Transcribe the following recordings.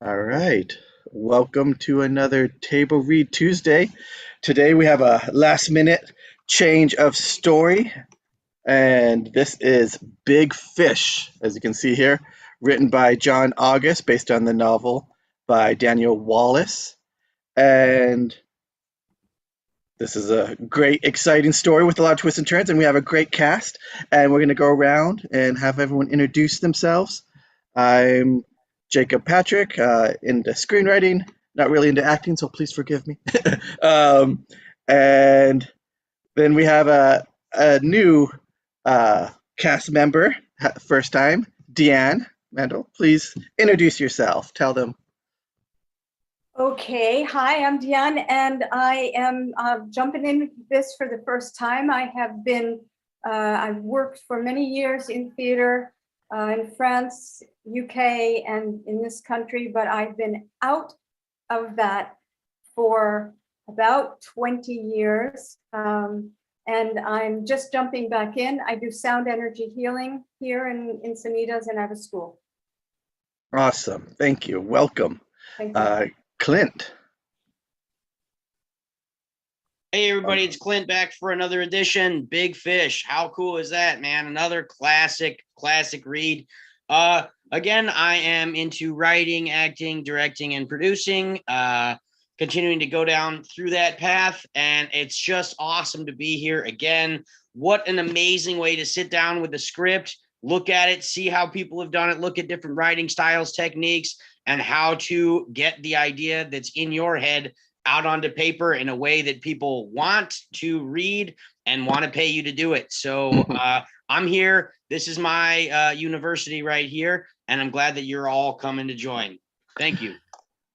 All right. Welcome to another Table Read Tuesday. Today we have a last minute change of story, and this is Big Fish, as you can see here, written by John August, based on the novel by Daniel Wallace. And this is a great, exciting story with a lot of twists and turns, and we have a great cast. And we're going to go around and have everyone introduce themselves. I'm Jacob Patrick, into screenwriting, not really into acting, so please forgive me. um, and then we have a new cast member, first time, Deanne Mandel. Please introduce yourself. Tell them. Okay, hi, I'm Diane, and I am jumping in this for the first time. I've worked for many years in theater in France, UK, and in this country, but I've been out of that for about 20 years. And I'm just jumping back in. I do sound energy healing here in Encinitas, and I have a school. Awesome. Thank you. Welcome. Thank you. Clint. Hey everybody, it's Clint back for another edition. Big Fish. How cool is that, man? Another classic read. Again, I am into writing, acting, directing, and producing. Continuing to go down through that path, and it's just awesome to be here again. What an amazing way to sit down with the script, look at it, see how people have done it, look at different writing styles, techniques, and how to get the idea that's in your head out onto paper in a way that people want to read and want to pay you to do it. So I'm here. This is my university right here, and I'm glad that you're all coming to join. Thank you.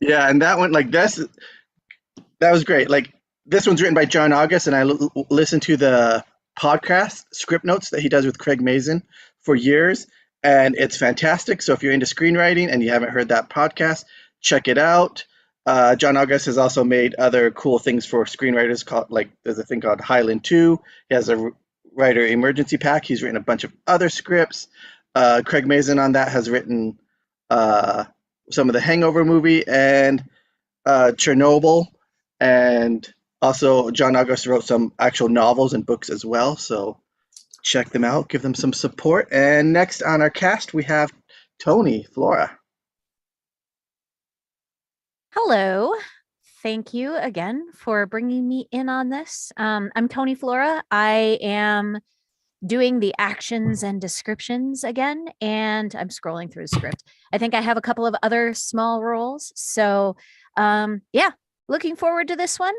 Yeah, and that one, that was great. Like, this one's written by John August, and I listened to the podcast script notes that he does with Craig Mazin for years, and it's fantastic. So if you're into screenwriting and you haven't heard that podcast, check it out. John August has also made other cool things for screenwriters, there's a thing called Highland 2. He has a writer emergency pack. He's written a bunch of other scripts. Craig Mazin on that has written some of the Hangover movie and Chernobyl. And also John August wrote some actual novels and books as well. So check them out, give them some support. And next on our cast, we have Toni, Flora. Hello. Thank you again for bringing me in on this. I'm Toni Flora. I am doing the actions and descriptions again, and I'm scrolling through the script. I think I have a couple of other small roles. So yeah, looking forward to this one.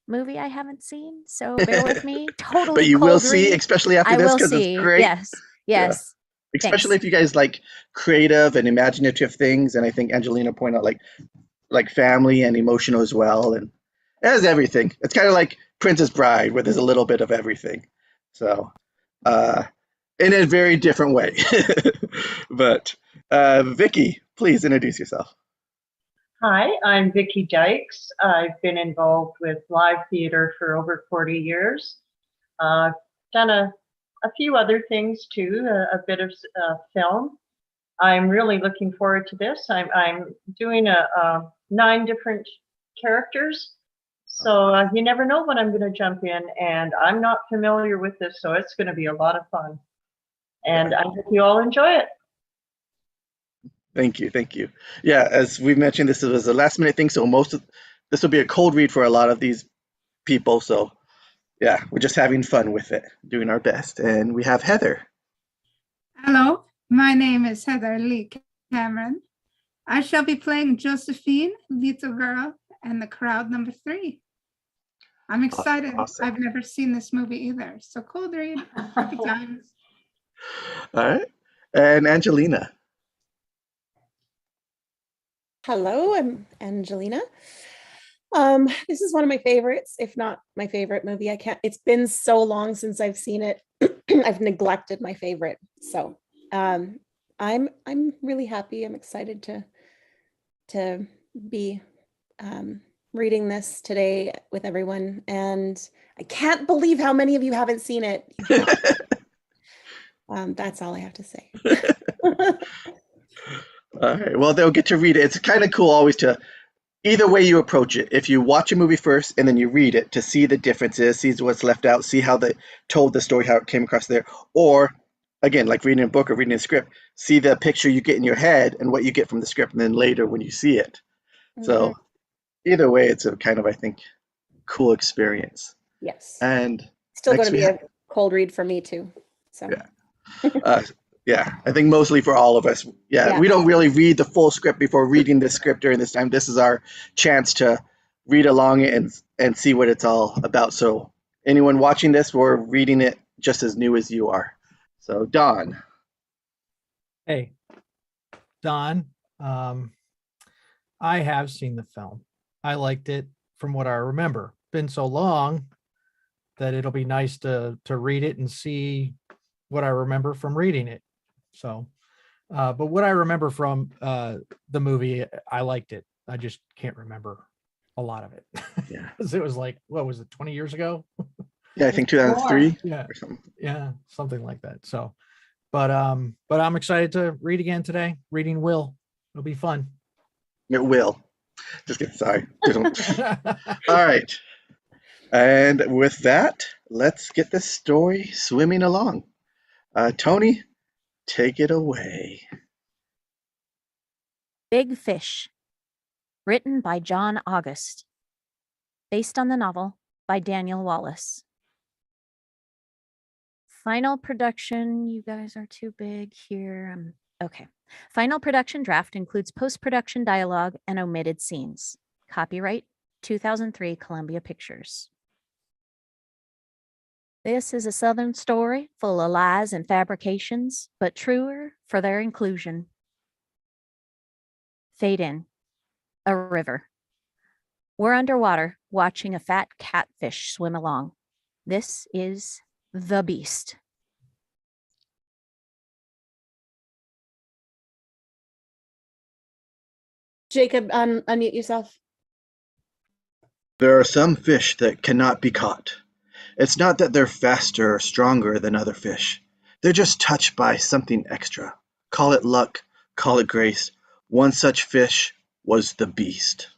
Movie I haven't seen, so bear with me. Totally. But you will see, especially after this, because it's great. Yes. Yeah. Especially if you guys like creative and imaginative things. And I think Angelina pointed out like family and emotional as well. And it has everything. It's kind of like Princess Bride, where there's a little bit of everything. So in a very different way. But Vicki, please introduce yourself. Hi, I'm Vicki Dykes. I've been involved with live theater for over 40 years. I've done a few other things too, a bit of film. I'm really looking forward to this. I'm doing 9 different characters, so you never know when I'm going to jump in, and I'm not familiar with this, so it's going to be a lot of fun. And I hope you all enjoy it. Thank you. Yeah, as we mentioned, this was a last minute thing, so this will be a cold read for a lot of these people. So yeah, we're just having fun with it, doing our best. And we have Heather. Hello, my name is Heather Lee Cameron. I shall be playing Josephine, little girl, and the crowd number 3. I'm excited. Awesome. I've never seen this movie either. So cold read. Happy times. All right. And Angelina. Hello, I'm Angelina. This is one of my favorites, if not my favorite movie. It's been so long since I've seen it. I've neglected my favorite. So I'm really happy. I'm excited to be reading this today with everyone. And I can't believe how many of you haven't seen it. That's all I have to say. All right. Well, they'll get to read it. It's kind of cool always to either way you approach it. If you watch a movie first and then you read it to see the differences, see what's left out, see how they told the story, how it came across there, or again, like reading a book or reading a script, see the picture you get in your head and what you get from the script, and then later when you see it. So either way, it's a kind of, I think, cool experience. Yes. And Still going next to we be have- a cold read for me too. So yeah, I think mostly for all of us. Yeah. We don't really read the full script before reading the script during this time. This is our chance to read along and see what it's all about. So anyone watching this, we're reading it just as new as you are. So Don. Hey, Don. I have seen the film. I liked it from what I remember. Been so long that it'll be nice to read it and see what I remember from reading it. So, but what I remember from the movie, I liked it. I just can't remember a lot of it. Yeah. Because it was like, what was it, 20 years ago? Yeah, I think 2003 Yeah. or something. Yeah, something like that. So, but I'm excited to read again today. Reading will. It'll be fun. It will. Just kidding. Sorry. All right. And with that, let's get this story swimming along. Toni, take it away. Big Fish, written by John August, based on the novel by Daniel Wallace. Final production, you guys are too big here. Okay. Final production draft includes post-production dialogue and omitted scenes. Copyright 2003 Columbia Pictures. This is a Southern story full of lies and fabrications, but truer for their inclusion. Fade in. A river. We're underwater watching a fat catfish swim along. This is the beast. Jacob, unmute yourself. There are some fish that cannot be caught. It's not that they're faster or stronger than other fish. They're just touched by something extra. Call it luck, call it grace. One such fish was the beast.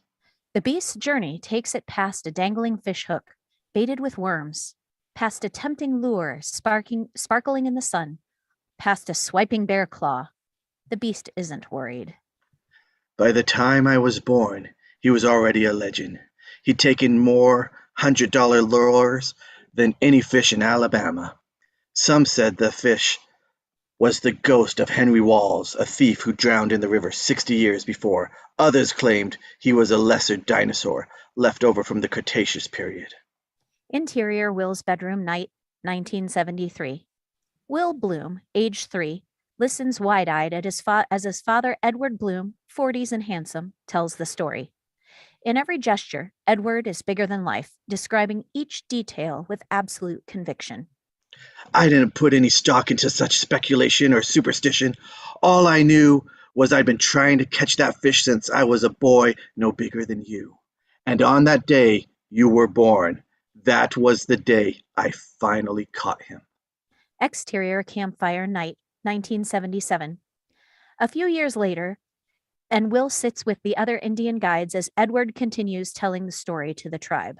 The beast's journey takes it past a dangling fish hook, baited with worms, past a tempting lure sparkling in the sun, past a swiping bear claw. The beast isn't worried. By the time I was born, he was already a legend. He'd taken more $100 lures than any fish in Alabama. Some said the fish was the ghost of Henry Walls, a thief who drowned in the river 60 years before. Others claimed he was a lesser dinosaur left over from the Cretaceous period. Interior Will's bedroom, night 1973. Will Bloom, age 3, listens wide-eyed at as his father, Edward Bloom, 40s and handsome, tells the story. In every gesture, Edward is bigger than life, describing each detail with absolute conviction. I didn't put any stock into such speculation or superstition. All I knew was I'd been trying to catch that fish since I was a boy no bigger than you. And on that day you were born, that was the day I finally caught him. Exterior campfire, night 1977. A few years later, and Will sits with the other Indian guides as Edward continues telling the story to the tribe.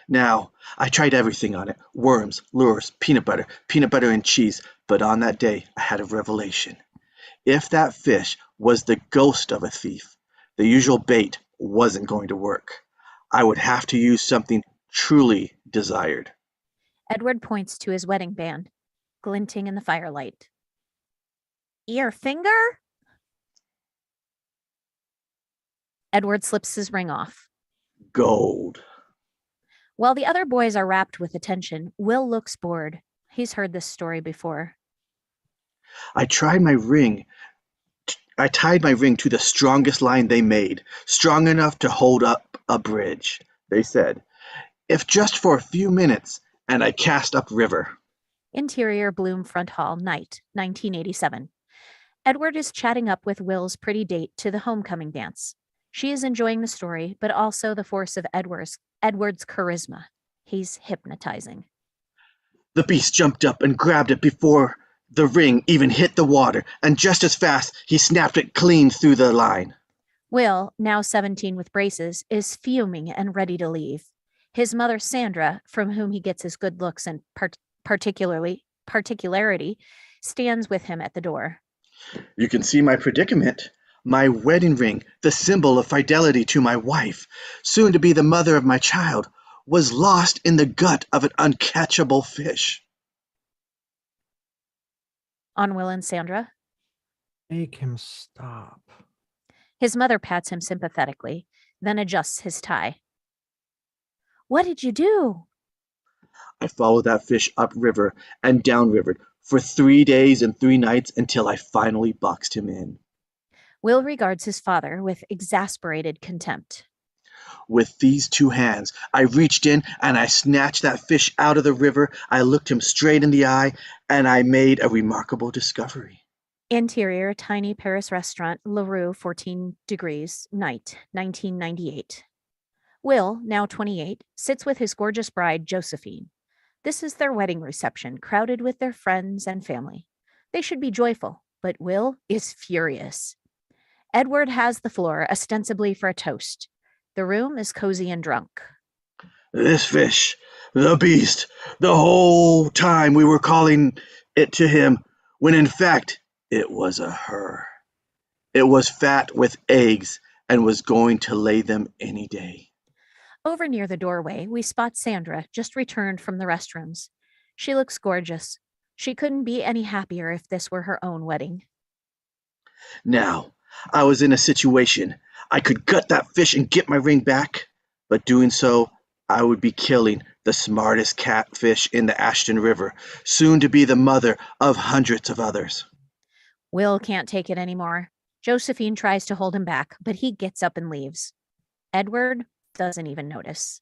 Now, I tried everything on it. Worms, lures, peanut butter and cheese. But on that day, I had a revelation. If that fish was the ghost of a thief, the usual bait wasn't going to work. I would have to use something truly desired. Edward points to his wedding band, glinting in the firelight. Your finger? Edward slips his ring off. Gold. While the other boys are rapt with attention, Will looks bored. He's heard this story before. I tied my ring to the strongest line they made, strong enough to hold up a bridge, they said, if just for a few minutes, and I cast upriver. Interior Bloom Front Hall, night 1987. Edward is chatting up with Will's pretty date to the homecoming dance. She is enjoying the story, but also the force of Edward's charisma. He's hypnotizing. The beast jumped up and grabbed it before The ring even hit the water, and just as fast, he snapped it clean through the line. Will, now 17 with braces, is fuming and ready to leave. His mother, Sandra, from whom he gets his good looks and particularity, stands with him at the door. You can see my predicament. My wedding ring, the symbol of fidelity to my wife, soon to be the mother of my child, was lost in the gut of an uncatchable fish. On Will and Sandra. Make him stop. His mother pats him sympathetically, then adjusts his tie. What did you do? I followed that fish upriver and downriver for 3 days and 3 nights until I finally boxed him in. Will regards his father with exasperated contempt. With these 2 hands, I reached in and I snatched that fish out of the river. I looked him straight in the eye, and I made a remarkable discovery. Interior, tiny Paris restaurant, La Rue, 14 degrees, night, 1998. Will, now 28, sits with his gorgeous bride, Josephine. This is their wedding reception, crowded with their friends and family. They should be joyful, but Will is furious. Edward has the floor, ostensibly for a toast. The room is cozy and drunk. This fish, the beast, the whole time we were calling it to him, when in fact it was a her. It was fat with eggs and was going to lay them any day. Over near the doorway, we spot Sandra, just returned from the restrooms. She looks gorgeous. She couldn't be any happier if this were her own wedding. Now, I was in a situation. I could gut that fish and get my ring back, but doing so, I would be killing the smartest catfish in the Ashton River, soon to be the mother of hundreds of others. Will can't take it anymore. Josephine tries to hold him back, but he gets up and leaves. Edward doesn't even notice.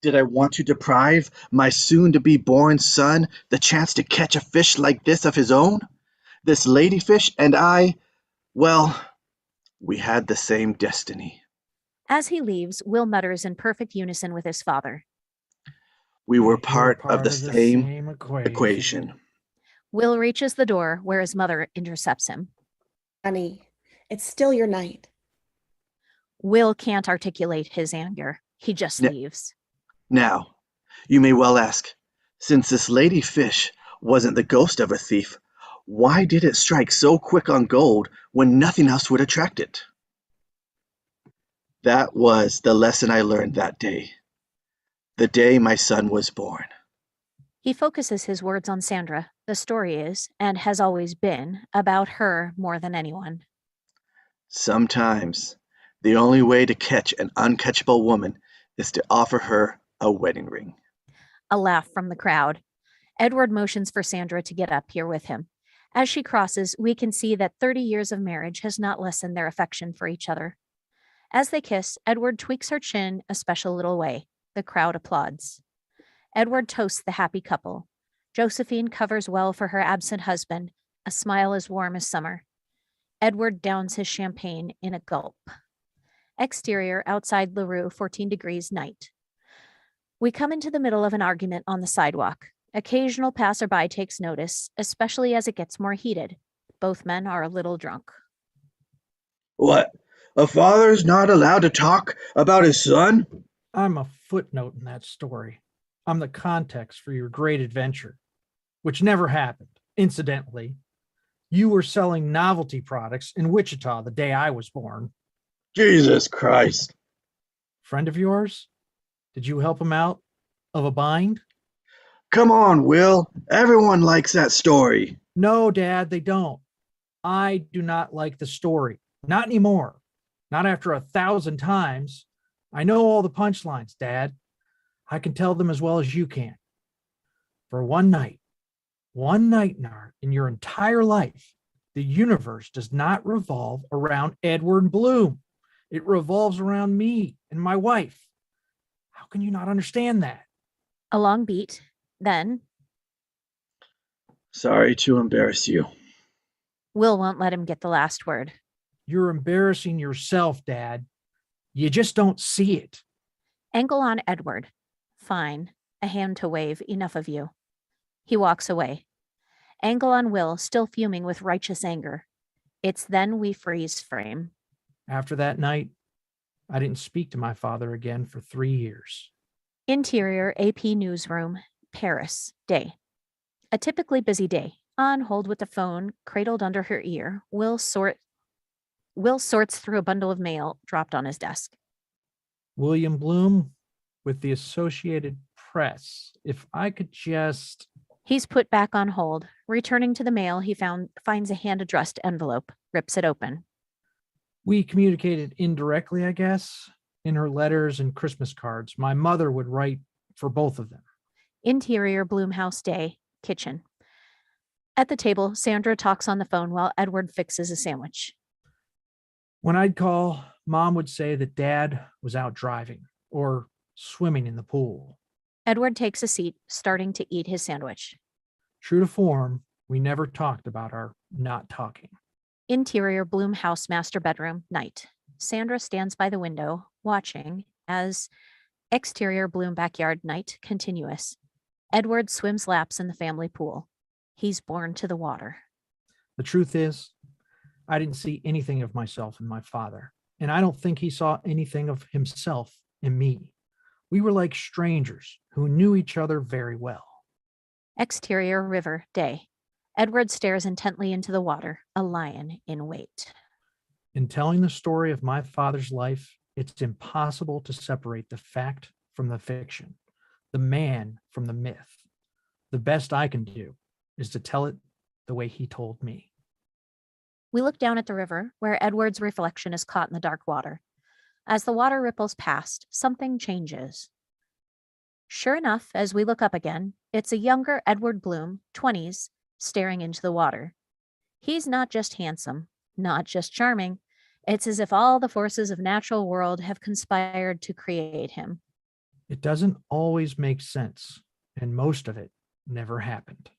Did I want to deprive my soon-to-be-born son the chance to catch a fish like this of his own? This ladyfish and I, well, we had the same destiny. As he leaves, Will mutters in perfect unison with his father. We were part of the same equation. Will reaches the door where his mother intercepts him. Honey, it's still your night. Will can't articulate his anger. He just leaves. Now, you may well ask, since this ladyfish wasn't the ghost of a thief, why did it strike so quick on gold when nothing else would attract it? That was the lesson I learned that day, the day my son was born. He focuses his words on Sandra. The story is, and has always been, about her more than anyone. Sometimes, the only way to catch an uncatchable woman is to offer her a wedding ring. A laugh from the crowd. Edward motions for Sandra to get up here with him. As she crosses, we can see that 30 years of marriage has not lessened their affection for each other. As they kiss, Edward tweaks her chin a special little way. The crowd applauds. Edward toasts the happy couple. Josephine covers well for her absent husband, a smile as warm as summer. Edward downs his champagne in a gulp. Exterior, outside La Rue, 14 degrees, night. We come into the middle of an argument on the sidewalk. Occasional passerby takes notice, especially as it gets more heated. Both men are a little drunk. What? A father's not allowed to talk about his son? I'm a footnote in that story. I'm the context for your great adventure, which never happened. Incidentally, you were selling novelty products in Wichita the day I was born. Jesus Christ. Friend of yours? Did you help him out of a bind? Come on, Will. Everyone likes that story. No, Dad, they don't. I do not like the story. Not anymore. Not after 1,000 times. I know all the punchlines, Dad. I can tell them as well as you can. For one night in your entire life, the universe does not revolve around Edward Bloom. It revolves around me and my wife. How can you not understand that? A long beat, then Sorry to embarrass you. Will won't let him get the last word. You're embarrassing yourself, Dad. You just don't see it. Angle on Edward. Fine. A hand to wave. Enough of you. He walks away. Angle on Will, still fuming with righteous anger. It's then we freeze frame. After that night, I didn't speak to my father again for 3 years. Interior AP newsroom, Paris, day. A typically busy day. On hold with the phone cradled under her ear, Will sorts through a bundle of mail dropped on his desk. William Bloom with the Associated Press. If I could just... He's put back on hold. Returning to the mail, he finds a hand-addressed envelope, rips it open. We communicated indirectly, I guess, in her letters and Christmas cards. My mother would write for both of them. Interior Bloomhouse day, kitchen. At the table, Sandra talks on the phone while Edward fixes a sandwich. When I'd call, Mom would say that Dad was out driving or swimming in the pool. Edward takes a seat, starting to eat his sandwich. True to form, we never talked about our not talking. Interior Bloomhouse master bedroom, night. Sandra stands by the window, watching as exterior Bloom backyard, night, continuous. Edward swims laps in the family pool. He's born to the water. The truth is, I didn't see anything of myself in my father, and I don't think he saw anything of himself in me. We were like strangers who knew each other very well. Exterior river, day. Edward stares intently into the water, a lion in wait. In telling the story of my father's life, it's impossible to separate the fact from the fiction, the man from the myth. The best I can do is to tell it the way he told me. We look down at the river, where Edward's reflection is caught in the dark water. As the water ripples past, something changes. Sure enough, as we look up again, it's a younger Edward Bloom, 20s, staring into the water. He's not just handsome, not just charming. It's as if all the forces of natural world have conspired to create him. It doesn't always make sense, and most of it never happened.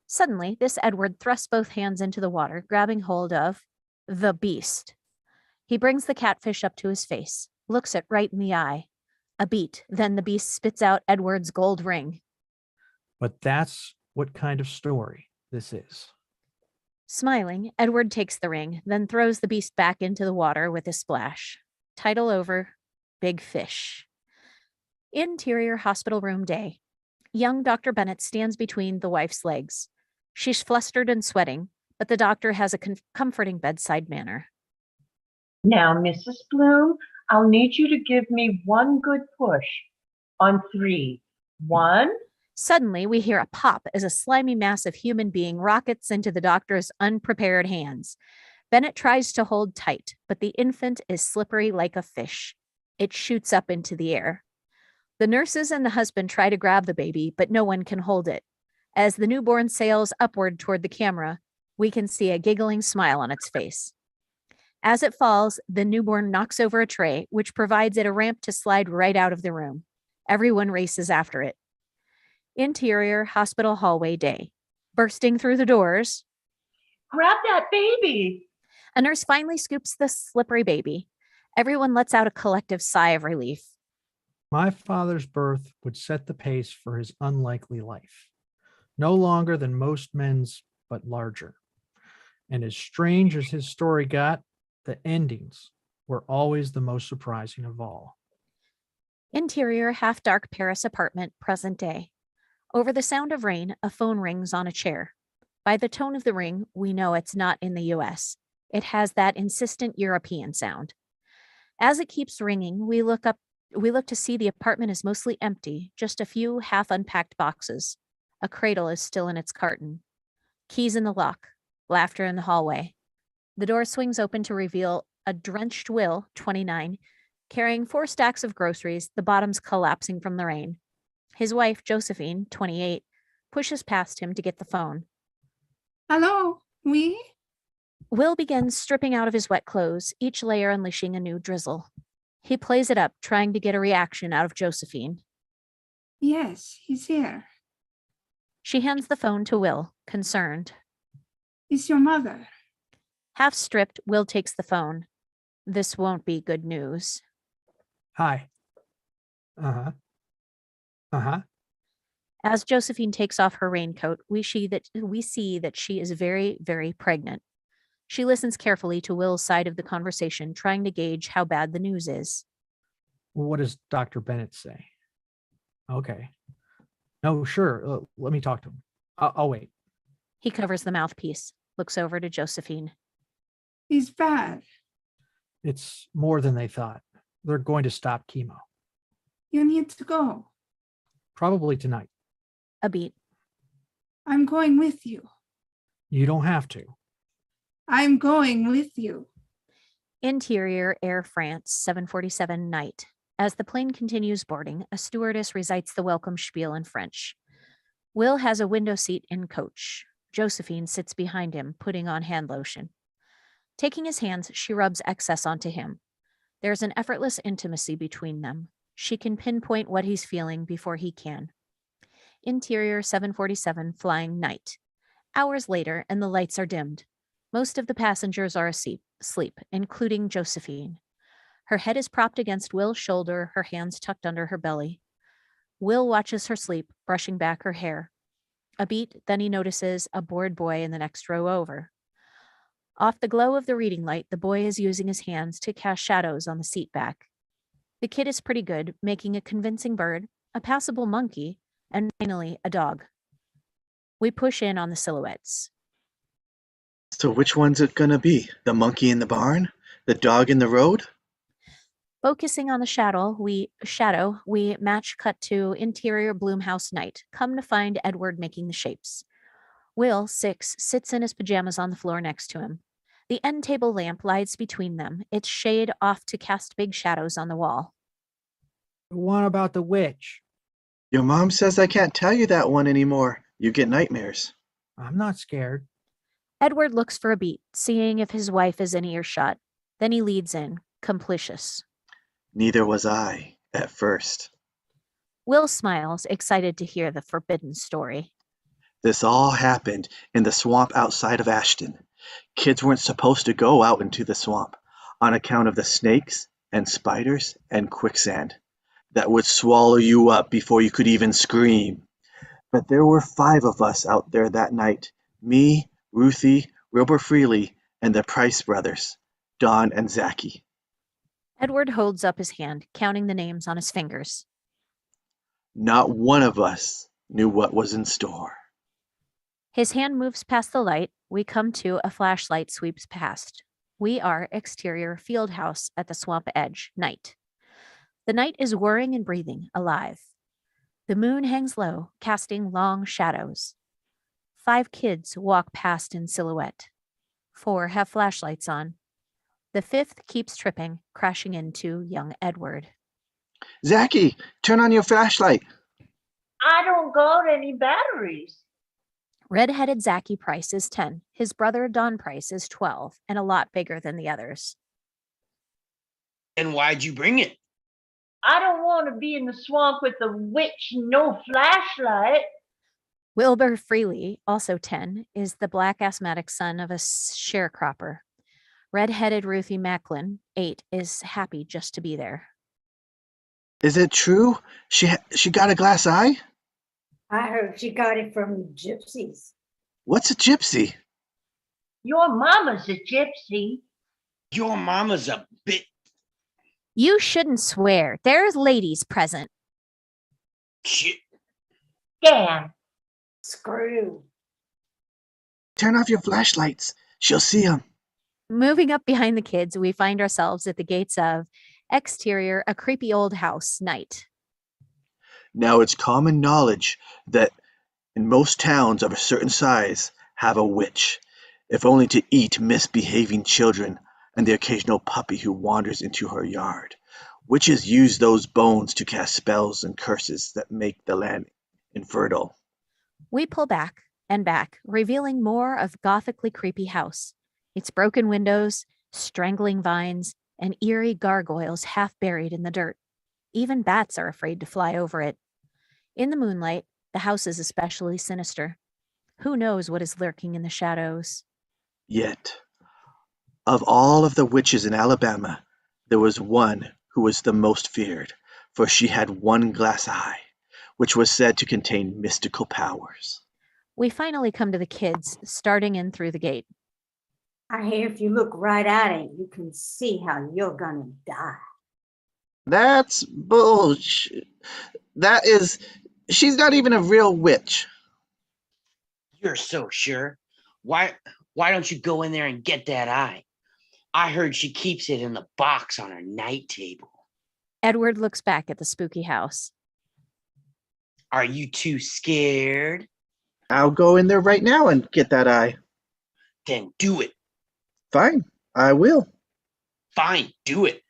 Suddenly, this Edward thrusts both hands into the water, grabbing hold of the beast. He brings the catfish up to his face, looks it right in the eye. A beat, then the beast spits out Edward's gold ring. But that's what kind of story this is. Smiling, Edward takes the ring, then throws the beast back into the water with a splash. Title over, Big Fish. Interior hospital room day. Young Dr. Bennett stands between the wife's legs. She's flustered and sweating, but the doctor has a comforting bedside manner. Now, Mrs. Bloom, I'll need you to give me one good push on 3. 1. Suddenly, we hear a pop as a slimy mass of human being rockets into the doctor's unprepared hands. Bennett tries to hold tight, but the infant is slippery like a fish. It shoots up into the air. The nurses and the husband try to grab the baby, but no one can hold it. As the newborn sails upward toward the camera, we can see a giggling smile on its face. As it falls, the newborn knocks over a tray, which provides it a ramp to slide right out of the room. Everyone races after it. Interior hospital hallway day. Bursting through the doors. Grab that baby. A nurse finally scoops the slippery baby. Everyone lets out a collective sigh of relief. My father's birth would set the pace for his unlikely life. No longer than most men's, but larger. And as strange as his story got, the endings were always the most surprising of all. Interior half-dark Paris apartment, present day. Over the sound of rain, a phone rings on a chair. By the tone of the ring, we know it's not in the US. It has that insistent European sound. As it keeps ringing, we look to see the apartment is mostly empty, just a few half-unpacked boxes. A cradle is still in its carton. Keys in the lock. Laughter in the hallway. The door swings open to reveal a drenched Will, 29, carrying 4 stacks of groceries, the bottoms collapsing from the rain. His wife, Josephine, 28, pushes past him to get the phone. Hello, oui? Will begins stripping out of his wet clothes, each layer unleashing a new drizzle. He plays it up, trying to get a reaction out of Josephine. Yes, he's here. She hands the phone to Will, concerned. It's your mother. Half stripped, Will takes the phone. This won't be good news. Hi. Uh-huh. Uh-huh. As Josephine takes off her raincoat, we see that she is very, very pregnant. She listens carefully to Will's side of the conversation, trying to gauge how bad the news is. What does Dr. Bennett say? Okay. No, sure. Let me talk to him. I'll wait. He covers the mouthpiece, looks over to Josephine. He's bad. It's more than they thought. They're going to stop chemo. You need to go. Probably tonight. A beat. I'm going with you. You don't have to. I'm going with you. Interior Air France 747 night. As the plane continues boarding, a stewardess recites the welcome spiel in French. Will has a window seat in coach. Josephine sits behind him, putting on hand lotion. Taking his hands, she rubs excess onto him. There's an effortless intimacy between them. She can pinpoint what he's feeling before he can. Interior 747 flying night. Hours later, and the lights are dimmed. Most of the passengers are asleep, including Josephine. Her head is propped against Will's shoulder, her hands tucked under her belly. Will watches her sleep, brushing back her hair. A beat, then he notices a bored boy in the next row over. Off the glow of the reading light, the boy is using his hands to cast shadows on the seat back. The kid is pretty good, making a convincing bird, a passable monkey, and finally a dog. We push in on the silhouettes. So which one's it gonna be? The monkey in the barn? The dog in the road? Focusing on the shadow, we match cut to interior Bloomhouse night. Come to find Edward making the shapes. Will, 6, sits in his pajamas on the floor next to him. The end table lamp lights between them, its shade off to cast big shadows on the wall. The one about the witch. Your mom says I can't tell you that one anymore. You get nightmares. I'm not scared. Edward looks for a beat, seeing if his wife is in earshot. Then he leads in, complicious. Neither was I, at first. Will smiles, excited to hear the forbidden story. This all happened in the swamp outside of Ashton. Kids weren't supposed to go out into the swamp on account of the snakes and spiders and quicksand that would swallow you up before you could even scream. But there were 5 of us out there that night. Me, Ruthie, Wilbur Freely, and the Price brothers, Don and Zacky. Edward holds up his hand, counting the names on his fingers. Not one of us knew what was in store. His hand moves past the light. We come to a flashlight sweeps past. We are exterior field house at the swamp edge, night. The night is whirring and breathing, alive. The moon hangs low, casting long shadows. 5 kids walk past in silhouette. 4 have flashlights on. The 5th keeps tripping, crashing into young Edward. Zacky, turn on your flashlight. I don't got any batteries. Red-headed Zacky Price is 10. His brother Don Price is 12, and a lot bigger than the others. And why'd you bring it? I don't want to be in the swamp with the witch, no flashlight. Wilbur Freely, also 10, is the black asthmatic son of a sharecropper. Red-headed Ruthie Macklin, 8, is happy just to be there. Is it true? She got a glass eye? I heard she got it from gypsies. What's a gypsy? Your mama's a gypsy. Your mama's a bit. You shouldn't swear. There's ladies present. Shit. Dan. Screw. Turn off your flashlights. She'll see them. Moving up behind the kids, we find ourselves at the gates of exterior, a creepy old house, night. Now it's common knowledge that in most towns of a certain size have a witch, if only to eat misbehaving children and the occasional puppy who wanders into her yard. Witches use those bones to cast spells and curses that make the land infertile. We pull back and back, revealing more of gothically creepy house. Its broken windows, strangling vines, and eerie gargoyles half buried in the dirt. Even bats are afraid to fly over it. In the moonlight, the house is especially sinister. Who knows what is lurking in the shadows? Yet, of all of the witches in Alabama, there was one who was the most feared, for she had one glass eye. which was said to contain mystical powers. We finally come to the kids, starting in through the gate. I hear if you look right at it, you can see how you're gonna die. That's bullshit. She's not even a real witch. You're so sure. Why don't you go in there and get that eye? I heard she keeps it in the box on her night table. Edward looks back at the spooky house. Are you too scared? I'll go in there right now and get that eye. Then do it. Fine, I will. Fine, do it.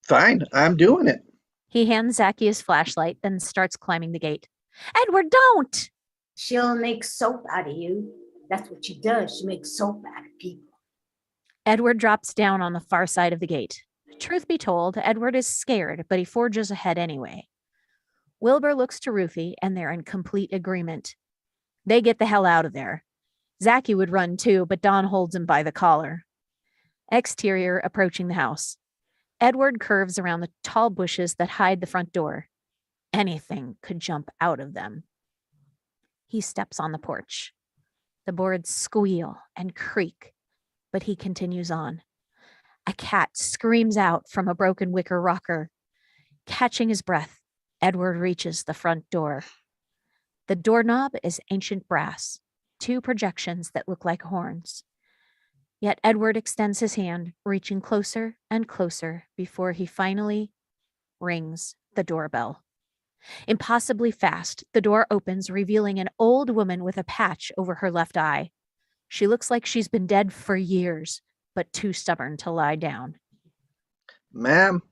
Fine, I'm doing it. He hands Zacky his flashlight, then starts climbing the gate. Edward, don't! She'll make soap out of you. That's what she does. She makes soap out of people. Edward drops down on the far side of the gate. Truth be told, Edward is scared, but he forges ahead anyway. Wilbur looks to Ruthie, and they're in complete agreement. They get the hell out of there. Zacky would run too, but Don holds him by the collar. Exterior approaching the house. Edward curves around the tall bushes that hide the front door. Anything could jump out of them. He steps on the porch. The boards squeal and creak, but he continues on. A cat screams out from a broken wicker rocker. Catching his breath, Edward reaches the front door. The doorknob is ancient brass, 2 projections that look like horns. Yet Edward extends his hand, reaching closer and closer before he finally rings the doorbell. Impossibly fast, the door opens, revealing an old woman with a patch over her left eye. She looks like she's been dead for years, but too stubborn to lie down. Ma'am,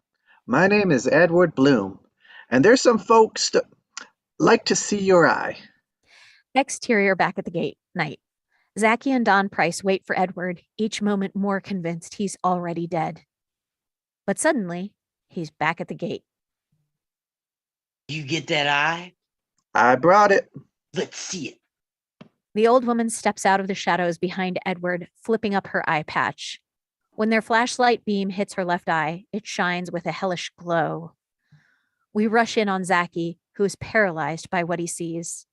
my name is Edward Bloom, and there's some folks that like to see your eye. Exterior back at the gate, night. Zacky and Don Price wait for Edward, each moment more convinced he's already dead. But suddenly, he's back at the gate. You get that eye? I brought it. Let's see it. The old woman steps out of the shadows behind Edward, flipping up her eye patch. When their flashlight beam hits her left eye, it shines with a hellish glow. We rush in on Zacky, who is paralyzed by what he sees.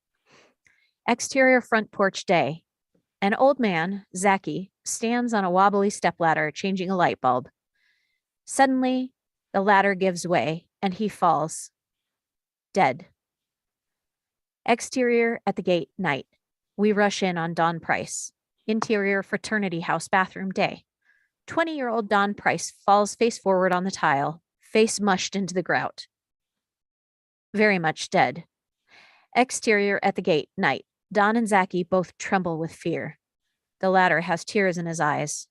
Exterior front porch day. An old man, Zacky, stands on a wobbly stepladder, changing a light bulb. Suddenly, the ladder gives way, and he falls. Dead. Exterior at the gate, night. We rush in on Don Price. Interior fraternity house bathroom day. 20-year-old Don Price falls face forward on the tile, face mushed into the grout. Very much dead. Exterior at the gate, night. Don and Zacky both tremble with fear. The latter has tears in his eyes.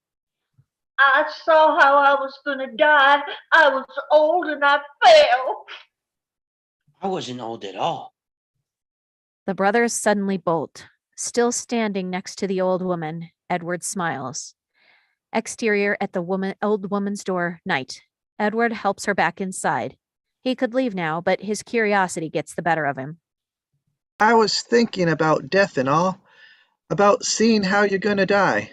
I saw how I was gonna die. I was old and I fell. I wasn't old at all. The brothers suddenly bolt. Still standing next to the old woman, Edward smiles. Exterior at the old woman's door, night. Edward helps her back inside. He could leave now, but his curiosity gets the better of him. I was thinking about death and all, about seeing how you're gonna die.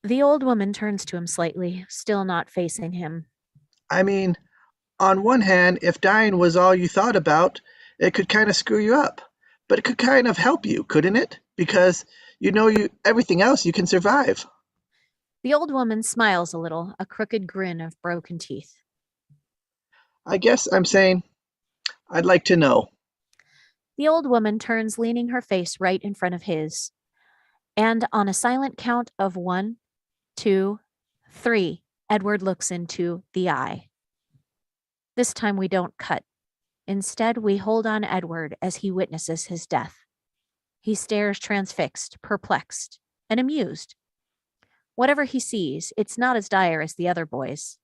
The old woman turns to him slightly, still not facing him. I mean, on one hand, if dying was all you thought about, it could kind of screw you up. But it could kind of help you, couldn't it? Because everything else you can survive. The old woman smiles a little, a crooked grin of broken teeth. I guess I'm saying, I'd like to know. The old woman turns, leaning her face right in front of his. And on a silent count of 1, 2, 3, Edward looks into the eye. This time we don't cut. Instead, we hold on Edward as he witnesses his death. He stares transfixed, perplexed, and amused. Whatever he sees, it's not as dire as the other boys.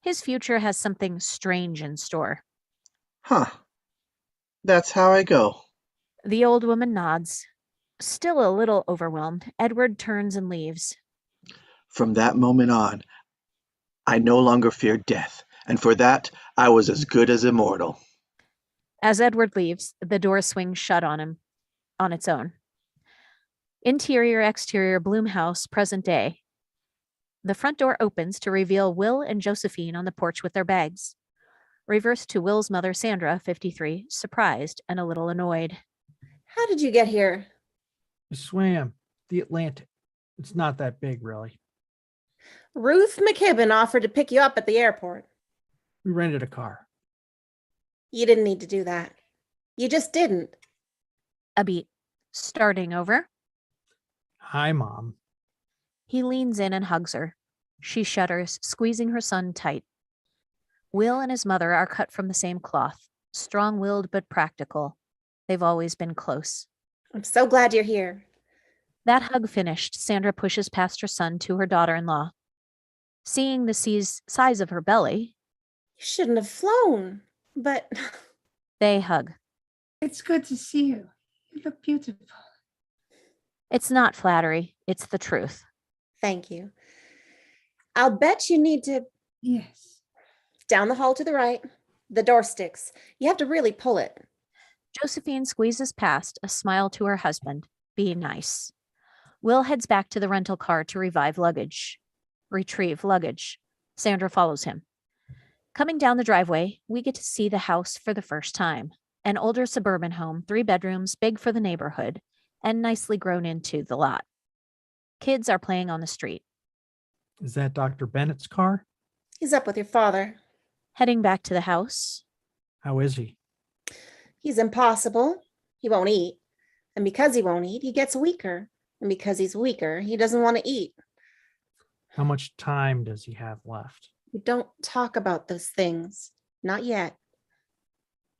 His future has something strange in store. Huh. That's how I go. The old woman nods. Still a little overwhelmed, Edward turns and leaves. From that moment on, I no longer feared death, and for that, I was as good as immortal. As Edward leaves, the door swings shut on him, on its own. Interior, exterior, Bloom house, present day. The front door opens to reveal Will and Josephine on the porch with their bags. Reversed to Will's mother, Sandra, 53, surprised and a little annoyed. How did you get here? I swam the Atlantic. It's not that big, really. Ruth McKibben offered to pick you up at the airport. We rented a car. You didn't need to do that. You just didn't. A beat. Starting over. Hi, Mom. He leans in and hugs her. She shudders, squeezing her son tight. Will and his mother are cut from the same cloth, strong-willed but practical. They've always been close. I'm so glad you're here. That hug finished, Sandra pushes past her son to her daughter-in-law. Seeing the size of her belly, You shouldn't have flown, but they hug. It's good to see you. You look beautiful. It's not flattery, it's the truth. thank you. I'll bet you need to Yes. down the hall to the right. The door sticks. You have to really pull it. Josephine squeezes past, a smile to her husband. Be nice. Will heads back to the rental car to retrieve luggage. Sandra follows him. Coming down the driveway, we get to see the house for the first time. An older suburban home, 3 bedrooms, big for the neighborhood, and nicely grown into the lot. Kids are playing on the street. Is that Dr. Bennett's car? He's up with your father. Heading back to the house, How is he? He's impossible. He won't eat. And because he won't eat, he gets weaker. And because he's weaker, he doesn't want to eat. How much time does he have left? We don't talk about those things. Not yet.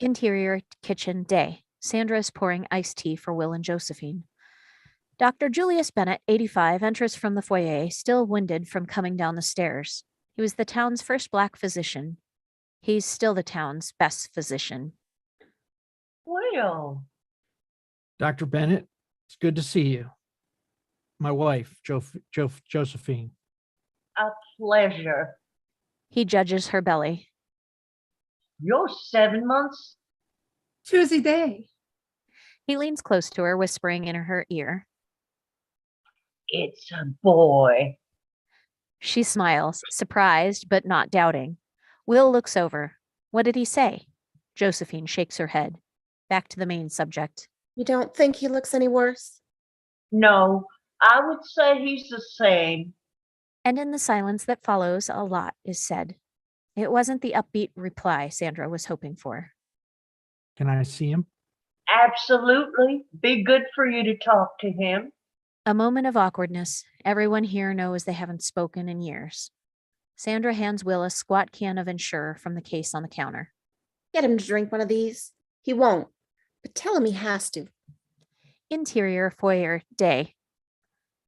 interior kitchen day. Sandra is pouring iced tea for Will and Josephine. Dr. Julius Bennett, 85, enters from the foyer, still winded from coming down the stairs. He was the town's first Black physician. He's still the town's best physician. Well, Dr. Bennett, it's good to see you. My wife, Josephine. a pleasure. He judges her belly. You're 7 months? Tuesday day. He leans close to her, whispering in her ear. It's a boy. She smiles, surprised but not doubting. Will looks over. What did he say? Josephine shakes her head. Back to the main subject. You don't think he looks any worse? No, I would say he's the same. And in the silence that follows, a lot is said. It wasn't the upbeat reply Sandra was hoping for. Can I see him? Absolutely. Be good for you to talk to him. A moment of awkwardness. Everyone here knows they haven't spoken in years. Sandra hands Will a squat can of Ensure from the case on the counter. Get him to drink one of these. He won't, but tell him he has to. Interior foyer day.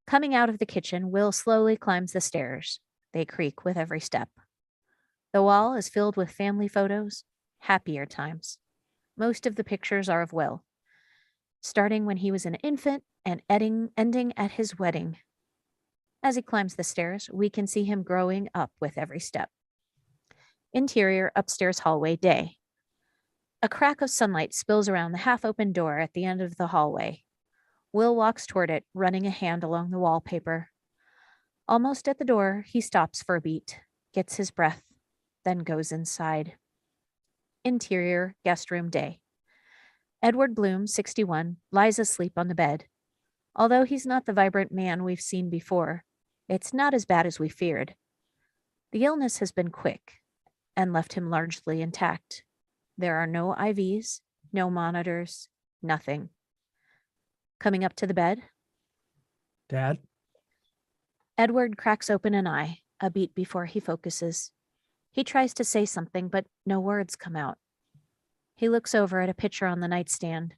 Coming out of the kitchen, Will slowly climbs the stairs. They creak with every step. The wall is filled with family photos, happier times. Most of the pictures are of Will, starting when he was an infant and ending at his wedding. As he climbs the stairs, we can see him growing up with every step. Interior upstairs hallway day. A crack of sunlight spills around the half-open door at the end of the hallway. Will walks toward it, running a hand along the wallpaper. Almost at the door, he stops for a beat, gets his breath, then goes inside. Interior guest room day. Edward Bloom, 61, lies asleep on the bed. Although he's not the vibrant man we've seen before, it's not as bad as we feared. The illness has been quick and left him largely intact. There are no IVs, no monitors, nothing. Coming up to the bed, Dad? Edward cracks open an eye, a beat before he focuses. He tries to say something, but no words come out. He looks over at a pitcher on the nightstand.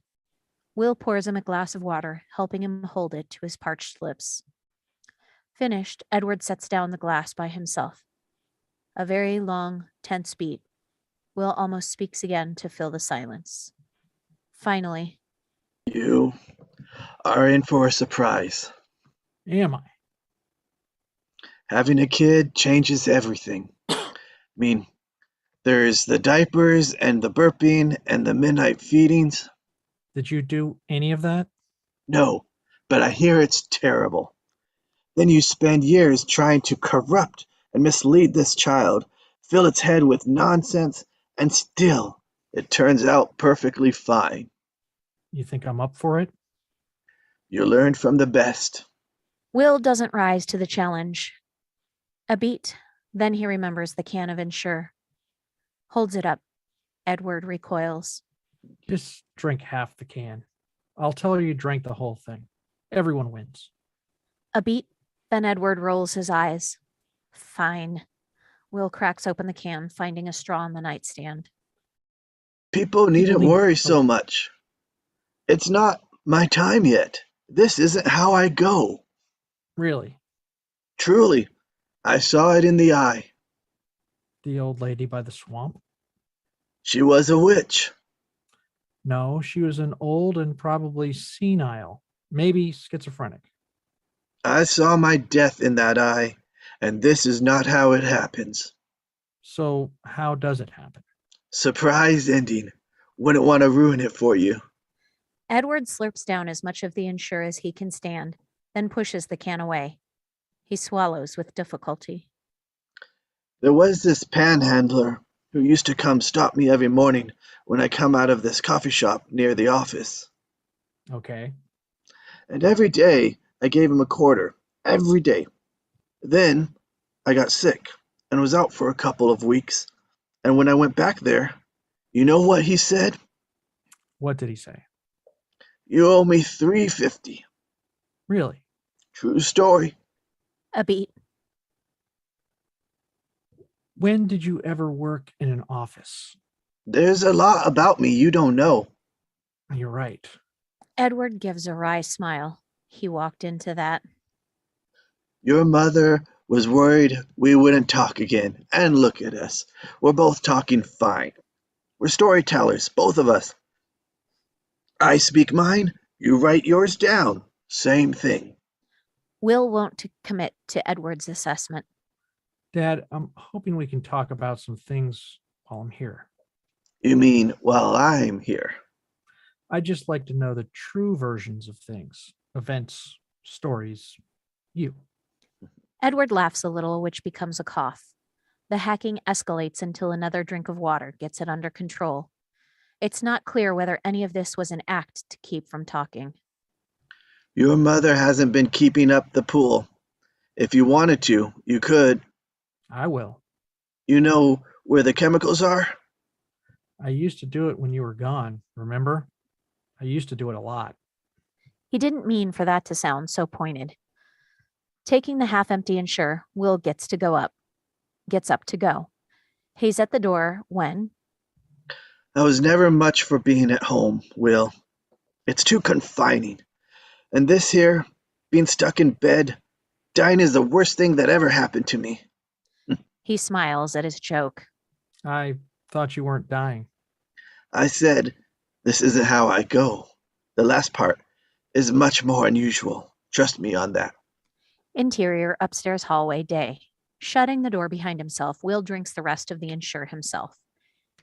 Will pours him a glass of water, helping him hold it to his parched lips. Finished, Edward sets down the glass by himself. A very long, tense beat. Will almost speaks again to fill the silence. Finally, You are in for a surprise. Am I? Having a kid changes everything. I mean, there's the diapers and the burping and the midnight feedings. Did you do any of that? No, but I hear it's terrible. Then you spend years trying to corrupt and mislead this child, fill its head with nonsense, and still it turns out perfectly fine. You think I'm up for it? You learn from the best. Will doesn't rise to the challenge. A beat, then he remembers the can of Ensure. Holds it up. Edward recoils. Just drink half the can. I'll tell her you drank the whole thing. Everyone wins. A beat, then Edward rolls his eyes. Fine. Will cracks open the can, finding a straw on the nightstand. People needn't worry so much. It's not my time yet. This isn't how I go. Really? Truly, I saw it in the eye. The old lady by the swamp? She was a witch. No, she was an old and probably senile, maybe schizophrenic. I saw my death in that eye, and this is not how it happens. So how does it happen? Surprise ending. Wouldn't want to ruin it for you. Edward slurps down as much of the Ensure as he can stand, then pushes the can away. He swallows with difficulty. There was this panhandler who used to come stop me every morning when I come out of this coffee shop near the office. Okay. And every day I gave him a quarter. Every day. Then I got sick and was out for a couple of weeks. And when I went back there, you know what he said? What did he say? You owe me $3.50. Really? True story. A beat. When did you ever work in an office? There's a lot about me you don't know. You're right. Edward gives a wry smile. He walked into that. Your mother was worried we wouldn't talk again. And look at us. We're both talking fine. We're storytellers, both of us. I speak mine, you write yours down. Same thing. Will won't commit to Edward's assessment. Dad, I'm hoping we can talk about some things while I'm here. You mean while I'm here? I'd just like to know the true versions of things, events, stories, you. Edward laughs a little, which becomes a cough. The hacking escalates until another drink of water gets it under control. It's not clear whether any of this was an act to keep from talking. Your mother hasn't been keeping up the pool. If you wanted to, you could. I will. You know where the chemicals are? I used to do it when you were gone, remember? I used to do it a lot. He didn't mean for that to sound so pointed. Taking the half-empty Ensure, Will gets up to go. He's at the door when... I was never much for being at home, Will. It's too confining. And this here, being stuck in bed, dying is the worst thing that ever happened to me. He smiles at his joke. I thought you weren't dying. I said, this isn't how I go. The last part is much more unusual. Trust me on that. Interior, upstairs hallway, day. Shutting the door behind himself, Will drinks the rest of the Ensure himself.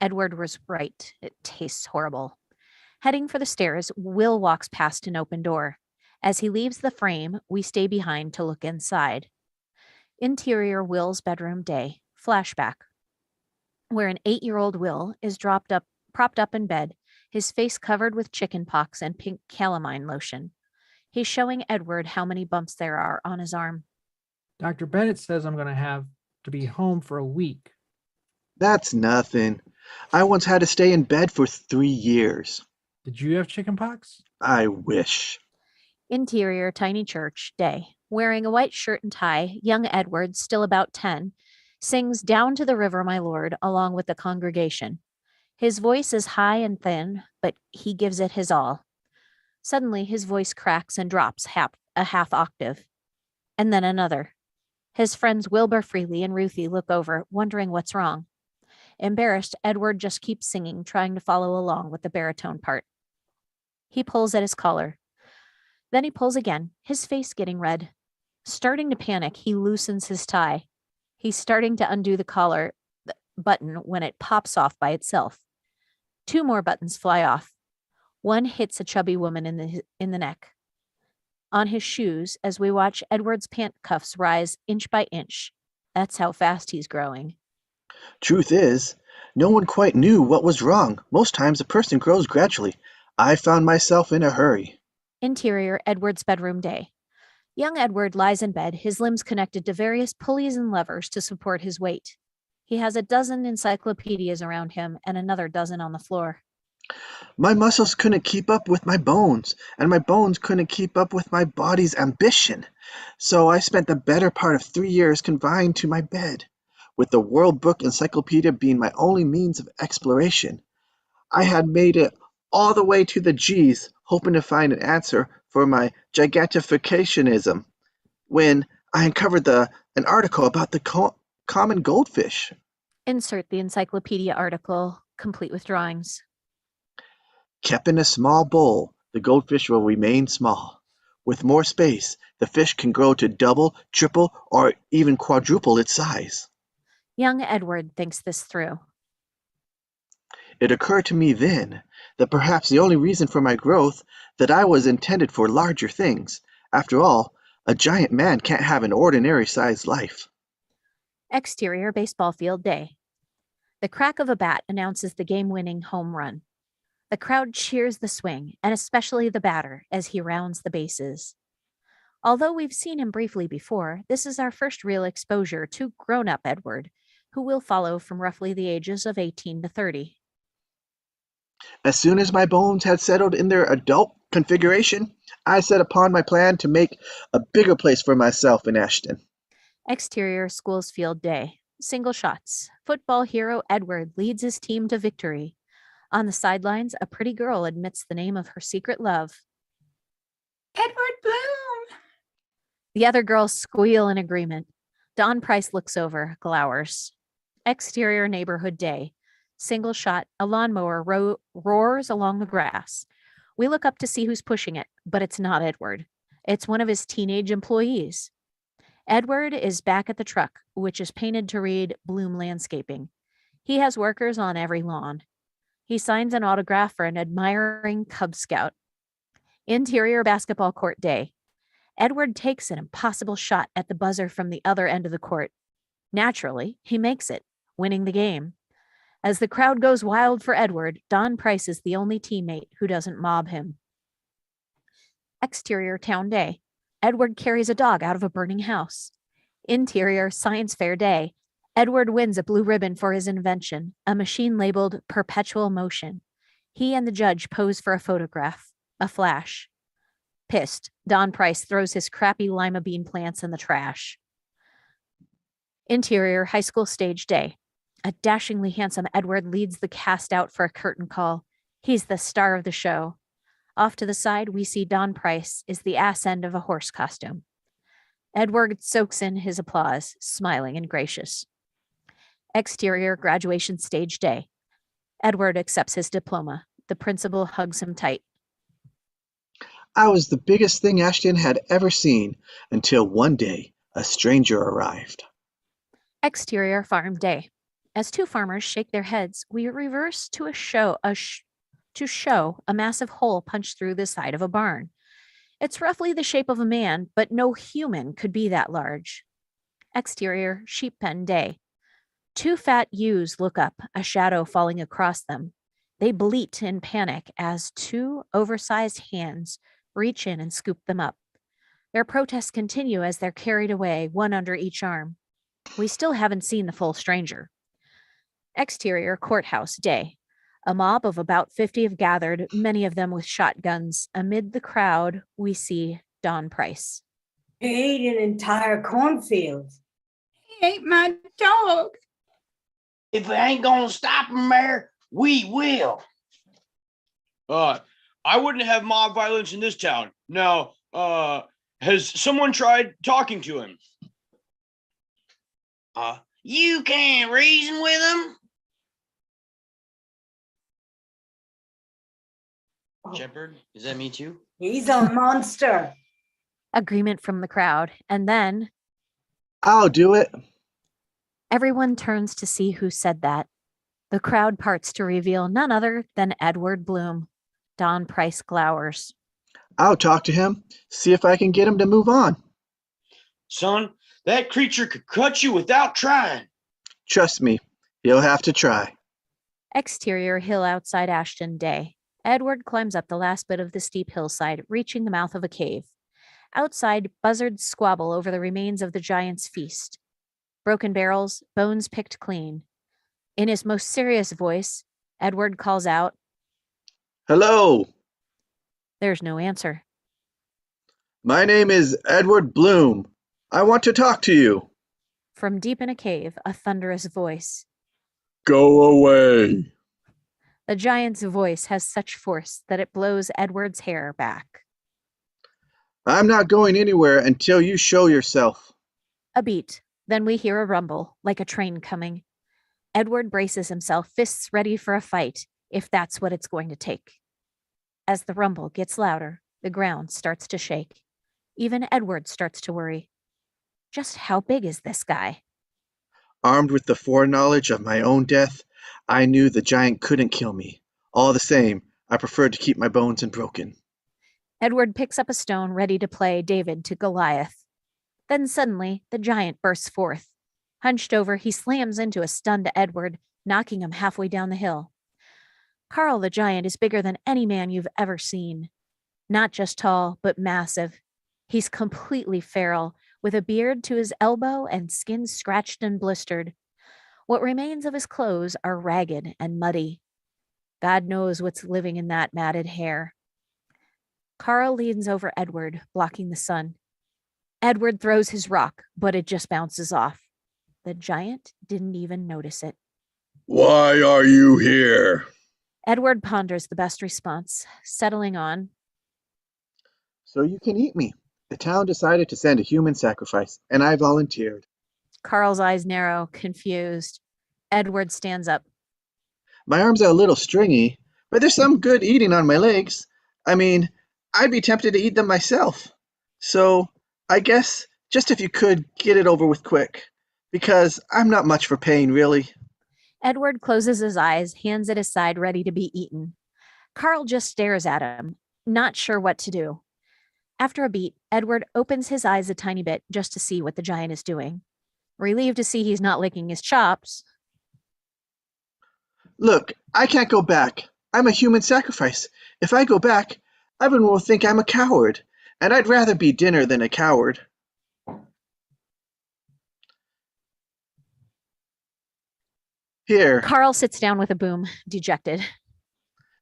Edward was right. It tastes horrible. Heading for the stairs, Will walks past an open door. As he leaves the frame, we stay behind to look inside. Interior, Will's bedroom, day. Flashback. Where an 8-year-old Will is propped up in bed, his face covered with chicken pox and pink calamine lotion. He's showing Edward how many bumps there are on his arm. Dr. Bennett says I'm going to have to be home for a week. That's nothing. I once had to stay in bed for 3 years. Did you have chicken pox? I wish. Interior, tiny church, day. Wearing a white shirt and tie, young Edward, still about 10, sings Down to the River, My Lord, along with the congregation. His voice is high and thin, but he gives it his all. Suddenly, his voice cracks and drops a half octave, and then another. His friends Wilbur Freely and Ruthie look over, wondering what's wrong. Embarrassed, Edward just keeps singing, trying to follow along with the baritone part. He pulls at his collar. Then he pulls again, his face getting red. Starting to panic, he loosens his tie. He's starting to undo the collar button when it pops off by itself. 2 more buttons fly off. One hits a chubby woman in the neck. On his shoes, as we watch Edward's pant cuffs rise inch by inch. That's how fast he's growing. Truth is, No one quite knew what was wrong. Most times a person grows gradually. I found myself in a hurry. Interior Edward's bedroom day. Young Edward lies in bed, his limbs connected to various pulleys and levers to support his weight. He has a dozen encyclopedias around him and another dozen on the floor. My muscles couldn't keep up with my bones, and my bones couldn't keep up with my body's ambition. So I spent the better part of 3 years confined to my bed, with the World Book Encyclopedia being my only means of exploration. I had made it all the way to the G's, hoping to find an answer for my gigantificationism, when I uncovered an article about the common goldfish. Insert the encyclopedia article, complete with drawings. Kept in a small bowl, the goldfish will remain small. With more space, the fish can grow to double, triple, or even quadruple its size. Young Edward thinks this through. It occurred to me then that perhaps the only reason for my growth that I was intended for larger things. After all, a giant man can't have an ordinary-sized life. Exterior baseball field day. The crack of a bat announces the game-winning home run. The crowd cheers the swing, and especially the batter, as he rounds the bases. Although we've seen him briefly before, this is our first real exposure to grown-up Edward, who will follow from roughly the ages of 18 to 30. As soon as my bones had settled in their adult configuration, I set upon my plan to make a bigger place for myself in Ashton. Exterior schools field day. Single shots. Football hero Edward leads his team to victory. On the sidelines, a pretty girl admits the name of her secret love. Edward Bloom! The other girls squeal in agreement. Don Price looks over, glowers. Exterior neighborhood day. Single shot, a lawnmower roars along the grass. We look up to see who's pushing it, but it's not Edward. It's one of his teenage employees. Edward is back at the truck, which is painted to read Bloom Landscaping. He has workers on every lawn. He signs an autograph for an admiring Cub Scout. Interior basketball court day. Edward takes an impossible shot at the buzzer from the other end of the court. Naturally, he makes it, winning the game. As the crowd goes wild for Edward, Don Price is the only teammate who doesn't mob him. Exterior town day. Edward carries a dog out of a burning house. Interior science fair day. Edward wins a blue ribbon for his invention, a machine labeled Perpetual Motion. He and the judge pose for a photograph, a flash. Pissed, Don Price throws his crappy lima bean plants in the trash. Interior high school stage day. A dashingly handsome Edward leads the cast out for a curtain call. He's the star of the show. Off to the side, we see Don Price is the ass end of a horse costume. Edward soaks in his applause, smiling and gracious. Exterior graduation stage day. Edward accepts his diploma. The principal hugs him tight. I was the biggest thing Ashton had ever seen until one day a stranger arrived. Exterior farm day. As two farmers shake their heads, we reverse to show a massive hole punched through the side of a barn. It's roughly the shape of a man, but no human could be that large. Exterior sheep pen day. Two fat ewes look up, a shadow falling across them. They bleat in panic as two oversized hands reach in and scoop them up. Their protests continue as they're carried away, one under each arm. We still haven't seen the full stranger. Exterior courthouse day. A mob of about 50 have gathered, many of them with shotguns. Amid the crowd, we see Don Price. He ate an entire cornfield. He ate my dog. If we ain't gonna stop him, Mayor, we will. I wouldn't have mob violence in this town. Now, has someone tried talking to him? You can't reason with him? Shepard, is that me too? He's a monster. Agreement from the crowd. And then I'll do it. everyone turns to see who said that. The crowd parts to reveal none other than Edward Bloom. Don Price glowers. I'll talk to him, see if I can get him to move on. Son, that creature could cut you without trying. Trust me, he'll have to try. Exterior hill outside Ashton, day. Edward climbs up the last bit of the steep hillside, reaching the mouth of a cave. Outside, buzzards squabble over the remains of the giant's feast. Broken barrels, bones picked clean. In his most serious voice, Edward calls out, Hello, There's no answer. my name is Edward Bloom. I want to talk to you. From deep in a cave, a thunderous voice. Go away. The giant's voice has such force that it blows Edward's hair back. I'm not going anywhere until you show yourself. A beat, then we hear a rumble, like a train coming. Edward braces himself, fists ready for a fight, if that's what it's going to take. As the rumble gets louder, the ground starts to shake. Even Edward starts to worry. Just how big is this guy? Armed with the foreknowledge of my own death, I knew the giant couldn't kill me. All the same, I preferred to keep my bones unbroken. Edward picks up a stone, ready to play David to Goliath. Then suddenly, the giant bursts forth. Hunched over, he slams into a stunned Edward, knocking him halfway down the hill. Karl the Giant is bigger than any man you've ever seen. Not just tall, but massive. He's completely feral, with a beard to his elbow and skin scratched and blistered. What remains of his clothes are ragged and muddy. God knows what's living in that matted hair. Karl leans over Edward, blocking the sun. Edward throws his rock, but it just bounces off. The giant didn't even notice it. Why are you here? Edward ponders the best response, settling on, So you can eat me. The town decided to send a human sacrifice, and I volunteered. Karl's eyes narrow, confused. Edward stands up. My arms are a little stringy, but there's some good eating on my legs. I mean, I'd be tempted to eat them myself. So, I guess, just if you could, get it over with quick. Because I'm not much for pain, really. Edward closes his eyes, hands at his side, ready to be eaten. Karl just stares at him, not sure what to do. After a beat, Edward opens his eyes a tiny bit just to see what the giant is doing. Relieved to see he's not licking his chops. Look, I can't go back. I'm a human sacrifice. If I go back, everyone will think I'm a coward. And I'd rather be dinner than a coward. Here, Karl sits down with a boom, dejected.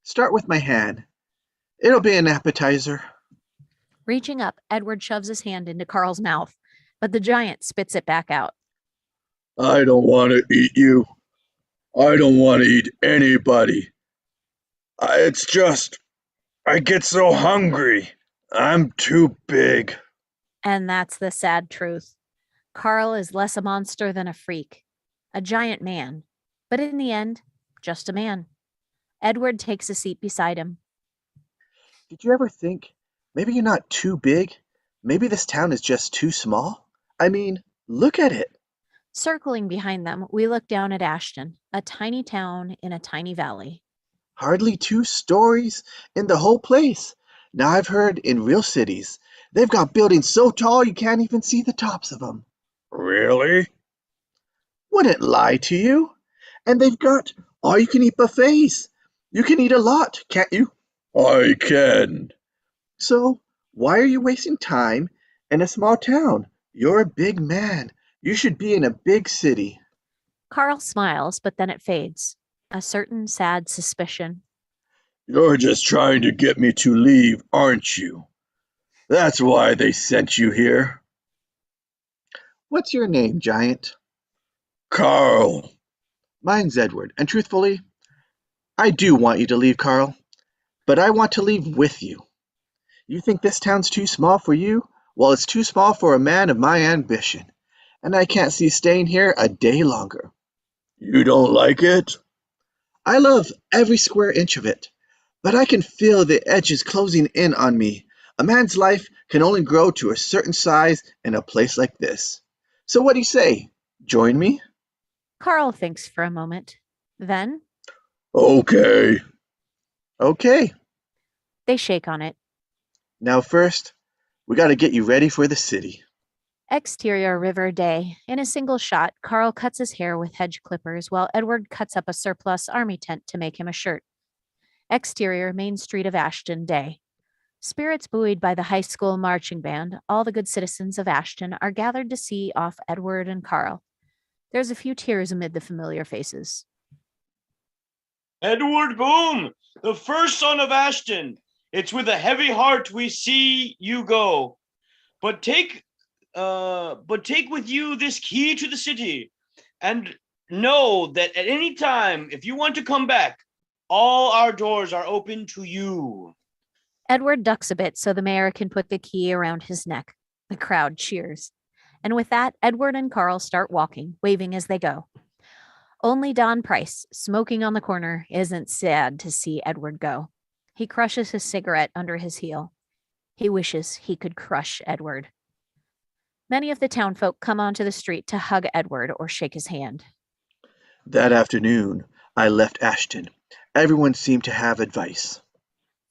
start with my hand. It'll be an appetizer. Reaching up, Edward shoves his hand into Karl's mouth, but the giant spits it back out. I don't want to eat you. I don't want to eat anybody. It's just, I get so hungry. I'm too big. And that's the sad truth. Karl is less a monster than a freak, a giant man, but in the end, just a man. Edward takes a seat beside him. Did you ever think, maybe you're not too big? Maybe this town is just too small? I mean, look at it. Circling behind them, we look down at Ashton, a tiny town in a tiny valley. Hardly 2 stories in the whole place. Now I've heard in real cities, they've got buildings so tall you can't even see the tops of them. Really? Wouldn't lie to you. And they've got all-you-can-eat buffets. You can eat a lot, can't you? I can. So, why are you wasting time in a small town? You're a big man. You should be in a big city. Karl smiles, but then it fades. A certain sad suspicion. You're just trying to get me to leave, aren't you? That's why they sent you here. What's your name, Giant? Karl. Mine's Edward, and truthfully, I do want you to leave, Karl, but I want to leave with you. You think this town's too small for you? Well, it's too small for a man of my ambition, and I can't see staying here a day longer. You don't like it? I love every square inch of it, but I can feel the edges closing in on me. A man's life can only grow to a certain size in a place like this. So what do you say? Join me? Karl thinks for a moment. Then Okay. Okay. they shake on it. Now first, we got to get you ready for the city. Exterior river day. In a single shot, Karl cuts his hair with hedge clippers while Edward cuts up a surplus army tent to make him a shirt. Exterior main street of Ashton day. Spirits buoyed by the high school marching band, all the good citizens of Ashton are gathered to see off Edward and Karl. There's a few tears amid the familiar faces. Edward Boom, the first son of Ashton. It's with a heavy heart we see you go. But take with you this key to the city, and know that at any time, if you want to come back, all our doors are open to you. Edward ducks a bit so the mayor can put the key around his neck. The crowd cheers. And with that, Edward and Karl start walking, waving as they go. Only Don Price, smoking on the corner, isn't sad to see Edward go. He crushes his cigarette under his heel. He wishes he could crush Edward. Many of the townfolk come onto the street to hug Edward or shake his hand. That afternoon, I left Ashton. Everyone seemed to have advice.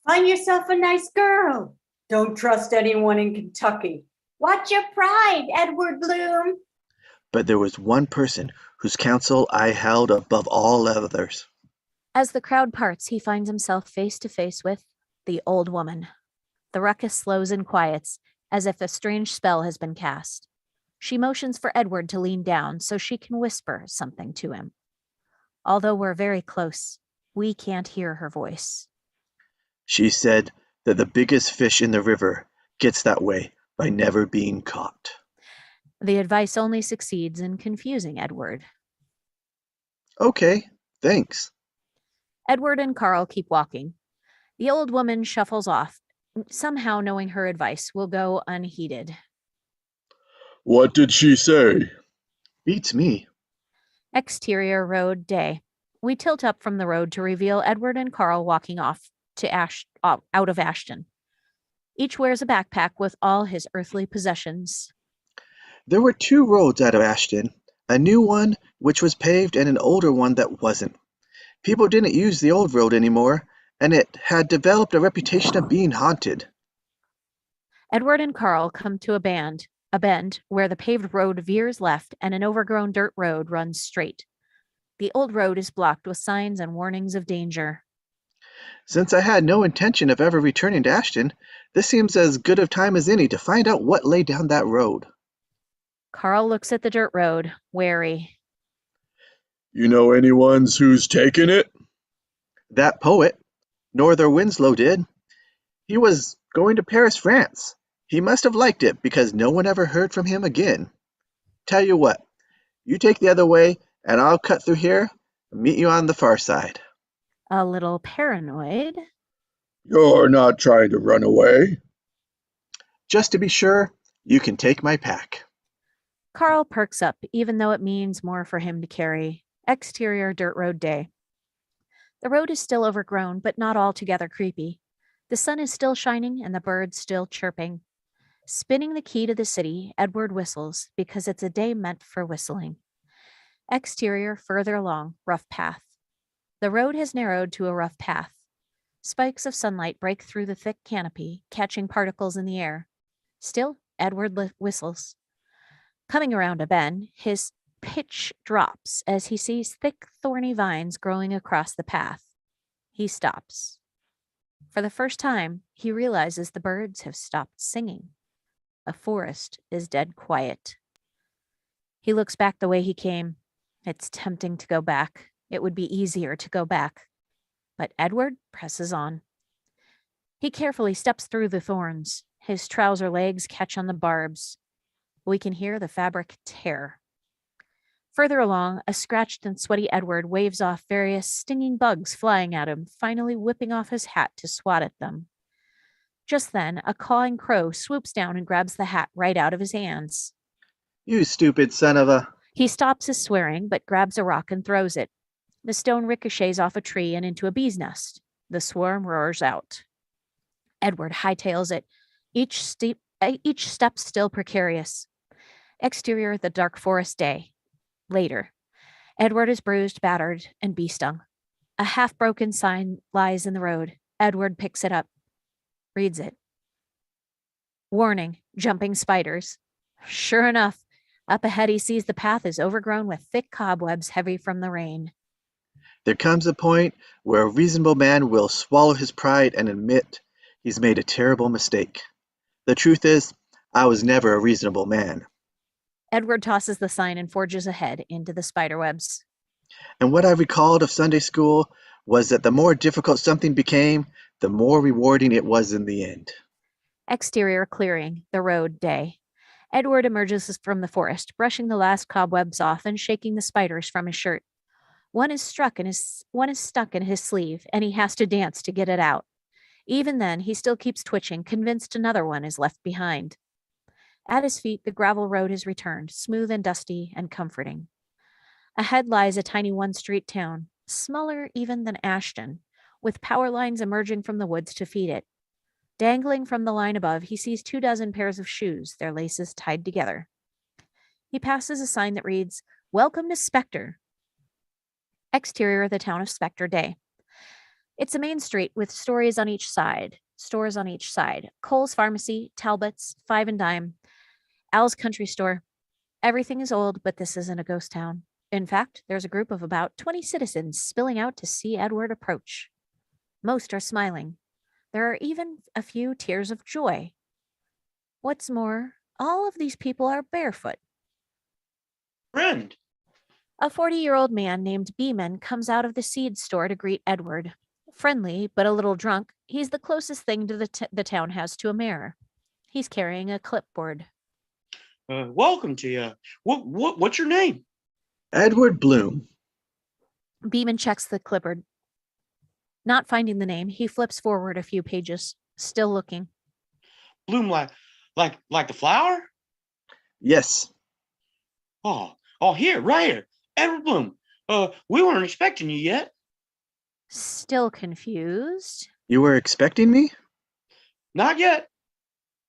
Find yourself a nice girl. Don't trust anyone in Kentucky. Watch your pride, Edward Bloom. But there was one person whose counsel I held above all others. As the crowd parts, he finds himself face to face with the old woman. The ruckus slows and quiets, as if a strange spell has been cast. She motions for Edward to lean down so she can whisper something to him. Although we're very close, we can't hear her voice. She said that the biggest fish in the river gets that way by never being caught. The advice only succeeds in confusing Edward. Okay, thanks. Edward and Karl keep walking. The old woman shuffles off, somehow knowing her advice will go unheeded. What did she say? Beats me. Exterior road day. We tilt up from the road to reveal Edward and Karl walking off to out of Ashton. Each wears a backpack with all his earthly possessions. There were two roads out of Ashton, a new one which was paved and an older one that wasn't. People didn't use the old road anymore, and it had developed a reputation of being haunted. Edward and Karl come to a bend where the paved road veers left and an overgrown dirt road runs straight. The old road is blocked with signs and warnings of danger. Since I had no intention of ever returning to Ashton, this seems as good of time as any to find out what lay down that road. Karl looks at the dirt road, wary. You know anyone who's taken it? That poet, Northern Winslow, did. He was going to Paris, France. He must have liked it because no one ever heard from him again. Tell you what, you take the other way and I'll cut through here and meet you on the far side. A little paranoid. You're not trying to run away? Just to be sure, you can take my pack. Karl perks up, even though it means more for him to carry. Exterior dirt road day. The road is still overgrown, but not altogether creepy. The sun is still shining and the birds still chirping. Spinning the key to the city, Edward whistles because it's a day meant for whistling. Exterior, further along, rough path. The road has narrowed to a rough path. Spikes of sunlight break through the thick canopy, catching particles in the air. Still, Edward whistles. Coming around a bend, his pitch drops as he sees thick, thorny vines growing across the path. He stops. For the first time, he realizes the birds have stopped singing. The forest is dead quiet. He looks back the way he came. It's tempting to go back. It would be easier to go back. But Edward presses on. He carefully steps through the thorns. His trouser legs catch on the barbs. We can hear the fabric tear. Further along, a scratched and sweaty Edward waves off various stinging bugs flying at him, finally whipping off his hat to swat at them. Just then, a cawing crow swoops down and grabs the hat right out of his hands. You stupid son of a... He stops his swearing, but grabs a rock and throws it. The stone ricochets off a tree and into a bee's nest. The swarm roars out. Edward hightails it, each step still precarious. Exterior, the dark forest day. Later. Edward is bruised, battered, and bee-stung. A half-broken sign lies in the road. Edward picks it up. Reads it. Warning, jumping spiders. Sure enough, up ahead he sees the path is overgrown with thick cobwebs heavy from the rain. There comes a point where a reasonable man will swallow his pride and admit he's made a terrible mistake. The truth is, I was never a reasonable man. Edward tosses the sign and forges ahead into the spiderwebs. And what I recalled of Sunday school was that the more difficult something became, the more rewarding it was in the end. Exterior clearing, the road, day. Edward emerges from the forest, brushing the last cobwebs off and shaking the spiders from his shirt. One is stuck in his sleeve, and he has to dance to get it out. Even then, he still keeps twitching, convinced another one is left behind. At his feet, the gravel road has returned, smooth and dusty and comforting. Ahead lies a tiny one-street town, smaller even than Ashton, with power lines emerging from the woods to feed it. Dangling from the line above, he sees 24 pairs of shoes, their laces tied together. He passes a sign that reads, "Welcome to Spectre." Exterior of the town of Spectre, day. It's a main street with stores on each side. Cole's Pharmacy, Talbot's, Five and Dime, Al's Country Store. Everything is old, but this isn't a ghost town. In fact, there's a group of about 20 citizens spilling out to see Edward approach. Most are smiling. There are even a few tears of joy. What's more, all of these people are barefoot. Friend. A 40-year-old man named Beamen comes out of the seed store to greet Edward. Friendly, but a little drunk, he's the closest thing to the town has to a mayor. He's carrying a clipboard. Welcome to you. What's your name? Edward Bloom. Beamen checks the clipboard. Not finding the name, he flips forward a few pages, still looking. Bloom like the flower? Yes. Oh, here, right here. Edward Bloom. We weren't expecting you yet. Still confused. You were expecting me? Not yet.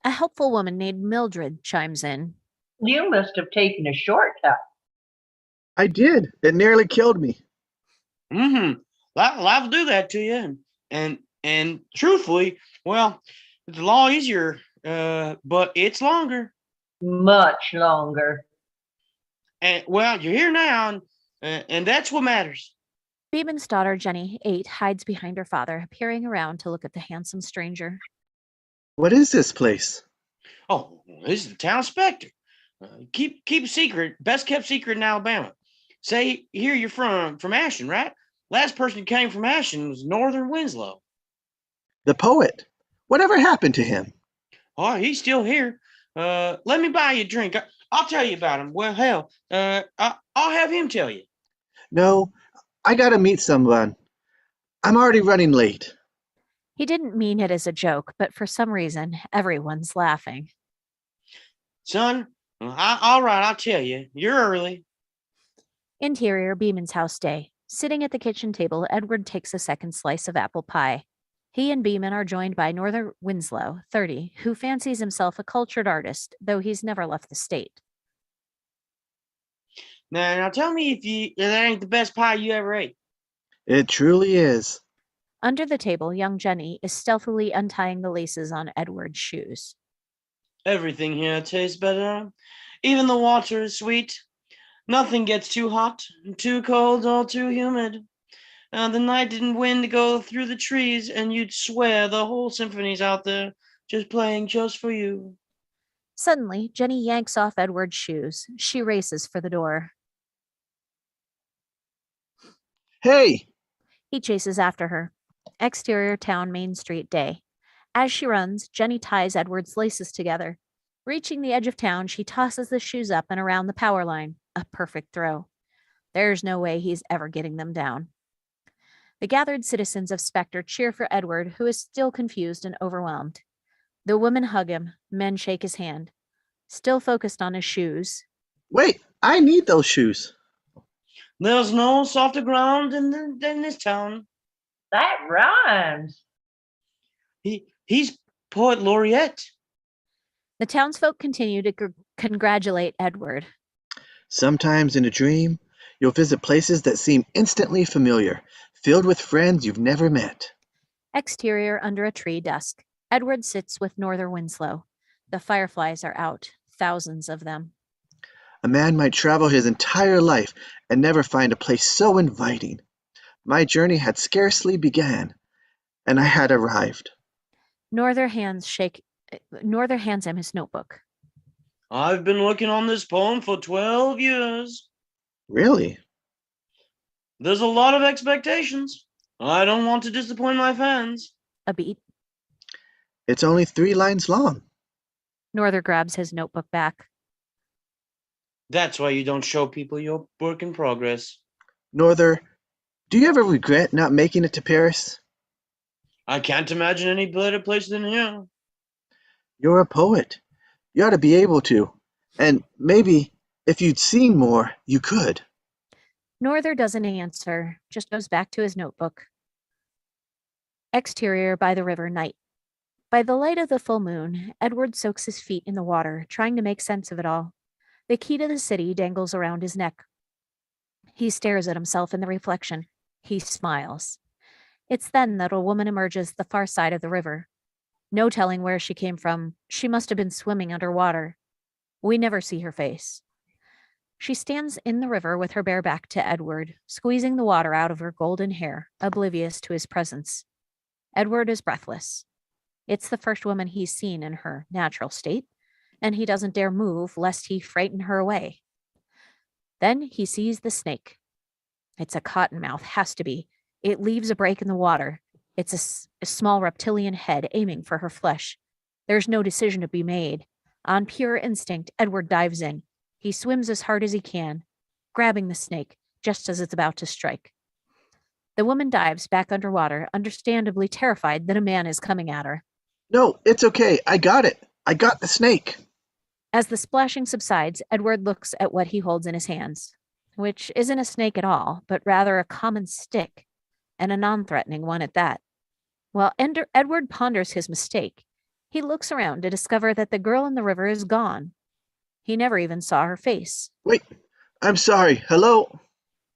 A helpful woman named Mildred chimes in. You must have taken a shortcut. I did. It nearly killed me. Mm-hmm. Life will do that to you. And truthfully, well, it's a lot easier, but it's longer. Much longer. And well, you're here now, and that's what matters. Beeman's daughter, Jenny, 8, hides behind her father, peering around to look at the handsome stranger. What is this place? Oh, this is the town inspector. Keep secret, best kept secret in Alabama. Say here you're from Ashton, right? Last person who came from Ashton was Northern Winslow. The poet. Whatever happened to him? Oh, he's still here. Let me buy you a drink. I'll tell you about him. Well, hell, I'll have him tell you. No, I gotta meet someone. I'm already running late. He didn't mean it as a joke, but for some reason, everyone's laughing. Son, all right, I'll tell you. You're early. Interior, Beeman's house, day. Sitting at the kitchen table, Edward takes a second slice of apple pie. He and Beamen are joined by Northern Winslow, 30, who fancies himself a cultured artist, though he's never left the state. Now tell me if that ain't the best pie you ever ate. It truly is. Under the table, young Jenny is stealthily untying the laces on Edward's shoes. Everything here tastes better. Even the water is sweet. Nothing gets too hot, too cold, or too humid. The night didn't wind to go through the trees, and you'd swear the whole symphony's out there, just playing just for you. Suddenly, Jenny yanks off Edward's shoes. She races for the door. Hey! He chases after her. Exterior town, Main Street, day. As she runs, Jenny ties Edward's laces together. Reaching the edge of town, she tosses the shoes up and around the power line. A perfect throw. There's no way he's ever getting them down. The gathered citizens of Spectre cheer for Edward, who is still confused and overwhelmed. The women hug him. Men shake his hand. Still focused on his shoes. Wait, I need those shoes. There's no softer ground than this town. That rhymes. He's poet laureate. The townsfolk continue to congratulate Edward. Sometimes in a dream, you'll visit places that seem instantly familiar, filled with friends you've never met. Exterior, under a tree, dusk. Edward sits with Northern Winslow. The fireflies are out. thousands of them. A man might travel his entire life and never find a place so inviting. My journey had scarcely begun, and I had arrived. Norther hands him his notebook. I've been working on this poem for 12 years. Really? There's a lot of expectations. I don't want to disappoint my fans. A beat. It's only 3 lines long. Norther grabs his notebook back. That's why you don't show people your work in progress. Norther, do you ever regret not making it to Paris? I can't imagine any better place than here. You're a poet. You ought to be able to. And maybe if you'd seen more, you could. Norther doesn't answer, just goes back to his notebook. Exterior by the river, night. By the light of the full moon, Edward soaks his feet in the water, trying to make sense of it all. The key to the city dangles around his neck. He stares at himself in the reflection. He smiles. It's then that a woman emerges the far side of the river. No telling where she came from. She must have been swimming underwater. We never see her face. She stands in the river with her bare back to Edward, squeezing the water out of her golden hair, oblivious to his presence. Edward is breathless. It's the first woman he's seen in her natural state, and he doesn't dare move lest he frighten her away. Then he sees the snake. It's a cottonmouth, has to be. It leaves a break in the water. It's a small reptilian head aiming for her flesh. There's no decision to be made. On pure instinct, Edward dives in. He swims as hard as he can, grabbing the snake just as it's about to strike. The woman dives back underwater, understandably terrified that a man is coming at her. No, it's okay. I got it. I got the snake. As the splashing subsides, Edward looks at what he holds in his hands, which isn't a snake at all, but rather a common stick, and a non-threatening one at that. While Edward ponders his mistake, he looks around to discover that the girl in the river is gone. He never even saw her face. Wait, I'm sorry. Hello?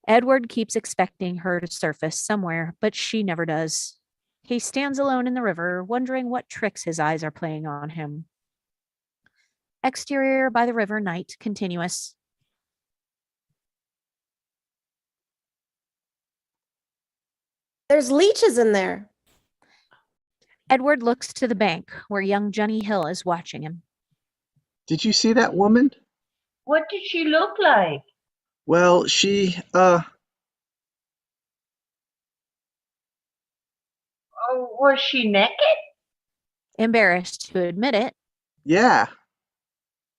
Edward keeps expecting her to surface somewhere, but she never does. He stands alone in the river, wondering what tricks his eyes are playing on him. Exterior by the river, night, continuous. There's leeches in there. Edward looks to the bank where young Johnny Hill is watching him. Did you see that woman? What did she look like? Well, she, Oh, was she naked? Embarrassed to admit it, yeah.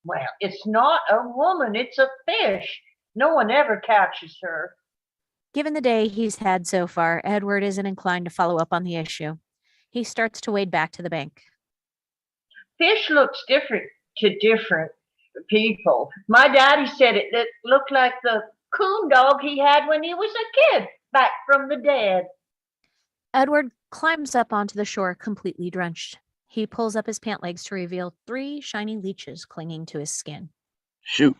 Well, it's not a woman, it's a fish. No one ever catches her. given the day he's had so far, Edward isn't inclined to follow up on the issue. He starts to wade back to the bank. Fish looks different to different people. My daddy said it looked like the coon dog he had when he was a kid, back from the dead. Edward climbs up onto the shore completely drenched. He pulls up his pant legs to reveal 3 shiny leeches clinging to his skin. Shoot.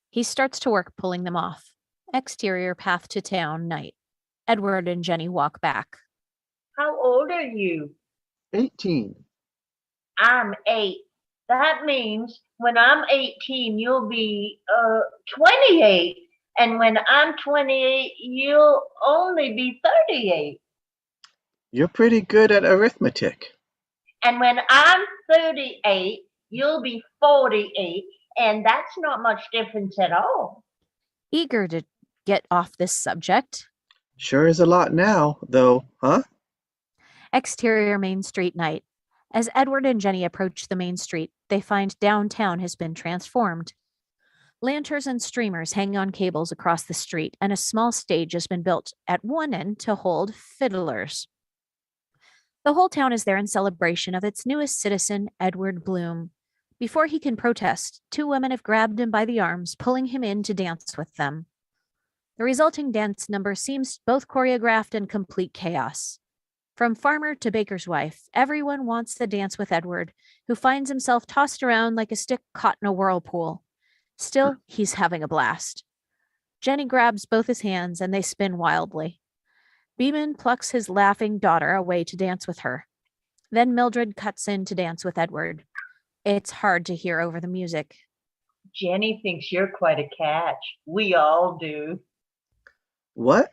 He starts to work pulling them off. Exterior path to town, night. Edward and Jenny walk back. How old are you? 18. I'm 8. That means when I'm 18, you'll be 28. And when I'm 28, you'll only be 38. You're pretty good at arithmetic. And when I'm 38, you'll be 48. And that's not much difference at all. Eager to get off this subject. Sure is a lot now, though, huh? Exterior Main Street, night. As Edward and Jenny approach the main street, they find downtown has been transformed. Lanterns and streamers hang on cables across the street, and a small stage has been built at one end to hold fiddlers. The whole town is there in celebration of its newest citizen, Edward Bloom. Before he can protest, 2 women have grabbed him by the arms, pulling him in to dance with them. The resulting dance number seems both choreographed and complete chaos. From farmer to baker's wife, everyone wants to dance with Edward, who finds himself tossed around like a stick caught in a whirlpool. Still, he's having a blast. Jenny grabs both his hands and they spin wildly. Beamen plucks his laughing daughter away to dance with her. Then Mildred cuts in to dance with Edward. It's hard to hear over the music. Jenny thinks you're quite a catch. We all do. What?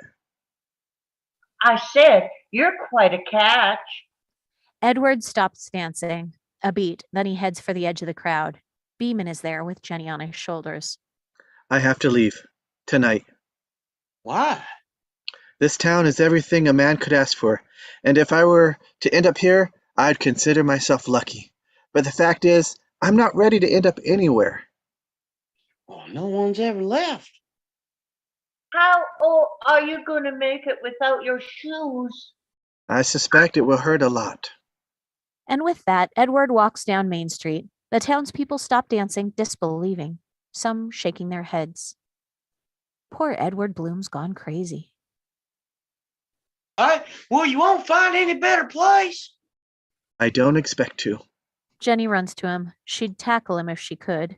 I said, you're quite a catch. Edward stops dancing a beat, then he heads for the edge of the crowd. Beamen is there with Jenny on his shoulders. I have to leave. Tonight. Why? This town is everything a man could ask for, and if I were to end up here, I'd consider myself lucky. But the fact is, I'm not ready to end up anywhere. Well, no one's ever left. How are you going to make it without your shoes? I suspect it will hurt a lot. And with that, Edward walks down Main Street. The townspeople stop dancing, disbelieving, some shaking their heads. Poor Edward Bloom's gone crazy. All right. Well, you won't find any better place. I don't expect to. Jenny runs to him. She'd tackle him if she could.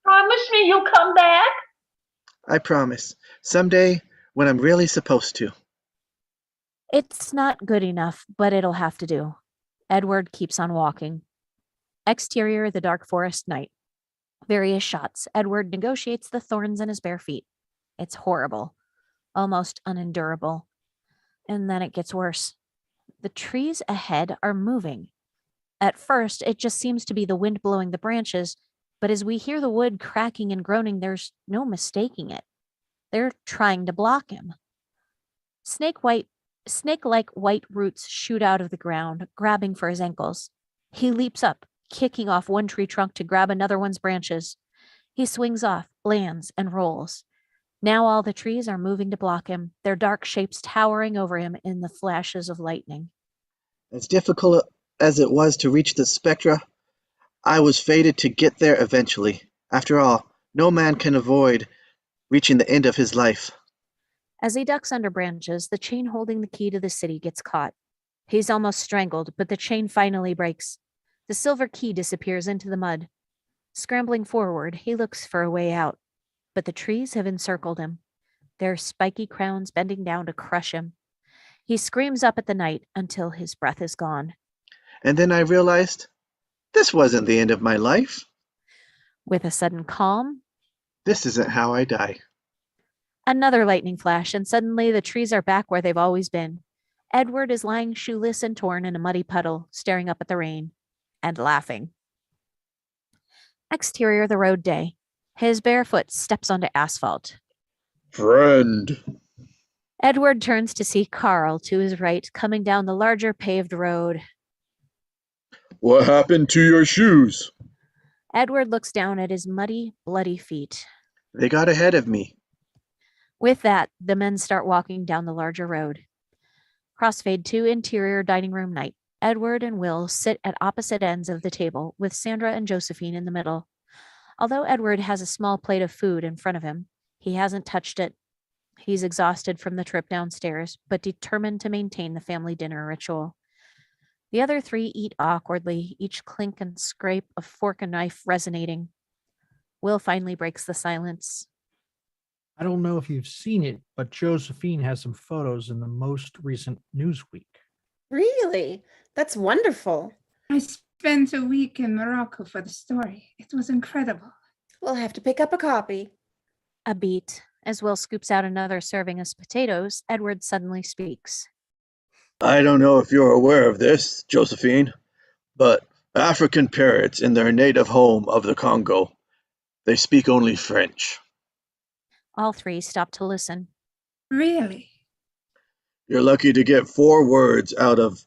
Promise me you'll come back. I promise. Someday, when I'm really supposed to. It's not good enough, but it'll have to do. Edward keeps on walking. Exterior, the dark forest night. Various shots. Edward negotiates the thorns in his bare feet. It's horrible. Almost unendurable. And then it gets worse. The trees ahead are moving. At first, it just seems to be the wind blowing the branches, but as we hear the wood cracking and groaning, there's no mistaking it. They're trying to block him. Snake-like white roots shoot out of the ground, grabbing for his ankles. He leaps up, kicking off one tree trunk to grab another one's branches. He swings off, lands, and rolls. Now all the trees are moving to block him, their dark shapes towering over him in the flashes of lightning. As difficult as it was to reach the spectra, I was fated to get there eventually. After all, no man can avoid reaching the end of his life. As he ducks under branches, the chain holding the key to the city gets caught. He's almost strangled, but the chain finally breaks. The silver key disappears into the mud. Scrambling forward, he looks for a way out, but the trees have encircled him, their spiky crowns bending down to crush him. He screams up at the night until his breath is gone. And then I realized this wasn't the end of my life. With a sudden calm, This isn't how I die. another lightning flash, and suddenly the trees are back where they've always been. Edward is lying shoeless and torn in a muddy puddle, staring up at the rain and laughing. Exterior, the road day. His bare foot steps onto asphalt. Friend. Edward turns to see Karl to his right, coming down the larger paved road. What happened to your shoes? Edward looks down at his muddy, bloody feet. They got ahead of me. With that, the men start walking down the larger road. Crossfade to interior dining room night. Edward and Will sit at opposite ends of the table, with Sandra and Josephine in the middle. Although Edward has a small plate of food in front of him, he hasn't touched it. He's exhausted from the trip downstairs, but determined to maintain the family dinner ritual. The other three eat awkwardly, each clink and scrape of fork and knife resonating. Will finally breaks the silence. I don't know if you've seen it, but Josephine has some photos in the most recent Newsweek. Really? That's wonderful. I spent a week in Morocco for the story. It was incredible. We'll have to pick up a copy. A beat. As Will scoops out another serving of potatoes, Edward suddenly speaks. I don't know if you're aware of this, Josephine, but African parrots in their native home of the Congo, they speak only French. All three stop to listen. Really? You're lucky to get 4 words out of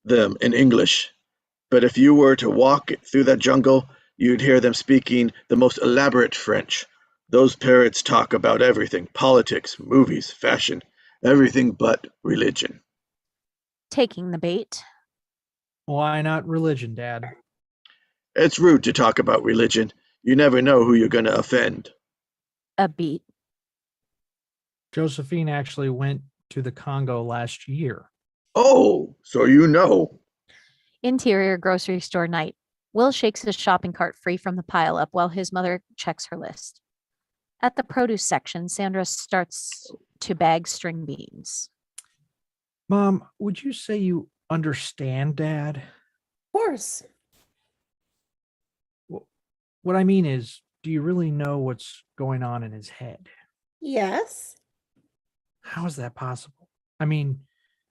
them in English, but if you were to walk through that jungle, you'd hear them speaking the most elaborate French. Those parrots talk about everything, politics, movies, fashion, everything but religion. Taking the bait. Why not religion, Dad? It's rude to talk about religion. You never know who you're going to offend. A beat. Josephine actually went to the Congo last year. Oh, so you know. Interior grocery store night. Will shakes his shopping cart free from the pileup while his mother checks her list. At the produce section, Sandra starts to bag string beans. Mom, would you say you understand, Dad? Of course. what I mean is, do you really know what's going on in his head? Yes. How is that possible? I mean,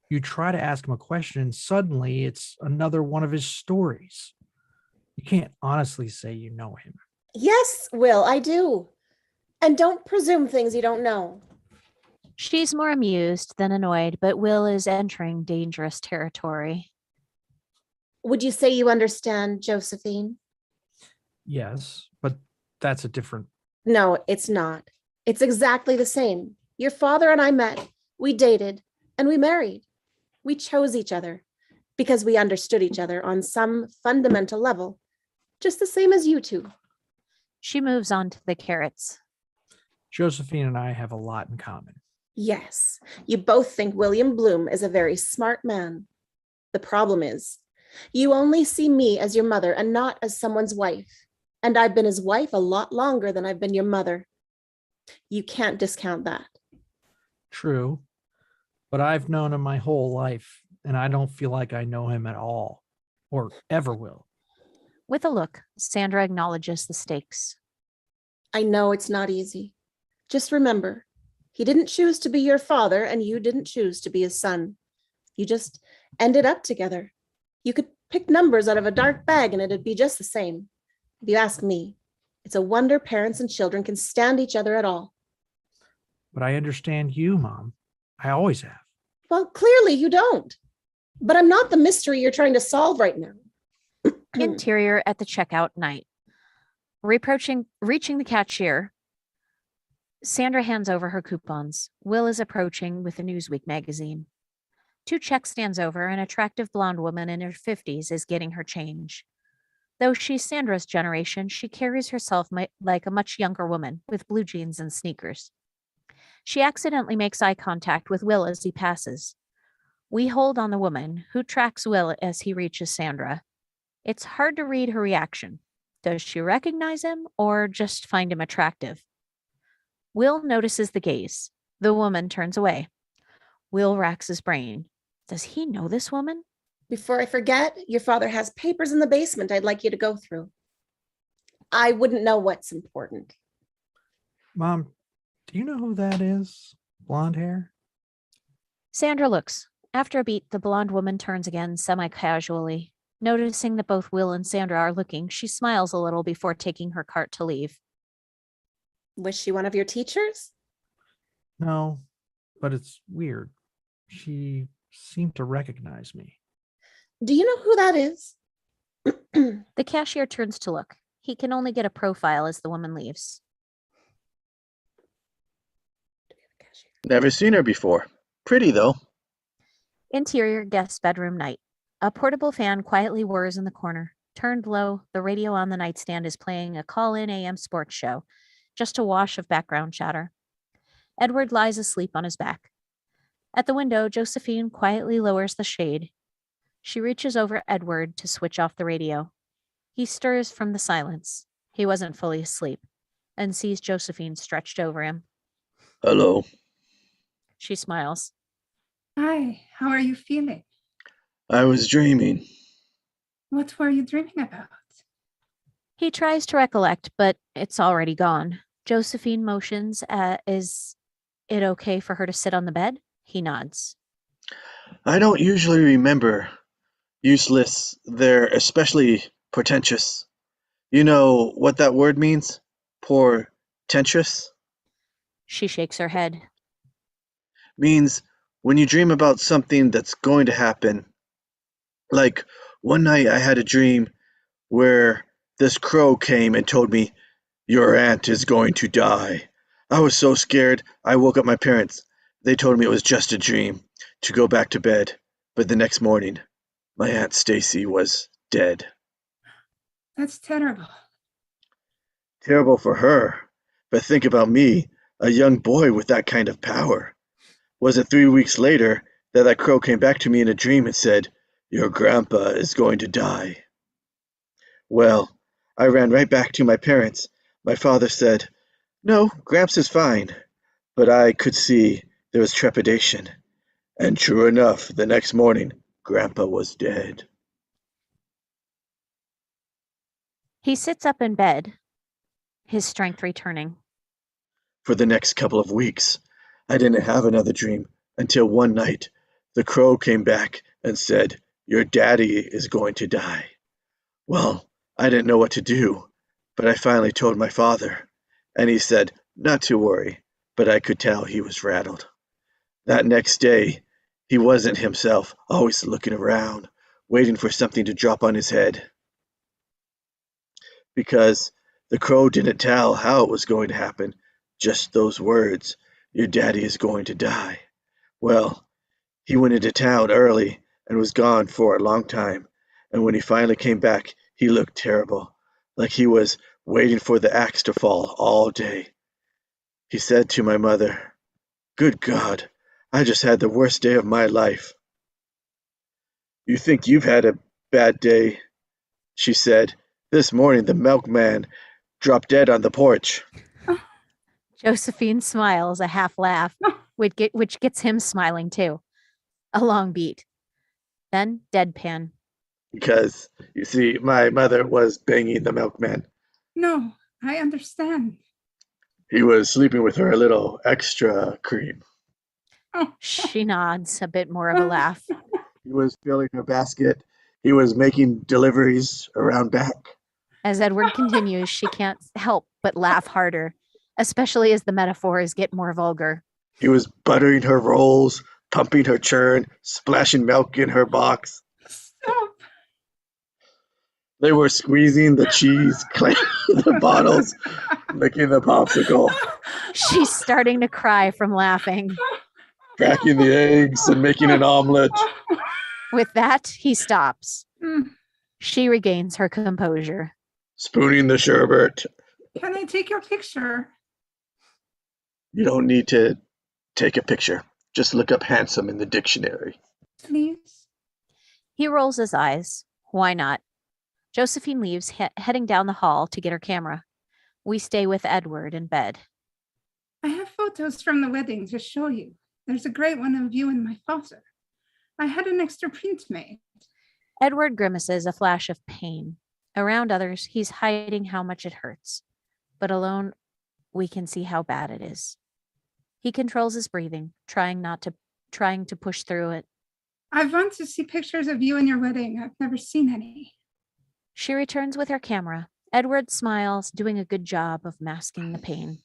you try to ask him a question and suddenly it's another one of his stories. You can't honestly say you know him. Yes, Will, I do. And don't presume things you don't know. She's more amused than annoyed, but Will is entering dangerous territory. Would you say you understand, Josephine? Yes, but that's a different. No, it's not. It's exactly the same. Your father and I met, we dated, and we married. We chose each other because we understood each other on some fundamental level, just the same as you two. She moves on to the carrots. Josephine and I have a lot in common. Yes, you both think William Bloom is a very smart man. The problem is, you only see me as your mother and not as someone's wife. And I've been his wife a lot longer than I've been your mother. You can't discount that. True, but I've known him my whole life, and I don't feel like I know him at all, or ever will. With a look, Sandra acknowledges the stakes. I know it's not easy. Just remember, he didn't choose to be your father, and you didn't choose to be his son. You just ended up together. You could pick numbers out of a dark bag, and it'd be just the same. If you ask me, it's a wonder parents and children can stand each other at all. But I understand you, Mom. I always have. Well, clearly you don't. But I'm not the mystery you're trying to solve right now. Interior at the checkout night. Reaching the cashier, Sandra hands over her coupons. Will is approaching with a Newsweek magazine. 2 check stands over. An attractive blonde woman in her 50s is getting her change. Though she's Sandra's generation, she carries herself like a much younger woman with blue jeans and sneakers. She accidentally makes eye contact with Will as he passes. We hold on the woman, who tracks Will as he reaches Sandra. It's hard to read her reaction. Does she recognize him or just find him attractive? Will notices the gaze. The woman turns away. Will racks his brain. Does he know this woman? Before I forget, your father has papers in the basement I'd like you to go through. I wouldn't know what's important. Mom, do you know who that is? Blonde hair? Sandra looks. After a beat, the blonde woman turns again semi-casually. Noticing that both Will and Sandra are looking, she smiles a little before taking her cart to leave. Was she one of your teachers? No, but it's weird. She seemed to recognize me. Do you know who that is? The cashier turns to look. He can only get a profile as the woman leaves. Never seen her before. Pretty, though. Interior guest bedroom night. A portable fan quietly whirs in the corner. Turned low, the radio on the nightstand is playing a call-in AM sports show. Just a wash of background chatter. Edward lies asleep on his back. At the window, Josephine quietly lowers the shade. She reaches over Edward to switch off the radio. He stirs from the silence. He wasn't fully asleep, and sees Josephine stretched over him. Hello. She smiles. Hi, how are you feeling? I was dreaming. What were you dreaming about? He tries to recollect, but it's already gone. Josephine motions. Is it okay for her to sit on the bed? He nods. I don't usually remember. Useless. They're especially portentous. You know what that word means? Portentous? She shakes her head. Means when you dream about something that's going to happen. Like one night I had a dream where this crow came and told me, "Your aunt is going to die." I was so scared, I woke up my parents. They told me it was just a dream, to go back to bed. But the next morning, my Aunt Stacy was dead. That's terrible. Terrible for her. But think about me, a young boy with that kind of power. Was it 3 weeks later that crow came back to me in a dream and said, "Your grandpa is going to die"? Well, I ran right back to my parents. My father said, "No, Gramps is fine." But I could see there was trepidation. And true enough, the next morning, Grandpa was dead. He sits up in bed, his strength returning. For the next couple of weeks, I didn't have another dream until one night the crow came back and said, "Your daddy is going to die." Well, I didn't know what to do, but I finally told my father, and he said not to worry, but I could tell he was rattled. That next day, he wasn't himself, always looking around, waiting for something to drop on his head. Because the crow didn't tell how it was going to happen, just those words, "Your daddy is going to die." Well, he went into town early and was gone for a long time, and when he finally came back, he looked terrible, like he was waiting for the axe to fall all day. He said to my mother, "Good God, I just had the worst day of my life." "You think you've had a bad day," she said. "This morning the milkman dropped dead on the porch." Josephine smiles, a half laugh, which gets him smiling too. A long beat. Then deadpan. Because, you see, my mother was banging the milkman. No, I understand. He was sleeping with her a little extra cream. She nods, a bit more of a laugh. He was filling her basket. He was making deliveries around back. As Edward continues, she can't help but laugh harder, especially as the metaphors get more vulgar. He was buttering her rolls, pumping her churn, splashing milk in her box. Stop. They were squeezing the cheese, clanking the bottles, licking the popsicle, She's starting to cry from laughing. cracking the eggs and making an omelet. With that, he stops. Mm. She regains her composure. Spooning the sherbet. Can I take your picture? You don't need to take a picture. Just look up handsome in the dictionary. Please? He rolls his eyes. Why not? Josephine leaves, heading down the hall to get her camera. We stay with Edward in bed. I have photos from the wedding to show you. There's a great one of you and my father. I had an extra print made. Edward grimaces, a flash of pain. Around others, he's hiding how much it hurts. But alone, we can see how bad it is. He controls his breathing, trying to push through it. I want to see pictures of you and your wedding. I've never seen any. She returns with her camera. Edward smiles, doing a good job of masking the pain.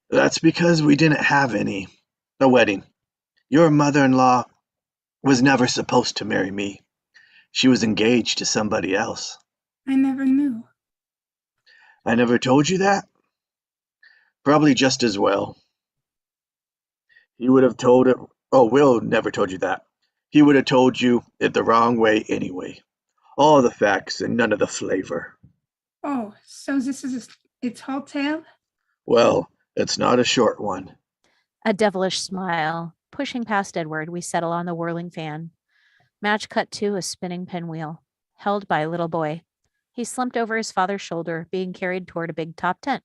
That's because we didn't have any. A wedding. Your mother-in-law was never supposed to marry me. She was engaged to somebody else. I never knew. I never told you that? Probably just as well. He would have told it. Oh, Will never told you that. He would have told you it the wrong way anyway. All the facts and none of the flavor. Oh, so this is a tall tale? Well, it's not a short one. A devilish smile. Pushing past Edward, we settle on the whirling fan. Match cut to a spinning pinwheel, held by a little boy. He's slumped over his father's shoulder, being carried toward a big top tent.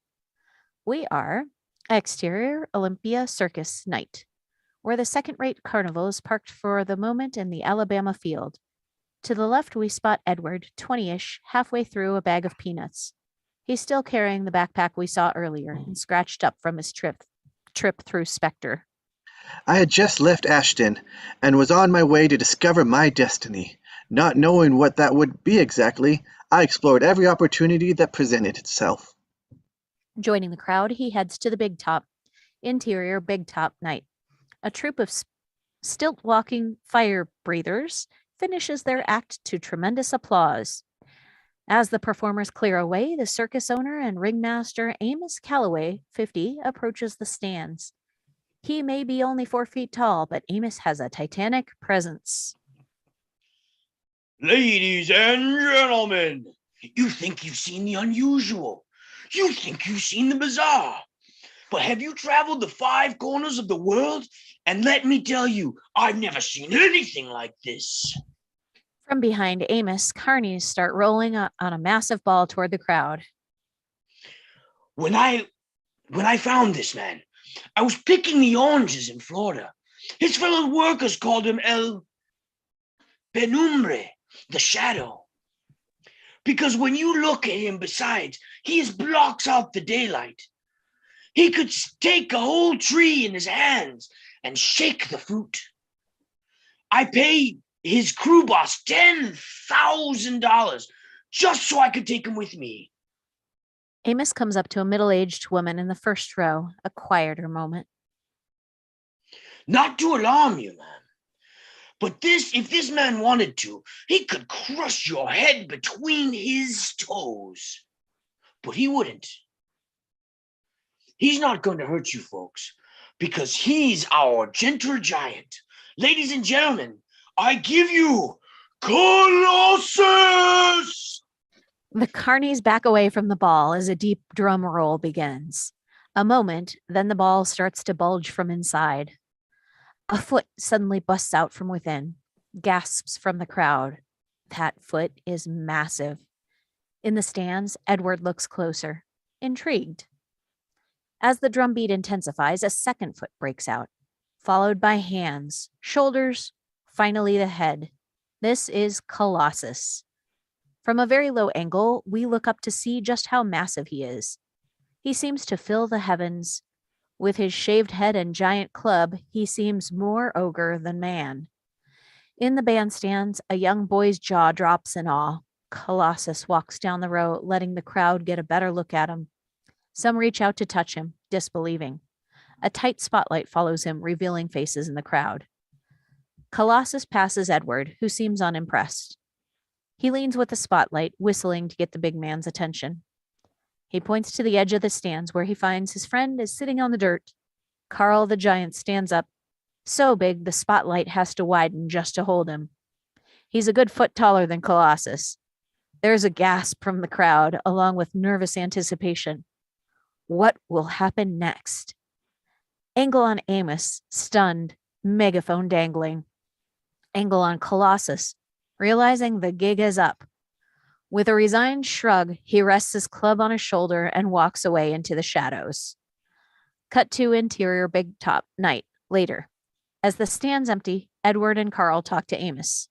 We are exterior Olympia Circus night, where the second-rate carnival is parked for the moment in the Alabama field. To the left, we spot Edward, 20-ish, halfway through a bag of peanuts. He's still carrying the backpack we saw earlier and scratched up from his trip through Spectre. I had just left Ashton and was on my way to discover my destiny. Not knowing what that would be exactly, I explored every opportunity that presented itself. Joining the crowd, he heads to the Big Top, interior Big Top night. A troupe of stilt-walking fire breathers finishes their act to tremendous applause. As the performers clear away, the circus owner and ringmaster Amos Calloway, 50, approaches the stands. He may be only 4 feet tall, but Amos has a titanic presence. Ladies and gentlemen, you think you've seen the unusual. You think you've seen the bizarre. But have you traveled the 5 corners of the world? And let me tell you, I've never seen anything like this. From behind Amos, carnies start rolling on a massive ball toward the crowd. When I found this man, I was picking the oranges in Florida. His fellow workers called him El Penumbre, the shadow. Because when you look at him, besides, he blocks out the daylight. He could take a whole tree in his hands and shake the fruit. I paid his crew boss $10,000 just so I could take him with me. Amos comes up to a middle-aged woman in the first row, a quieter moment. Not to alarm you, ma'am. But if this man wanted to, he could crush your head between his toes. But he wouldn't. He's not going to hurt you folks, because he's our gentle giant. Ladies and gentlemen, I give you Colossus! The carnies back away from the ball as a deep drum roll begins. A moment, then the ball starts to bulge from inside. A foot suddenly busts out from within, gasps from the crowd. That foot is massive. In the stands, Edward looks closer, intrigued. As the drumbeat intensifies, a second foot breaks out, followed by hands, shoulders, finally the head. This is Colossus. From a very low angle, we look up to see just how massive he is. He seems to fill the heavens. With his shaved head and giant club, he seems more ogre than man. In the bandstands, a young boy's jaw drops in awe. Colossus walks down the row, letting the crowd get a better look at him. Some reach out to touch him, disbelieving. A tight spotlight follows him, revealing faces in the crowd. Colossus passes Edward, who seems unimpressed. He leans with the spotlight, whistling to get the big man's attention. He points to the edge of the stands where he finds his friend is sitting on the dirt. Karl the Giant stands up, so big the spotlight has to widen just to hold him. He's a good foot taller than Colossus. There's a gasp from the crowd, along with nervous anticipation. What will happen next? Angle on Amos, stunned, megaphone dangling. Angle on Colossus, realizing the gig is up. With a resigned shrug, he rests his club on his shoulder and walks away into the shadows. Cut to interior big top night later. As the stand's empty, Edward and Karl talk to Amos.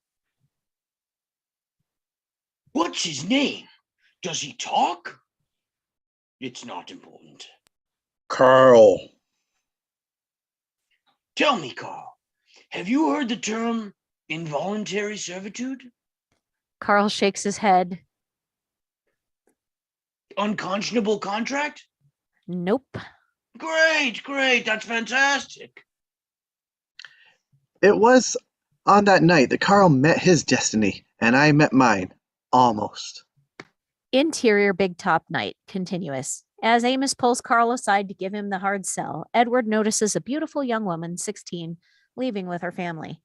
What's his name? Does he talk? It's not important. Karl. Tell me, Karl, have you heard the term involuntary servitude? Karl shakes his head. Unconscionable contract? Nope. Great, that's fantastic. It was on that night that Karl met his destiny, and I met mine. Almost. Interior big top night, continuous. As Amos pulls Karl aside to give him the hard sell, Edward notices a beautiful young woman, 16, leaving with her family.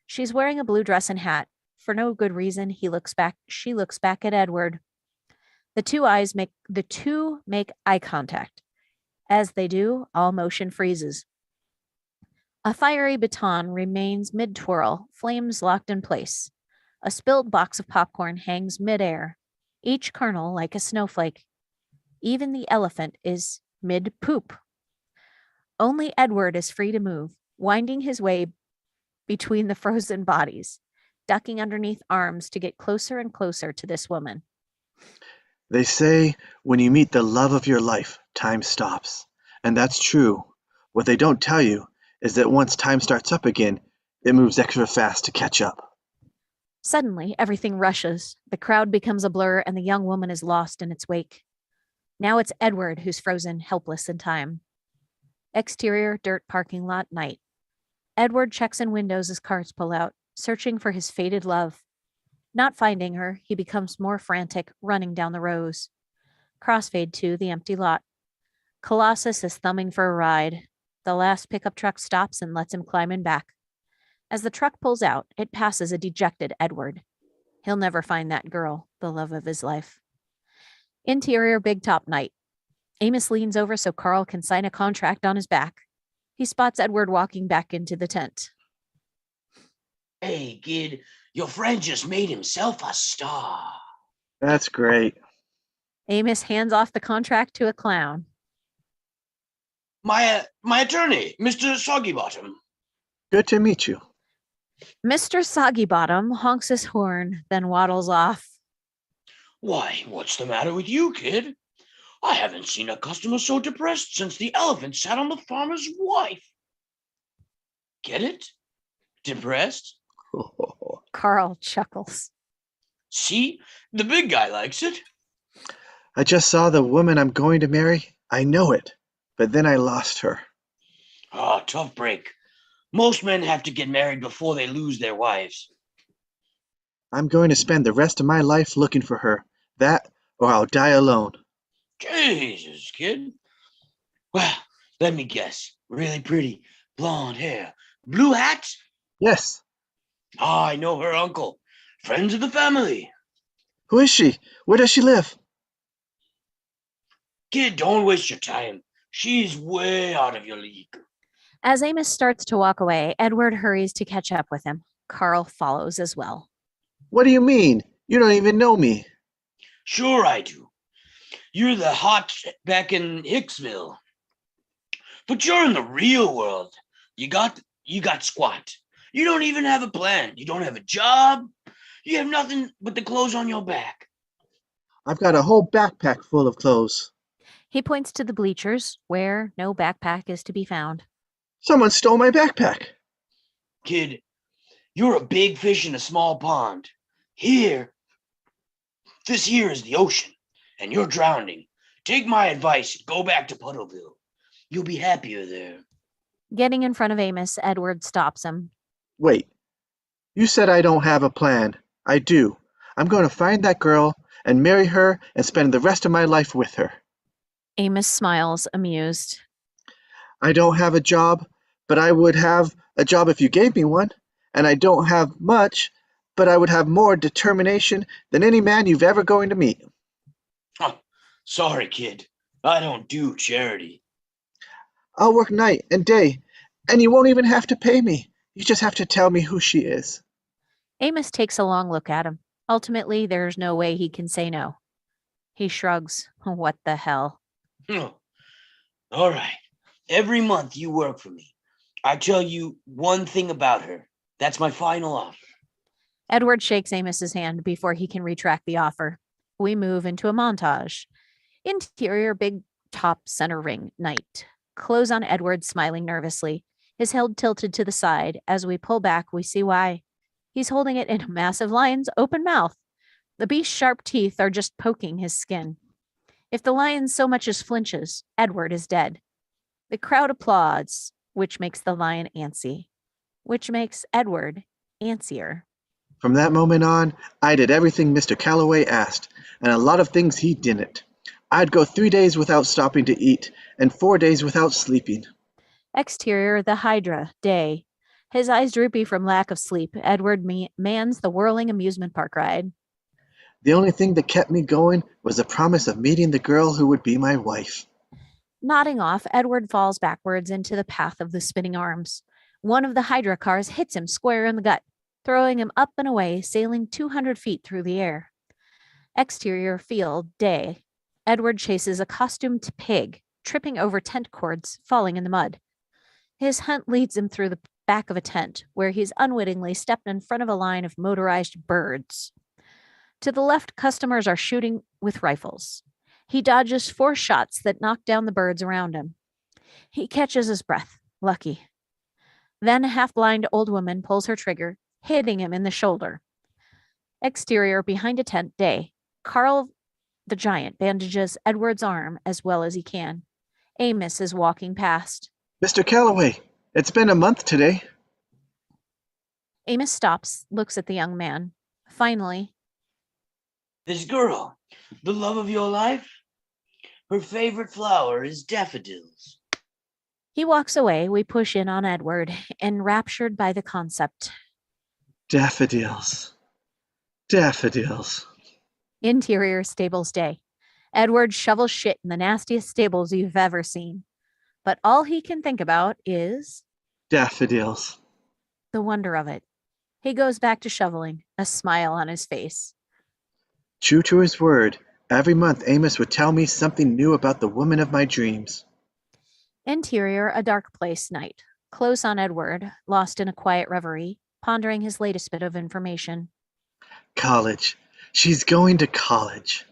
She's wearing a blue dress and hat. For no good reason, she looks back at Edward. The two make eye contact. As they do, all motion freezes. A fiery baton remains mid-twirl, flames locked in place. A spilled box of popcorn hangs mid-air, each kernel like a snowflake. Even the elephant is mid-poop. Only Edward is free to move, winding his way between the frozen bodies, ducking underneath arms to get closer and closer to this woman. They say when you meet the love of your life, time stops. And that's true. What they don't tell you is that once time starts up again, it moves extra fast to catch up. Suddenly, everything rushes. The crowd becomes a blur, and the young woman is lost in its wake. Now it's Edward who's frozen, helpless in time. Exterior dirt parking lot night. Edward checks in windows as cars pull out, searching for his fated love. Not finding her, he becomes more frantic, running down the rows. Crossfade to the empty lot. Colossus is thumbing for a ride. The last pickup truck stops and lets him climb in back. As the truck pulls out, it passes a dejected Edward. He'll never find that girl, the love of his life. Interior big top night. Amos leans over so Karl can sign a contract on his back. He spots Edward walking back into the tent. Hey, kid, your friend just made himself a star. That's great. Amos hands off the contract to a clown. My attorney, Mr. Soggybottom. Good to meet you. Mr. Soggybottom honks his horn, then waddles off. Why, what's the matter with you, kid? I haven't seen a customer so depressed since the elephant sat on the farmer's wife. Get it? Depressed? Karl chuckles. See, the big guy likes it. I just saw the woman I'm going to marry. I know it. But then I lost her. Ah, tough break. Most men have to get married before they lose their wives. I'm going to spend the rest of my life looking for her. That, or I'll die alone. Jesus, kid. Well, let me guess. Really pretty, blonde hair, blue hat? Yes. Ah, I know her uncle. Friends of the family. Who is she? Where does she live? Kid, don't waste your time. She's way out of your league. As Amos starts to walk away, Edward hurries to catch up with him. Karl follows as well. What do you mean? You don't even know me. Sure I do. You're the hot back in Hicksville. But you're in the real world. You got squat. You don't even have a plan. You don't have a job. You have nothing but the clothes on your back. I've got a whole backpack full of clothes. He points to the bleachers, where no backpack is to be found. Someone stole my backpack. Kid, you're a big fish in a small pond. This here is the ocean, and you're drowning. Take my advice and go back to Puddleville. You'll be happier there. Getting in front of Amos, Edward stops him. Wait. You said I don't have a plan. I do. I'm going to find that girl and marry her and spend the rest of my life with her. Amos smiles, amused. I don't have a job, but I would have a job if you gave me one. And I don't have much, but I would have more determination than any man you've ever going to meet. Huh. Sorry, kid. I don't do charity. I'll work night and day, and you won't even have to pay me. You just have to tell me who she is. Amos takes a long look at him. Ultimately, there's no way he can say no. He shrugs. What the hell? All right. Every month you work for me. I tell you one thing about her. That's my final offer. Edward shakes Amos's hand before he can retract the offer. We move into a montage. Interior big top center ring night. Close on Edward smiling nervously, his head tilted to the side. As we pull back, we see why. He's holding it in a massive lion's open mouth. The beast's sharp teeth are just poking his skin. If the lion so much as flinches, Edward is dead. The crowd applauds, which makes the lion antsy, which makes Edward antsier. From that moment on, I did everything Mr. Calloway asked, and a lot of things he didn't. I'd go 3 days without stopping to eat, and 4 days without sleeping. Exterior, the Hydra, day. His eyes droopy from lack of sleep, Edward mans the whirling amusement park ride. The only thing that kept me going was the promise of meeting the girl who would be my wife. Nodding off, Edward falls backwards into the path of the spinning arms. One of the Hydra cars hits him square in the gut, throwing him up and away, sailing 200 feet through the air. Exterior field, day. Edward chases a costumed pig, tripping over tent cords, falling in the mud. His hunt leads him through the back of a tent, where he's unwittingly stepped in front of a line of motorized birds. To the left, customers are shooting with rifles. He dodges 4 shots that knock down the birds around him. He catches his breath, lucky. Then a half-blind old woman pulls her trigger, hitting him in the shoulder. Exterior, behind a tent, day. Karl the Giant bandages Edward's arm as well as he can. Amos is walking past. Mr. Calloway, it's been a month today. Amos stops, looks at the young man. Finally, This girl, the love of your life, her favorite flower is daffodils. he walks away. We push in on Edward, enraptured by the concept. Daffodils. Daffodils. Interior stables day. Edward shovels shit in the nastiest stables you've ever seen. But all he can think about is Daffodils. the wonder of it. He goes back to shoveling, a smile on his face. True to his word, every month Amos would tell me something new about the woman of my dreams. Interior, a dark place night. Close on Edward, lost in a quiet reverie, pondering his latest bit of information. College. She's going to college.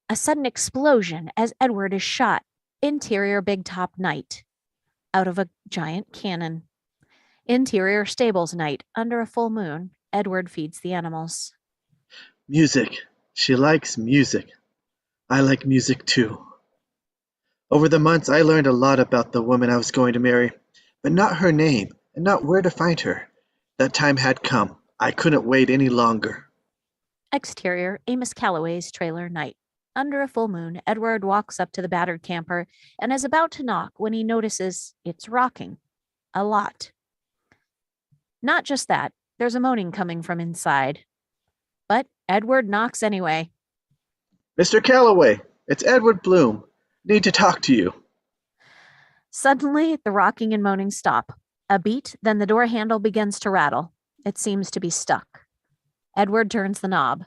A sudden explosion as Edward is shot. Interior big top night. Out of a giant cannon. Interior stables night. Under a full moon. Edward feeds the animals. Music. She likes music. I like music too. Over the months, I learned a lot about the woman I was going to marry, but not her name and not where to find her. That time had come. I couldn't wait any longer. Exterior Amos Calloway's trailer night. Under a full moon, Edward walks up to the battered camper and is about to knock when he notices it's rocking. A lot. Not just that, there's a moaning coming from inside. But Edward knocks anyway. Mr. Calloway, it's Edward Bloom. Need to talk to you. Suddenly, the rocking and moaning stop. A beat, then the door handle begins to rattle. It seems to be stuck. Edward turns the knob.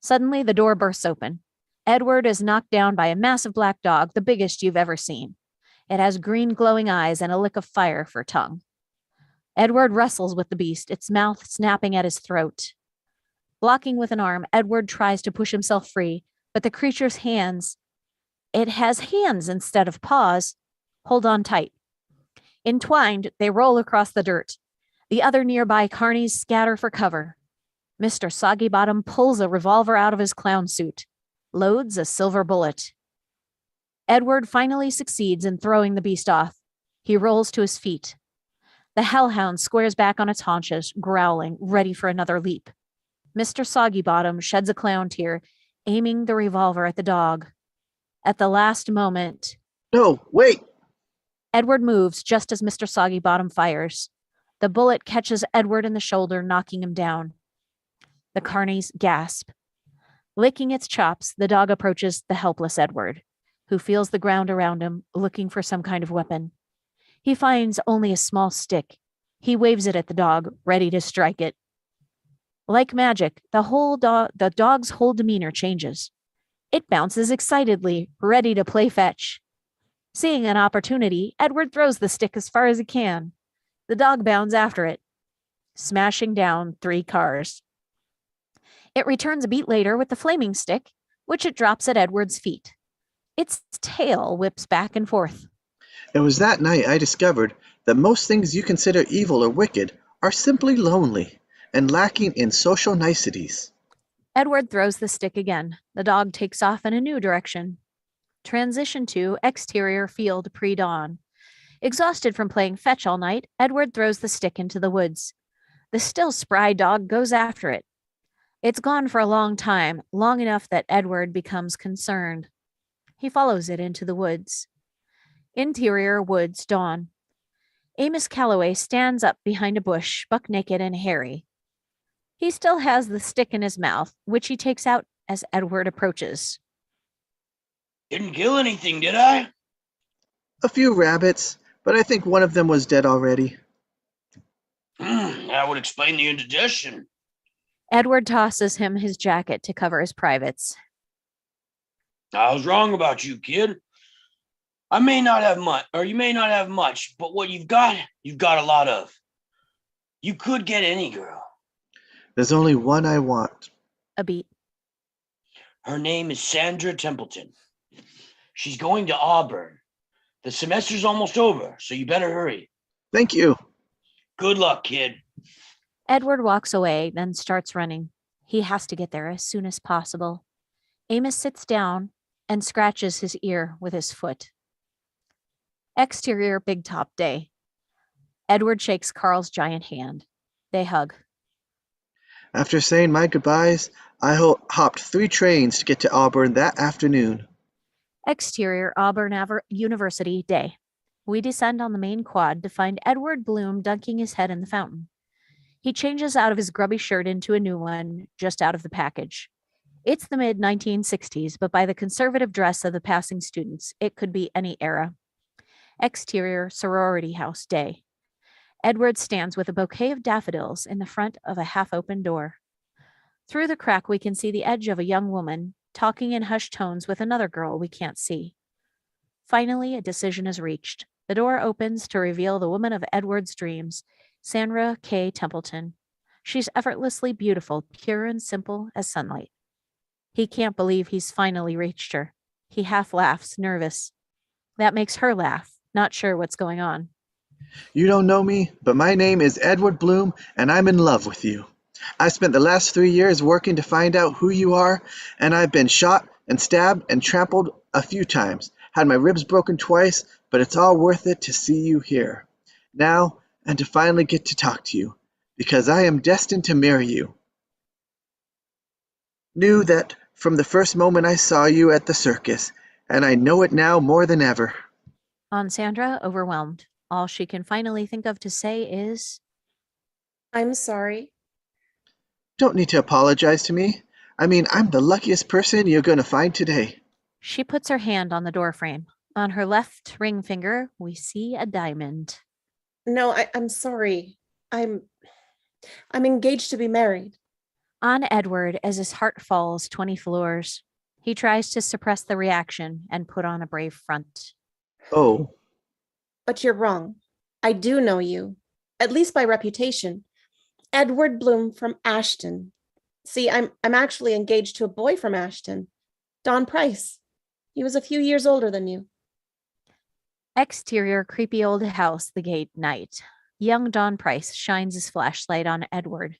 Suddenly, the door bursts open. Edward is knocked down by a massive black dog, the biggest you've ever seen. It has green glowing eyes and a lick of fire for tongue. Edward wrestles with the beast, its mouth snapping at his throat. Blocking with an arm, Edward tries to push himself free, but the creature's hands, it has hands instead of paws, hold on tight. Entwined, they roll across the dirt. The other nearby carnies scatter for cover. Mr. Soggy Bottom pulls a revolver out of his clown suit, loads a silver bullet. Edward finally succeeds in throwing the beast off. He rolls to his feet. The hellhound squares back on its haunches, growling, ready for another leap. Mr. Soggy Bottom sheds a clown tear, aiming the revolver at the dog. At the last moment, No, wait! Edward moves just as Mr. Soggy Bottom fires. The bullet catches Edward in the shoulder, knocking him down. The carnies gasp. Licking its chops, the dog approaches the helpless Edward, who feels the ground around him, looking for some kind of weapon. He finds only a small stick. He waves it at the dog, ready to strike it. Like magic, the dog's whole demeanor changes. It bounces excitedly, ready to play fetch. Seeing an opportunity, Edward throws the stick as far as he can. The dog bounds after it, smashing down 3 cars. It returns a beat later with the flaming stick, which it drops at Edward's feet. Its tail whips back and forth. It was that night I discovered that most things you consider evil or wicked are simply lonely and lacking in social niceties. Edward throws the stick again. The dog takes off in a new direction. Transition to exterior field pre-dawn. Exhausted from playing fetch all night, Edward throws the stick into the woods. The still spry dog goes after it. It's gone for a long time, long enough that Edward becomes concerned. He follows it into the woods. Interior woods dawn. Amos Calloway stands up behind a bush, buck naked and hairy. He still has the stick in his mouth, which he takes out as Edward approaches. Didn't kill anything, did I? A few rabbits, but I think one of them was dead already. That would explain the indigestion. Edward tosses him his jacket to cover his privates. I was wrong about you, kid. I may not have much, or you may not have much, but what you've got a lot of. You could get any girl. There's only one I want. A beat. Her name is Sandra Templeton. She's going to Auburn. The semester's almost over, so you better hurry. Thank you. Good luck, kid. Edward walks away, then starts running. He has to get there as soon as possible. Amos sits down and scratches his ear with his foot. Exterior big top day. Edward shakes Karl's giant hand. They hug. After saying my goodbyes, I hopped 3 trains to get to Auburn that afternoon. Exterior Auburn University day. We descend on the main quad to find Edward Bloom dunking his head in the fountain. He changes out of his grubby shirt into a new one, just out of the package. It's the mid-1960s, but by the conservative dress of the passing students, it could be any era. Exterior sorority house day. Edward stands with a bouquet of daffodils in the front of a half-open door. Through the crack, we can see the edge of a young woman talking in hushed tones with another girl we can't see. Finally, a decision is reached. The door opens to reveal the woman of Edward's dreams, Sandra K. Templeton. She's effortlessly beautiful, pure and simple as sunlight. He can't believe he's finally reached her. He half laughs, nervous. That makes her laugh, not sure what's going on. You don't know me, but my name is Edward Bloom, and I'm in love with you. I spent the last 3 years working to find out who you are, and I've been shot and stabbed and trampled a few times, had my ribs broken twice, but it's all worth it to see you here now and to finally get to talk to you, because I am destined to marry you. Knew that from the first moment I saw you at the circus, and I know it now more than ever. On Sandra, overwhelmed. All she can finally think of to say is, I'm sorry. Don't need to apologize to me. I mean, I'm the luckiest person you're going to find today. She puts her hand on the doorframe. On her left ring finger, we see a diamond. No, I'm sorry. I'm engaged to be married. On Edward, as his heart falls 20 floors, he tries to suppress the reaction and put on a brave front. Oh, But you're wrong. I do know you, at least by reputation. Edward Bloom from Ashton. See, I'm actually engaged to a boy from Ashton, Don Price. He was a few years older than you. Exterior creepy old house, the gate, night. Young Don Price shines his flashlight on Edward.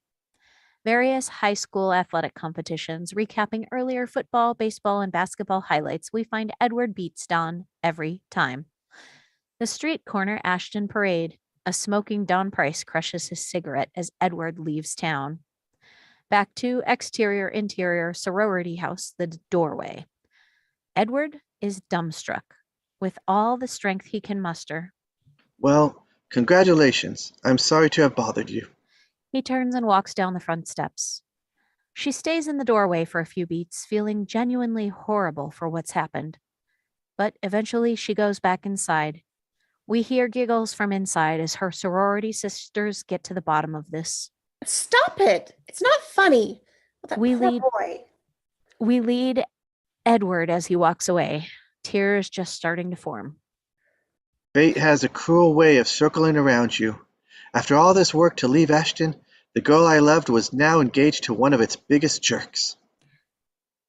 Various high school athletic competitions, recapping earlier football, baseball, and basketball highlights, we find Edward beats Don every time. The street corner Ashton Parade. A smoking Don Price crushes his cigarette as Edward leaves town. Back to exterior, interior, sorority house, the doorway. Edward is dumbstruck. With all the strength he can muster, well, congratulations. I'm sorry to have bothered you. he turns and walks down the front steps. She stays in the doorway for a few beats, feeling genuinely horrible for what's happened. But eventually she goes back inside. We hear giggles from inside as her sorority sisters get to the bottom of this. Stop it. It's not funny. That We poor lead- boy. We lead Edward as he walks away, tears just starting to form. Fate has a cruel way of circling around you. After all this work to leave Ashton, the girl I loved was now engaged to one of its biggest jerks.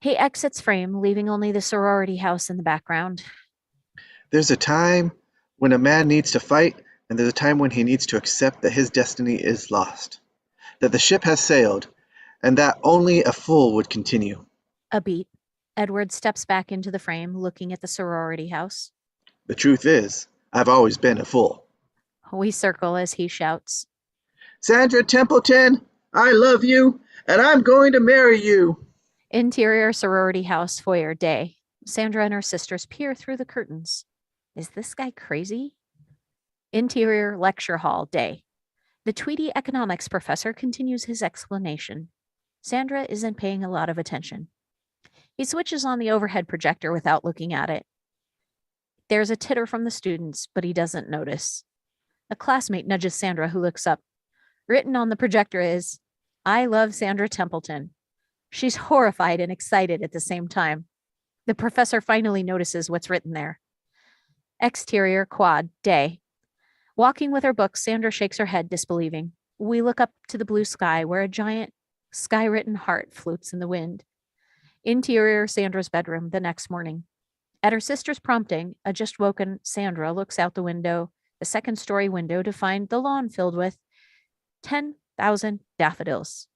He exits frame, leaving only the sorority house in the background. There's a time when a man needs to fight, and there's a time when he needs to accept that his destiny is lost, that the ship has sailed, and that only a fool would continue. A beat. Edward steps back into the frame, looking at the sorority house. The truth is, I've always been a fool. We circle as he shouts. Sandra Templeton, I love you, and I'm going to marry you. Interior sorority house foyer day. Sandra and her sisters peer through the curtains. Is this guy crazy? Interior lecture hall day. The Tweety economics professor continues his explanation. Sandra isn't paying a lot of attention. He switches on the overhead projector without looking at it. There's a titter from the students, but he doesn't notice. A classmate nudges Sandra, who looks up. Written on the projector is, I love Sandra Templeton. She's horrified and excited at the same time. The professor finally notices what's written there. Exterior quad day. Walking with her book, Sandra shakes her head, disbelieving. We look up to the blue sky, where a giant sky-written heart floats in the wind. Interior Sandra's bedroom the next morning. At her sister's prompting, a just woken Sandra looks out the window, the second-story window, to find the lawn filled with 10,000 daffodils.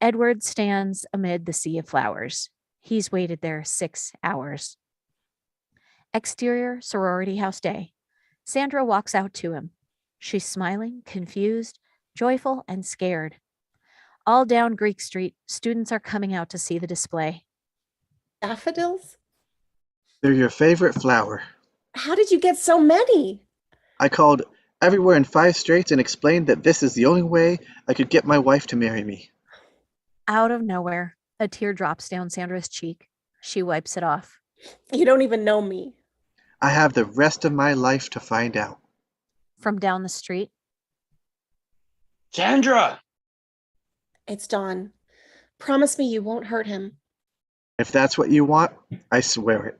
Edward stands amid the sea of flowers. He's waited there 6 hours. Exterior sorority house day. Sandra walks out to him. She's smiling, confused, joyful, and scared. All down Greek Street, students are coming out to see the display. Daffodils? They're your favorite flower. How did you get so many? I called everywhere in 5 states and explained that this is the only way I could get my wife to marry me. Out of nowhere, a tear drops down Sandra's cheek. She wipes it off. You don't even know me. I have the rest of my life to find out. From down the street, Sandra! It's Don. Promise me you won't hurt him. If that's what you want, I swear it.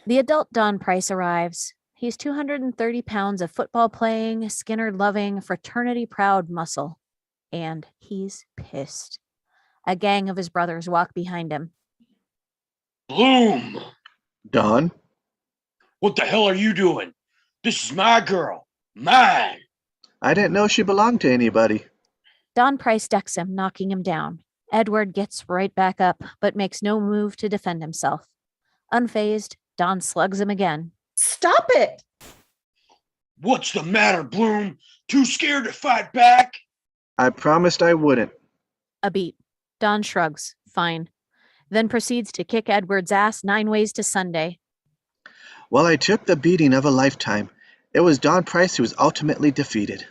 the adult Don Price arrives. He's 230 pounds of football playing, Skinner loving, fraternity proud muscle. and he's pissed. A gang of his brothers walk behind him. Bloom, Don? what the hell are you doing? This is my girl. Mine. I didn't know she belonged to anybody. Don Price decks him, knocking him down. Edward gets right back up, but makes no move to defend himself. Unfazed, Don slugs him again. Stop it! What's the matter, Bloom? Too scared to fight back? I promised I wouldn't. A beat. Don shrugs. Fine. Then proceeds to kick Edward's ass 9 ways to Sunday. While I took the beating of a lifetime, it was Don Price who was ultimately defeated.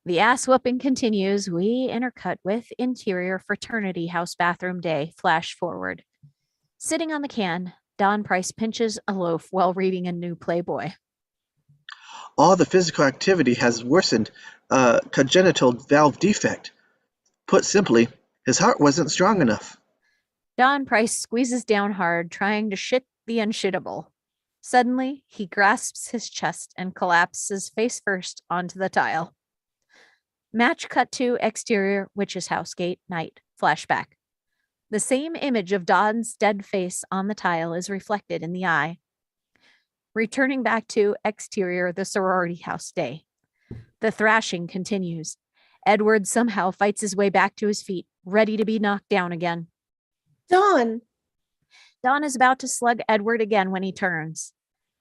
The ass whooping continues. We intercut with interior fraternity house bathroom day. Flash forward. Sitting on the can, Don Price pinches a loaf while reading a new Playboy. All the physical activity has worsened a congenital valve defect. Put simply, his heart wasn't strong enough. Don Price squeezes down hard, trying to shit the unshittable. Suddenly, he grasps his chest and collapses face first onto the tile. Match cut to exterior witch's house gate, night, flashback. The same image of Don's dead face on the tile is reflected in the eye. Returning back to exterior, the sorority house day. The thrashing continues. Edward somehow fights his way back to his feet, ready to be knocked down again. Don! Don is about to slug Edward again when he turns.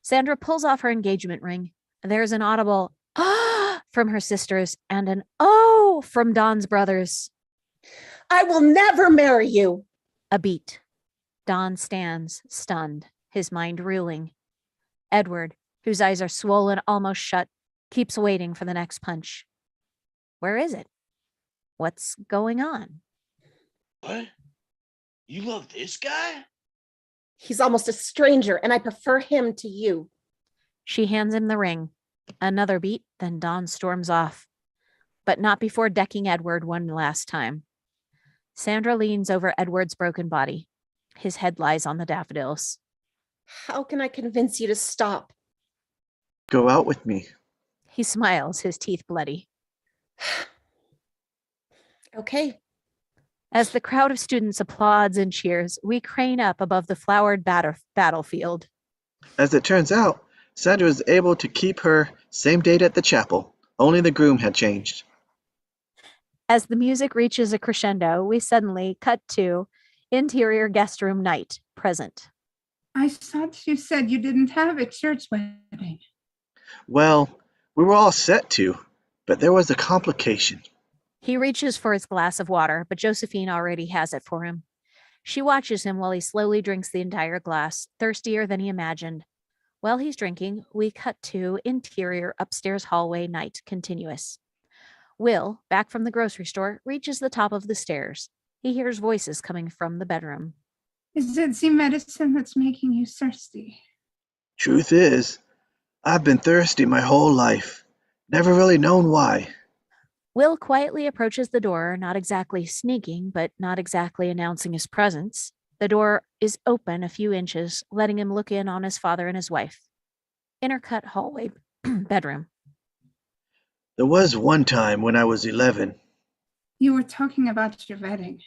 Sandra pulls off her engagement ring. There's an audible "ah" from her sisters and an "oh" from Don's brothers. I will never marry you. A beat. Don stands, stunned, his mind reeling. Edward, whose eyes are swollen almost shut, keeps waiting for the next punch. Where is it? What's going on? What? You love this guy? He's almost a stranger, and I prefer him to you. She hands him the ring. Another beat, then Don storms off. But not before decking Edward one last time. Sandra leans over Edward's broken body. His head lies on the daffodils. How can I convince you to stop? Go out with me. He smiles, his teeth bloody. Okay. As the crowd of students applauds and cheers, we crane up above the flowered battlefield. As it turns out, Sandra was able to keep her same date at the chapel. Only the groom had changed. As the music reaches a crescendo, we suddenly cut to interior guest room night, present. I thought you said you didn't have a church wedding. Well, we were all set to, but there was a complication. He reaches for his glass of water, but Josephine already has it for him. She watches him while he slowly drinks the entire glass, thirstier than he imagined. While he's drinking, we cut to interior upstairs hallway night, continuous. Will, back from the grocery store, reaches the top of the stairs. He hears voices coming from the bedroom. Is it the medicine that's making you thirsty? Truth is, I've been thirsty my whole life. Never really known why. Will quietly approaches the door, not exactly sneaking, but not exactly announcing his presence. The door is open a few inches, letting him look in on his father and his wife. Intercut hallway, bedroom. There was one time when I was 11. You were talking about your wedding.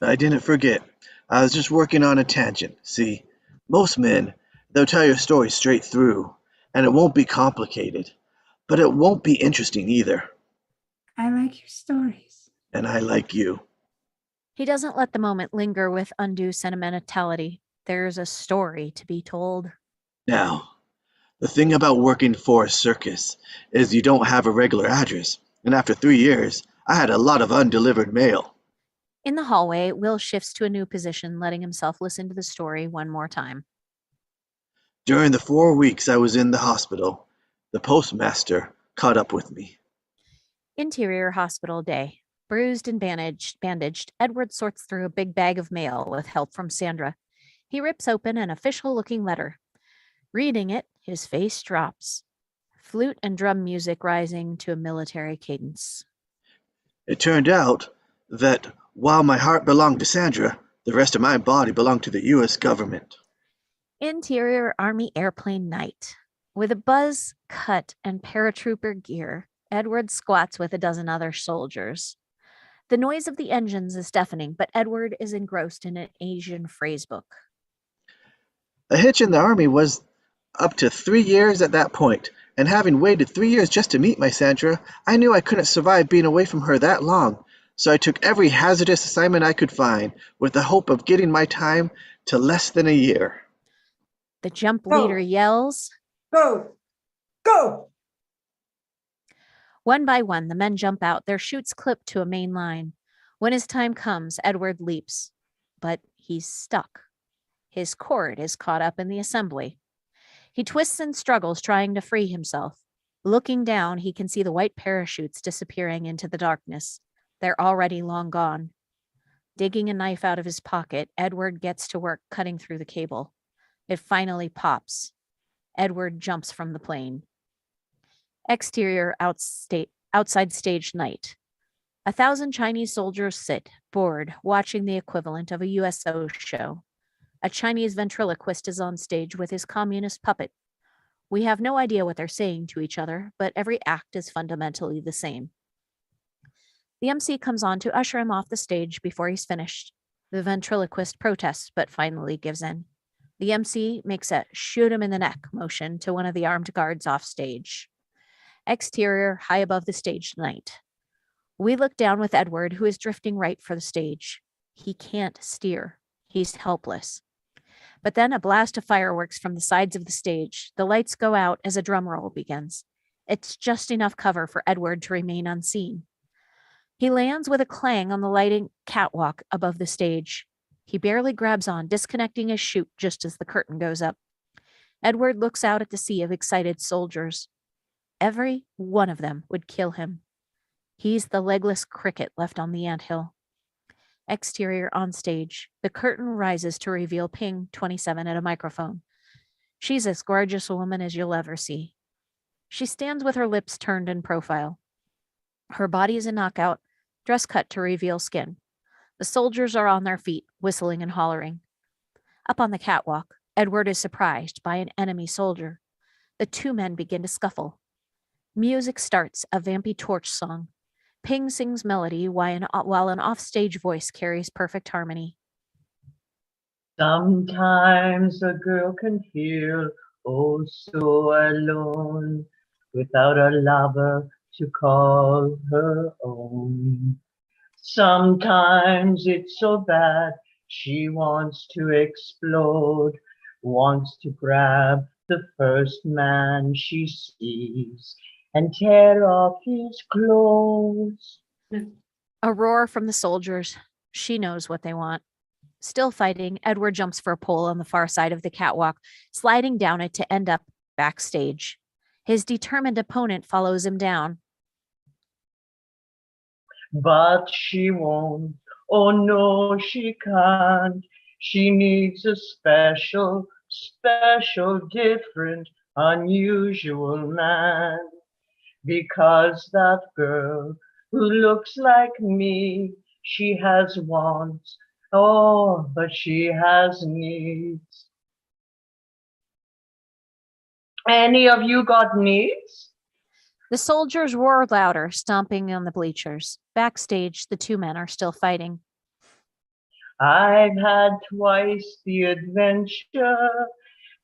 I didn't forget. I was just working on a tangent. See, most men, they'll tell your story straight through, and it won't be complicated. But it won't be interesting either. I like your stories. And I like you. He doesn't let the moment linger with undue sentimentality. There's a story to be told. Now, the thing about working for a circus is you don't have a regular address. And after 3 years, I had a lot of undelivered mail. In the hallway, Will shifts to a new position, letting himself listen to the story one more time. During the 4 weeks I was in the hospital, the postmaster caught up with me. Interior hospital day. Bruised and bandaged, Edward sorts through a big bag of mail with help from Sandra. He rips open an official-looking letter. Reading it, his face drops. Flute and drum music rising to a military cadence. It turned out that while my heart belonged to Sandra, the rest of my body belonged to the U.S. government. Interior Army airplane night. With a buzz cut and paratrooper gear, Edward squats with a dozen other soldiers. The noise of the engines is deafening, but Edward is engrossed in an Asian phrase book. A hitch in the army was up to 3 years at that point, and having waited 3 years just to meet my Sandra, I knew I couldn't survive being away from her that long. So I took every hazardous assignment I could find, with the hope of getting my time to less than a year. The jump Go. leader yells. Go! Go! One by one, the men jump out, their chutes clipped to a main line. When his time comes, Edward leaps, but he's stuck. His cord is caught up in the assembly. He twists and struggles, trying to free himself. Looking down, he can see the white parachutes disappearing into the darkness. They're already long gone. Digging a knife out of his pocket, Edward gets to work cutting through the cable. It finally pops. Edward jumps from the plane. Exterior outside stage night. 1,000 Chinese soldiers sit, bored, watching the equivalent of a USO show. A Chinese ventriloquist is on stage with his communist puppet. We have no idea what they're saying to each other, but every act is fundamentally the same. The MC comes on to usher him off the stage before he's finished. The ventriloquist protests, but finally gives in. The MC makes a shoot him in the neck motion to one of the armed guards off stage. Exterior, high above the stage night. We look down with Edward, who is drifting right for the stage. He can't steer. He's helpless. But then a blast of fireworks from the sides of the stage. The lights go out as a drum roll begins. It's just enough cover for Edward to remain unseen. He lands with a clang on the lighting catwalk above the stage. He barely grabs on, disconnecting his chute just as the curtain goes up. Edward looks out at the sea of excited soldiers. Every one of them would kill him. He's the legless cricket left on the anthill. Exterior on stage. The curtain rises to reveal Ping 27 at a microphone. She's as gorgeous a woman as you'll ever see. She stands with her lips turned in profile. Her body is a knockout, dress cut to reveal skin. The soldiers are on their feet, whistling and hollering. Up on the catwalk, Edward is surprised by an enemy soldier. The two men begin to scuffle. Music starts, a vampy torch song. Ping sings melody while an offstage voice carries perfect harmony. Sometimes a girl can feel oh so alone without a lover to call her own. Sometimes it's so bad she wants to explode, wants to grab the first man she sees and tear off his clothes. A roar from the soldiers. She knows what they want. Still fighting, Edward jumps for a pole on the far side of the catwalk, sliding down it to end up backstage. His determined opponent follows him down. But she won't. Oh no, she can't. She needs a special, different, unusual man. Because that girl who looks like me, she has wants. Oh, but she has needs. Any of you got needs? The soldiers roar louder, stomping on the bleachers. Backstage, the two men are still fighting. I've had twice the adventure,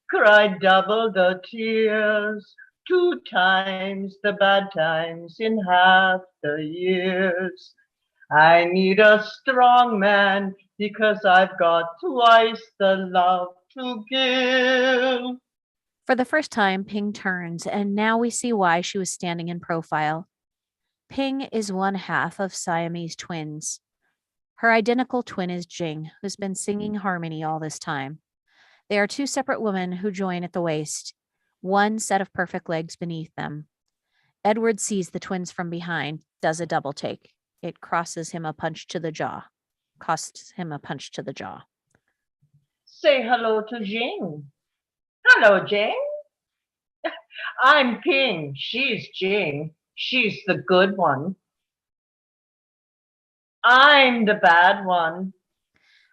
cried double the tears, 2 times the bad times in half the years. I need a strong man because I've got twice the love to give. For the first time, Ping turns, and now we see why she was standing in profile. Ping is one half of Siamese twins. Her identical twin is Jing, who's been singing harmony all this time. They are 2 separate women who join at the waist, one set of perfect legs beneath them. Edward sees the twins from behind, does a double take. It costs him a punch to the jaw. Say hello to Jing. Hello, Jing. I'm Ping. She's Jing. She's the good one. I'm the bad one.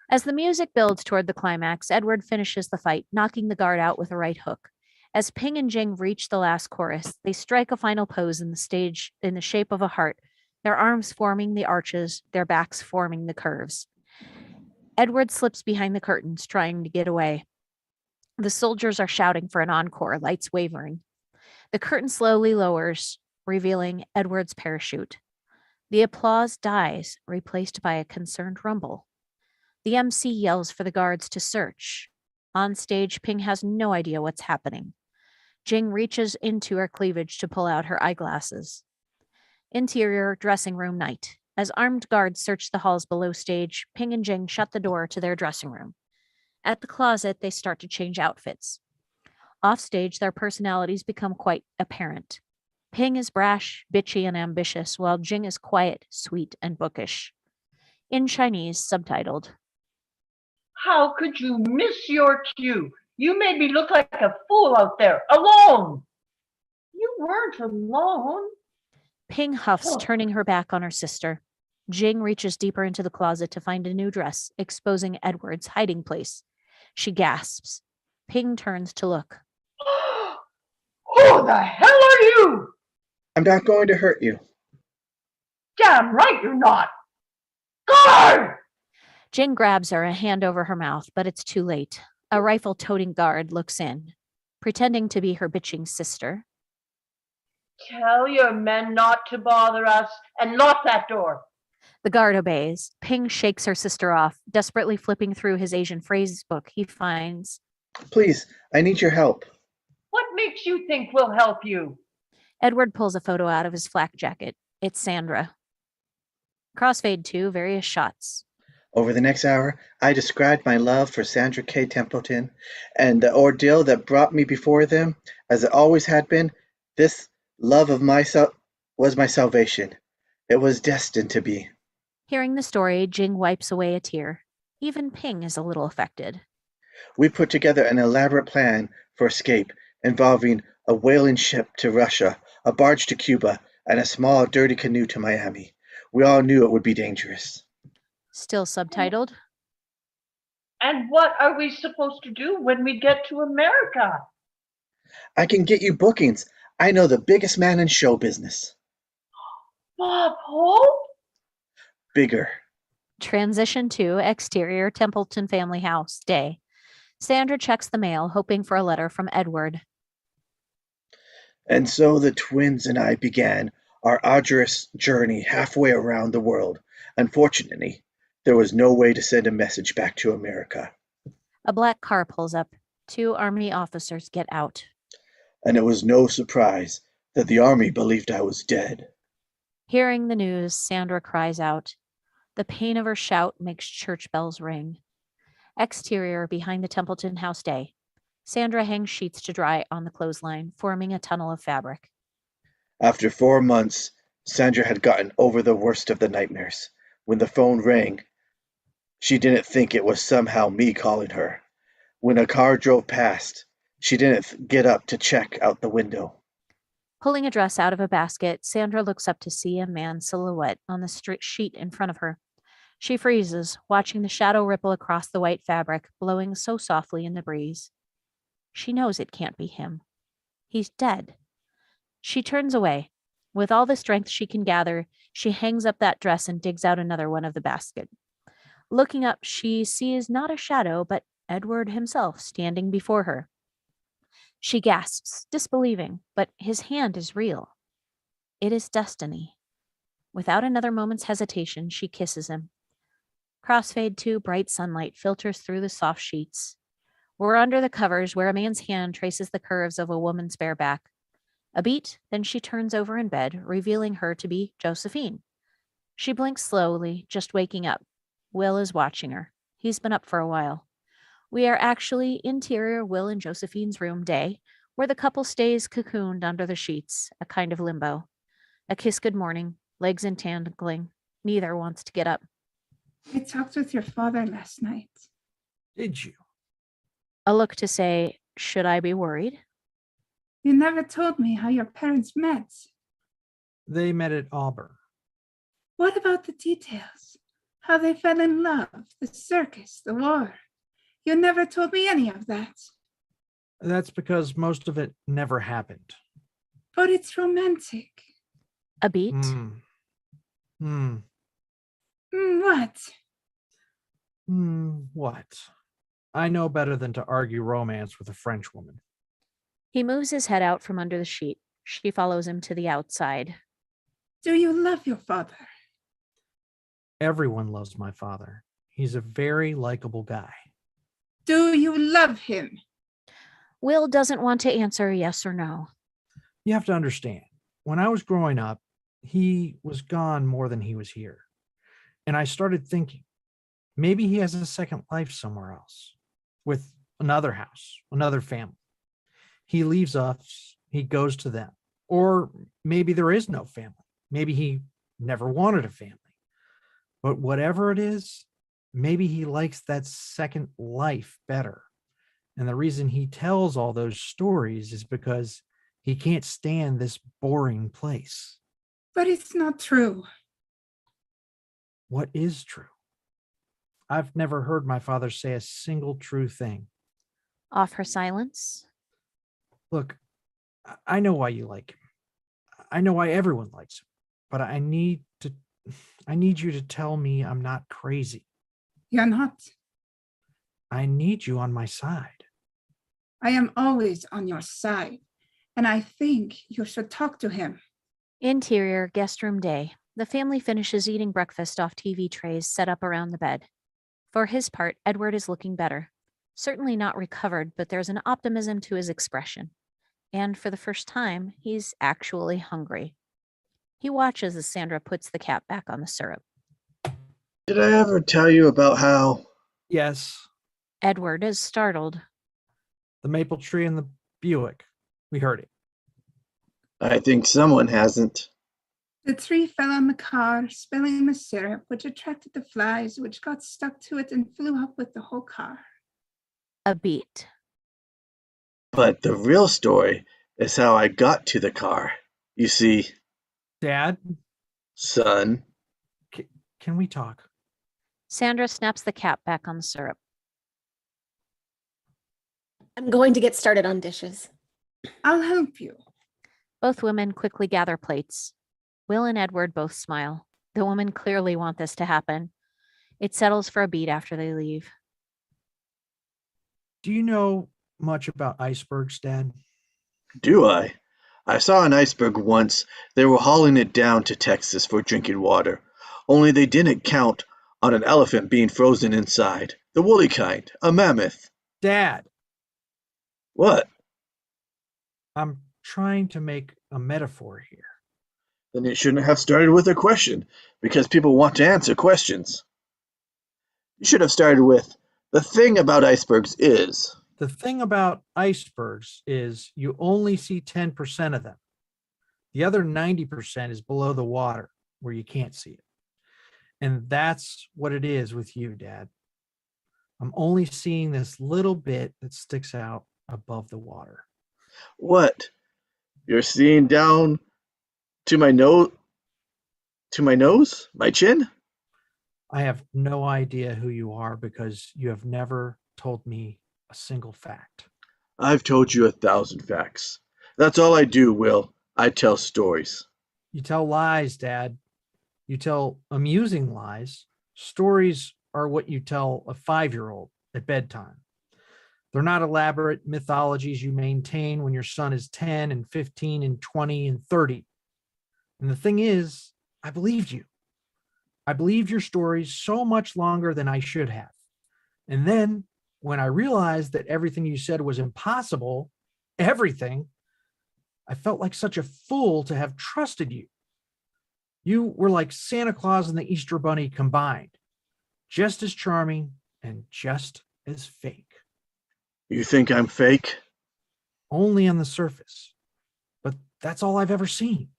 As the music builds toward the climax, Edward finishes the fight, knocking the guard out with a right hook. As Ping and Jing reach the last chorus, they strike a final pose in the shape of a heart, their arms forming the arches, their backs forming the curves. Edward slips behind the curtains, trying to get away. The soldiers are shouting for an encore, lights wavering. The curtain slowly lowers, revealing Edward's parachute. The applause dies, replaced by a concerned rumble. The MC yells for the guards to search. On stage, Ping has no idea what's happening. Jing reaches into her cleavage to pull out her eyeglasses. Interior dressing room night. As armed guards search the halls below stage, Ping and Jing shut the door to their dressing room. At the closet, they start to change outfits. Offstage, their personalities become quite apparent. Ping is brash, bitchy, and ambitious, while Jing is quiet, sweet, and bookish. In Chinese, subtitled. How could you miss your cue? You made me look like a fool out there, alone. You weren't alone. Ping huffs, Oh. turning her back on her sister. Jing reaches deeper into the closet to find a new dress, exposing Edward's hiding place. She gasps. Ping turns to look. Who the hell are you? I'm not going to hurt you. Damn right you're not. Guard! Jing grabs her, a hand over her mouth, but it's too late. A rifle-toting guard looks in, pretending to be her bitching sister. Tell your men not to bother us and lock that door. The guard obeys. Ping shakes her sister off, desperately flipping through his Asian phrases book. He finds, Please, I need your help. What makes you think we'll help you? Edward pulls a photo out of his flak jacket. It's Sandra. Crossfade to various shots. Over the next hour, I described my love for Sandra K. Templeton and the ordeal that brought me before them, as it always had been. This love of myself was my salvation. It was destined to be. Hearing the story, Jing wipes away a tear. Even Ping is a little affected. We put together an elaborate plan for escape involving a whaling ship to Russia, a barge to Cuba, and a small, dirty canoe to Miami. We all knew it would be dangerous. Still subtitled. And what are we supposed to do when we get to America? I can get you bookings. I know the biggest man in show business. Bob Hope? Bigger. Transition to exterior Templeton family house, day. Sandra checks the mail, hoping for a letter from Edward. And so the twins and I began our arduous journey halfway around the world. Unfortunately, there was no way to send a message back to America. A black car pulls up. 2 Army officers get out. And it was no surprise that the Army believed I was dead. Hearing the news, Sandra cries out. The pain of her shout makes church bells ring. Exterior behind the Templeton house, day. Sandra hangs sheets to dry on the clothesline, forming a tunnel of fabric. After 4 months, Sandra had gotten over the worst of the nightmares. When the phone rang, she didn't think it was somehow me calling her. When a car drove past, she didn't get up to check out the window. Pulling a dress out of a basket, Sandra looks up to see a man's silhouette on the sheet in front of her. She freezes, watching the shadow ripple across the white fabric, blowing so softly in the breeze. She knows it can't be him. He's dead. She turns away. With all the strength she can gather, she hangs up that dress and digs out another one of the basket. Looking up, she sees not a shadow, but Edward himself standing before her. She gasps, disbelieving, but his hand is real. It is destiny. Without another moment's hesitation, she kisses him. Crossfade to bright sunlight filters through the soft sheets. We're under the covers where a man's hand traces the curves of a woman's bare back. A beat, then she turns over in bed, revealing her to be Josephine. She blinks slowly, just waking up. Will is watching her. He's been up for a while. We are actually interior Will and Josephine's room, day, where the couple stays cocooned under the sheets, a kind of limbo. A kiss good morning, legs entangling. Neither wants to get up. I talked with your father last night. Did you? A look to say, should I be worried? You never told me how your parents met. They met at Auburn. What about the details? How they fell in love, the circus, the war. You never told me any of that. That's because most of it never happened. But it's romantic. A beat. Hmm. What? What? I know better than to argue romance with a French woman. He moves his head out from under the sheet. She follows him to the outside. Do you love your father? Everyone loves my father. He's a very likable guy. Do you love him? Will doesn't want to answer yes or no. You have to understand, when I was growing up, he was gone more than he was here. And I started thinking, maybe he has a second life somewhere else, with another house, another family. He leaves us, he goes to them. Or maybe there is no family. Maybe he never wanted a family. But whatever it is, maybe he likes that second life better. And the reason he tells all those stories is because he can't stand this boring place. But it's not true. What is true? I've never heard my father say a single true thing. Off her silence. Look, I know why you like him. I know why everyone likes him. But I need you to tell me I'm not crazy. You're not. I need you on my side. I am always on your side, and I think you should talk to him. Interior guest room day. The family finishes eating breakfast off TV trays set up around the bed. For his part, Edward is looking better. Certainly not recovered, but there's an optimism to his expression. And for the first time, he's actually hungry. He watches as Sandra puts the cap back on the syrup. Did I ever tell you about how? Yes, Edward is startled. the maple tree and the Buick. We heard it. I think someone hasn't. The tree fell on the car, spilling the syrup, which attracted the flies, which got stuck to it and flew up with the whole car. A beat. But the real story is how I got to the car. You see, Dad, son, can we talk? Sandra snaps the cap back on the syrup. I'm going to get started on dishes. I'll help you. Both women quickly gather plates. Will and Edward both smile. The women clearly want this to happen. It settles for a beat after they leave. Do you know much about icebergs, Dad? do I? I saw an iceberg once. They were hauling it down to Texas for drinking water. Only they didn't count on an elephant being frozen inside. The woolly kind, a mammoth. Dad, What? I'm trying to make a metaphor here. Then it shouldn't have started with a question, because people want to answer questions. You should have started with, the thing about icebergs is. The thing about icebergs is you only see 10% of them. The other 90% is below the water where you can't see it. And that's what it is with you, Dad. I'm only seeing this little bit that sticks out above the water. What? You're seeing down to my nose? To my nose? My chin? I have no idea who you are because you have never told me a single fact. I've told you 1,000 facts. That's all I do, Will. I tell stories. You tell lies, Dad. You tell amusing lies. Stories are what you tell a 5-year-old at bedtime. They're not elaborate mythologies you maintain when your son is 10 and 15 and 20 and 30. And the thing is, I believed you. I believed your stories so much longer than I should have. And then when I realized that everything you said was impossible, everything, I felt like such a fool to have trusted you. You were like Santa Claus and the Easter Bunny combined, just as charming and just as fake. You think I'm fake? Only on the surface. But that's all I've ever seen.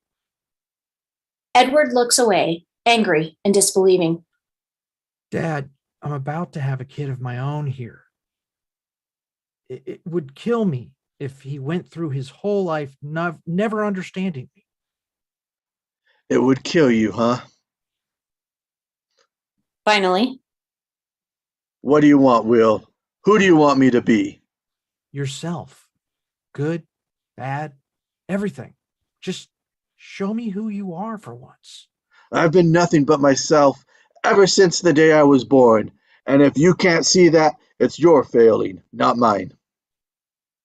Edward looks away, angry and disbelieving. Dad, I'm about to have a kid of my own here. It would kill me if he went through his whole life never understanding me. It would kill you, huh? Finally, What do you want, Will? Who do you want me to be? Yourself. Good, bad, everything. Just show me who you are for once. I've been nothing but myself ever since the day I was born. And if you can't see that, it's your failing, not mine.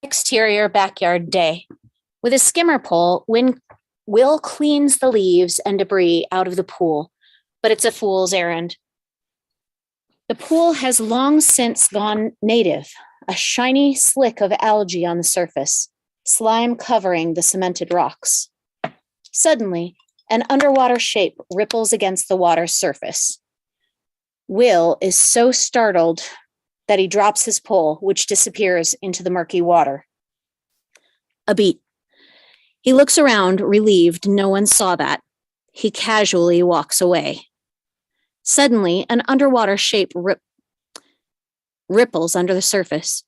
Exterior backyard day. With a skimmer pole, Will cleans the leaves and debris out of the pool, but it's a fool's errand. The pool has long since gone native, a shiny slick of algae on the surface, slime covering the cemented rocks. Suddenly, an underwater shape ripples against the water's surface. Will is so startled that he drops his pole, which disappears into the murky water. A beat. He looks around, relieved no one saw that. He casually walks away. Suddenly, an underwater shape ripples under the surface.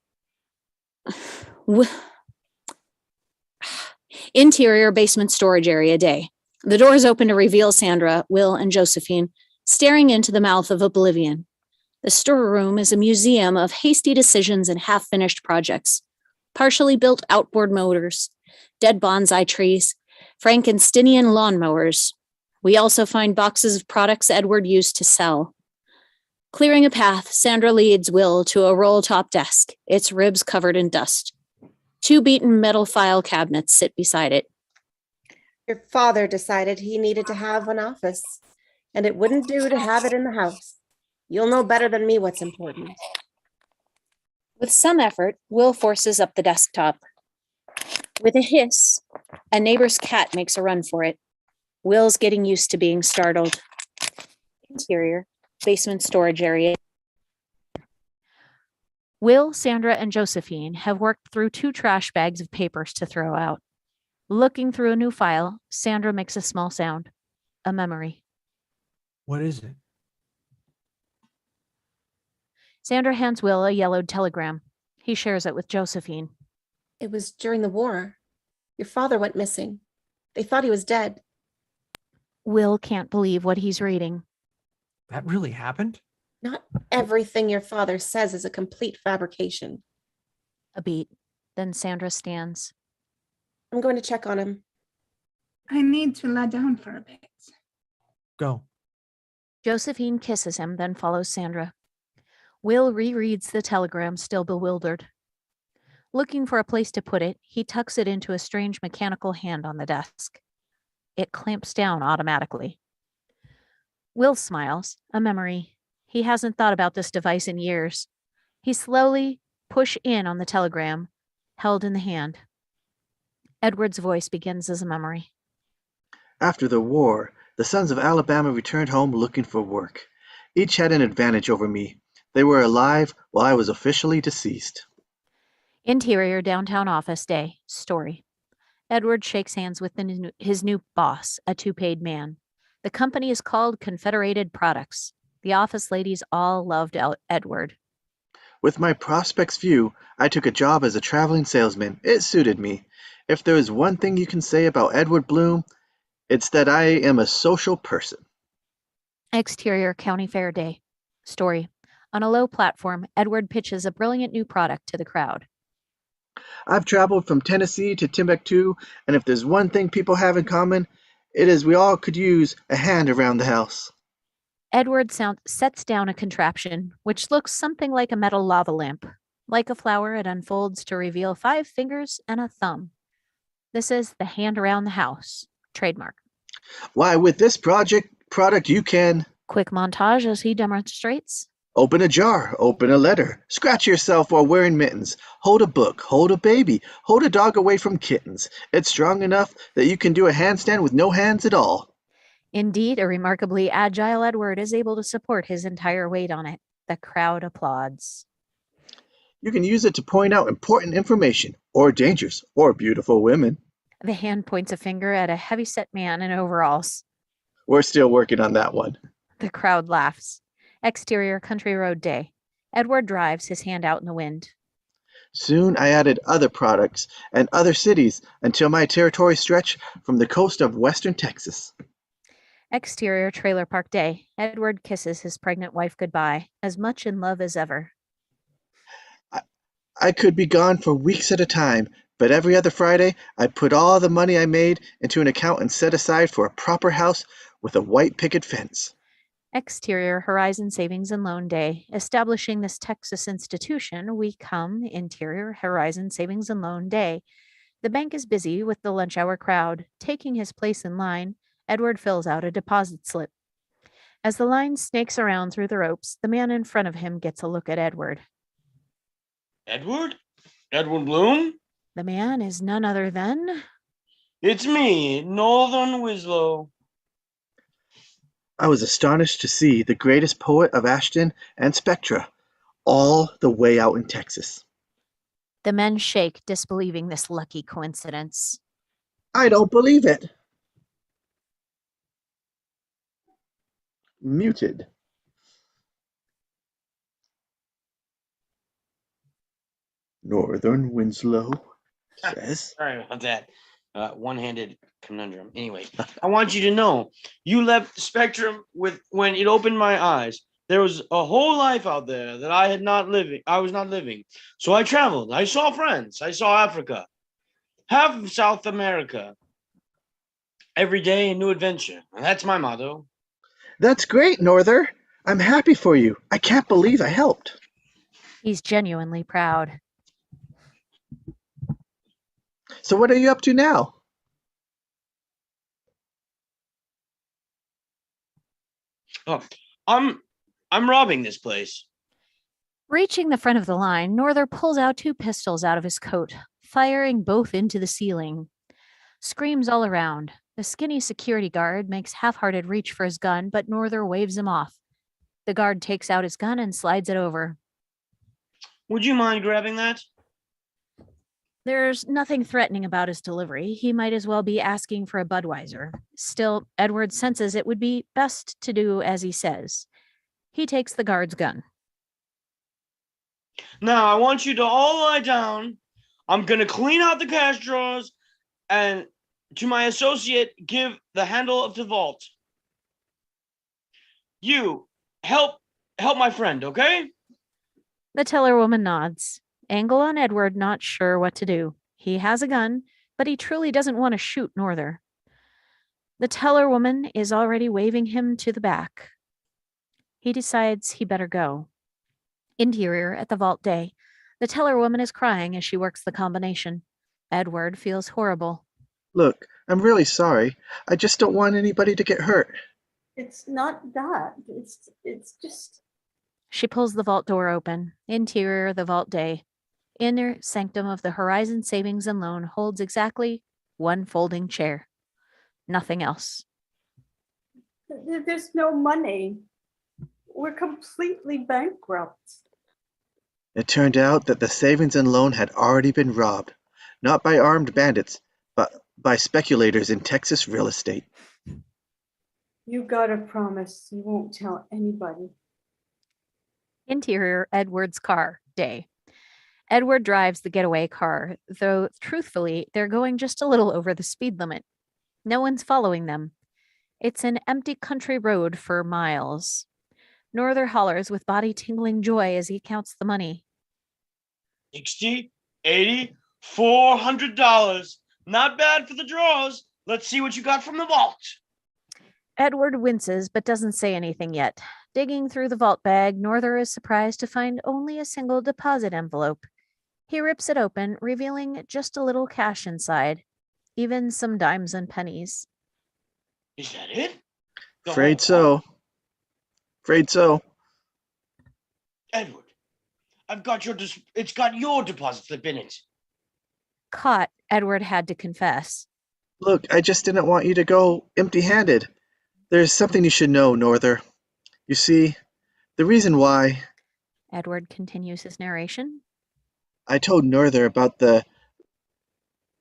Interior basement storage area day. The doors open to reveal Sandra, Will, and Josephine staring into the mouth of oblivion. The storeroom is a museum of hasty decisions and half-finished projects. Partially built outboard motors, dead bonsai trees, Frankensteinian lawnmowers. We also find boxes of products Edward used to sell. Clearing a path, Sandra leads Will to a roll-top desk, its ribs covered in dust. 2 beaten metal file cabinets sit beside it. Your father decided he needed to have an office, and it wouldn't do to have it in the house. You'll know better than me what's important. With some effort, Will forces up the desktop. With a hiss, a neighbor's cat makes a run for it. Will's getting used to being startled. Interior, basement storage area. Will, Sandra, and Josephine have worked through 2 trash bags of papers to throw out. Looking through a new file, Sandra makes a small sound. A memory. What is it? Sandra hands Will a yellowed telegram. He shares it with Josephine. It was during the war. Your father went missing. They thought he was dead. Will can't believe what he's reading. That really happened? Not everything your father says is a complete fabrication. A beat. Then Sandra stands. I'm going to check on him. I need to lie down for a bit. Go. Josephine kisses him, then follows Sandra. Will rereads the telegram, still bewildered. Looking for a place to put it, he tucks it into a strange mechanical hand on the desk. It clamps down automatically. Will smiles, a memory. He hasn't thought about this device in years. He slowly pushes in on the telegram, held in the hand. Edward's voice begins as a memory. After the war, the sons of Alabama returned home looking for work. Each had an advantage over me. They were alive while I was officially deceased. Interior downtown office day. Story. Edward shakes hands with his new boss, a 2-paid man. The company is called Confederated Products. The office ladies all loved Edward. With my prospects few, I took a job as a traveling salesman. It suited me. If there is one thing you can say about Edward Bloom, it's that I am a social person. Exterior county fair day. Story. On a low platform, Edward pitches a brilliant new product to the crowd. I've traveled from Tennessee to Timbuktu, and if there's one thing people have in common, it is we all could use a hand around the house. Edward sets down a contraption, which looks something like a metal lava lamp. Like a flower, it unfolds to reveal 5 fingers and a thumb. This is the hand around the house. Trademark. Why, with this product you can Quick montage as he demonstrates. open a jar, open a letter, scratch yourself while wearing mittens, hold a book, hold a baby, hold a dog away from kittens. It's strong enough that you can do a handstand with no hands at all. Indeed, a remarkably agile Edward is able to support his entire weight on it. The crowd applauds. You can use it to point out important information, or dangers, or beautiful women. The hand points a finger at a heavy-set man in overalls. We're still working on that one. The crowd laughs. Exterior country road day. Edward drives, his hand out in the wind. Soon I added other products and other cities until my territory stretched from the coast of western Texas. Exterior trailer park day. Edward kisses his pregnant wife goodbye, as much in love as ever. I could be gone for weeks at a time, but every other Friday I put all the money I made into an account and set aside for a proper house with a white picket fence. Exterior Horizon Savings and Loan Day. Establishing this Texas institution, we come Interior Horizon Savings and Loan Day. The bank is busy with the lunch hour crowd. Taking his place in line, Edward fills out a deposit slip. As the line snakes around through the ropes, the man in front of him gets a look at Edward. Edward? Edward Bloom? The man is none other than... It's me, Northern Winslow. I was astonished to see the greatest poet of Ashton and Spectra, all the way out in Texas. The men shake, disbelieving this lucky coincidence. I don't believe it. Muted. Northern Winslow says. Sorry about that. One-handed conundrum. Anyway, I want you to know, you left the spectrum with when it opened my eyes. There was a whole life out there that I was not living. So I traveled. I saw friends. I saw Africa, half of South America. Every day a new adventure. And that's my motto. That's great, Norther. I'm happy for you. I can't believe I helped. He's genuinely proud. So what are you up to now? Oh, I'm robbing this place. Reaching the front of the line, Norther pulls out 2 pistols out of his coat, firing both into the ceiling. Screams all around. The skinny security guard makes half-hearted reach for his gun, but Norther waves him off. The guard takes out his gun and slides it over. Would you mind grabbing that? There's nothing threatening about his delivery. He might as well be asking for a Budweiser. Still, Edward senses it would be best to do as he says. He takes the guard's gun. Now, I want you to all lie down. I'm going to clean out the cash drawers and to my associate, give the handle of the vault. You, help my friend, okay? The teller woman nods. Angle on Edward, not sure what to do. He has a gun, but he truly doesn't want to shoot Norther. The teller woman is already waving him to the back. He decides he better go. Interior at the vault day. The teller woman is crying as she works the combination. Edward feels horrible. Look, I'm really sorry. I just don't want anybody to get hurt. It's not that. It's just. She pulls the vault door open. Interior, the vault day. Inner sanctum of the Horizon Savings and Loan holds exactly 1 folding chair. Nothing else. There's no money. We're completely bankrupt. It turned out that the savings and loan had already been robbed, not by armed bandits, but by speculators in Texas real estate. You gotta promise you won't tell anybody. Interior, Edward's car, day. Edward drives the getaway car, though truthfully, they're going just a little over the speed limit. No one's following them. It's an empty country road for miles. Norther hollers with body-tingling joy as he counts the money. 60, 80, $400. Not bad for the drawers. Let's see what you got from the vault. Edward winces but doesn't say anything yet. Digging through the vault bag, Norther is surprised to find only a single deposit envelope. He rips it open, revealing just a little cash inside, even some dimes and pennies. Is that it? Afraid so. Afraid so. Edward, I've got it's got your deposit slip in it. Caught, Edward had to confess. Look, I just didn't want you to go empty-handed. There's something you should know, Norther. You see, the reason why... Edward continues his narration. I told Norther about the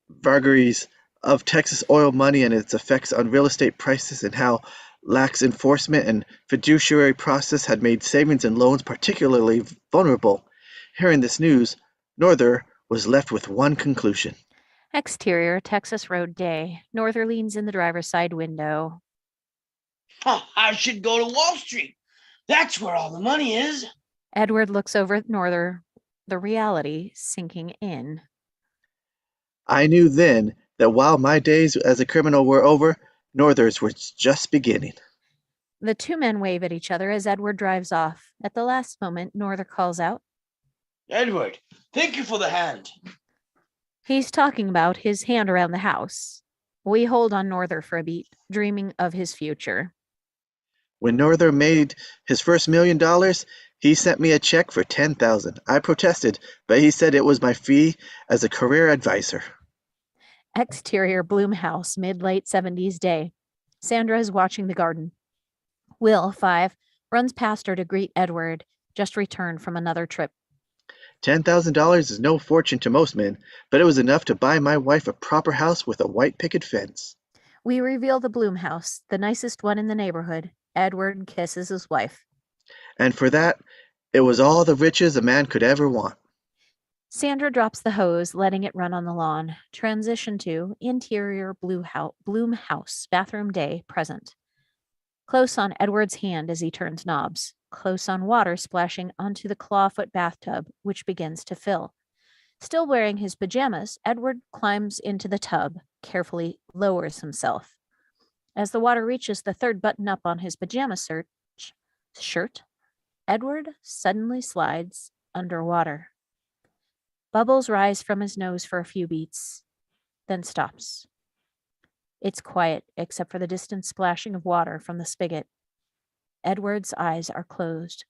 vagaries of Texas oil money and its effects on real estate prices and how lax enforcement and fiduciary process had made savings and loans particularly vulnerable. Hearing this news, Norther was left with one conclusion. Exterior, Texas road day. Norther leans in the driver's side window. Oh, I should go to Wall Street. That's where all the money is. Edward looks over at Norther, the reality sinking in. I knew then that while my days as a criminal were over, Northers was just beginning. The two men wave at each other as Edward drives off. At the last moment, Norther calls out, Edward, thank you for the hand. he's talking about his hand around the house. We hold on Norther for a beat, dreaming of his future. When Norther made his first $1 million, he sent me a check for $10,000. I protested, but he said it was my fee as a career advisor. Exterior Bloomhouse, mid-late 70s day. Sandra is watching the garden. Will, 5, runs past her to greet Edward, just returned from another trip. $10,000 is no fortune to most men, but it was enough to buy my wife a proper house with a white picket fence. We reveal the Bloomhouse, the nicest one in the neighborhood. Edward kisses his wife. And for that, it was all the riches a man could ever want. Sandra drops the hose, letting it run on the lawn. Transition to interior Bloomhouse, bathroom day, present. Close on Edward's hand as he turns knobs. Close on water splashing onto the clawfoot bathtub, which begins to fill. Still wearing his pajamas, Edward climbs into the tub, carefully lowers himself. As the water reaches the third button up on his pajama shirt, Edward suddenly slides underwater. Bubbles rise from his nose for a few beats, then stops. It's quiet except for the distant splashing of water from the spigot. Edward's eyes are closed.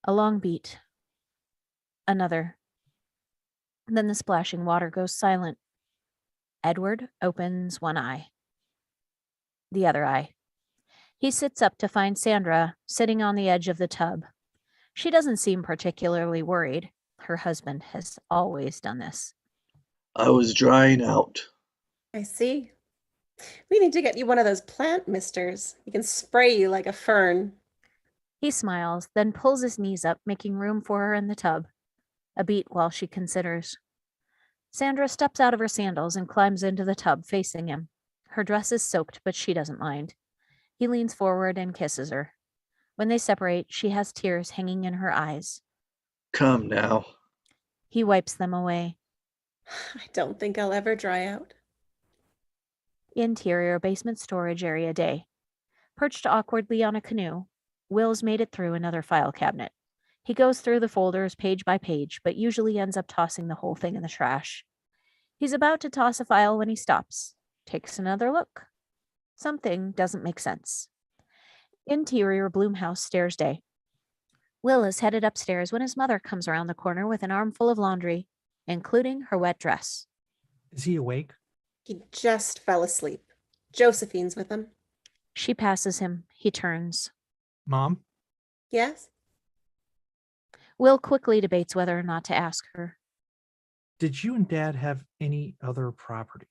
A long beat. Another. Then the splashing water goes silent. Edward opens one eye. The other eye. He sits up to find Sandra sitting on the edge of the tub. She doesn't seem particularly worried. Her husband has always done this. I was drying out. I see. We need to get you one of those plant misters. You can spray you like a fern. He smiles, then pulls his knees up, making room for her in the tub. A beat while she considers. Sandra steps out of her sandals and climbs into the tub, facing him. Her dress is soaked, but she doesn't mind. He leans forward and kisses her. When they separate, she has tears hanging in her eyes. Come now. He wipes them away. I don't think I'll ever dry out. Interior basement storage area day. Perched awkwardly on a canoe, Will's made it through another file cabinet. He goes through the folders page by page, but usually ends up tossing the whole thing in the trash. He's about to toss a file when he stops. Takes another look. Something doesn't make sense. Interior Bloomhouse stairs day. Will is headed upstairs when his mother comes around the corner with an armful of laundry, including her wet dress. Is he awake? He just fell asleep. Josephine's with him. She passes him. He turns. Mom? Yes? Will quickly debates whether or not to ask her. Did you and Dad have any other property?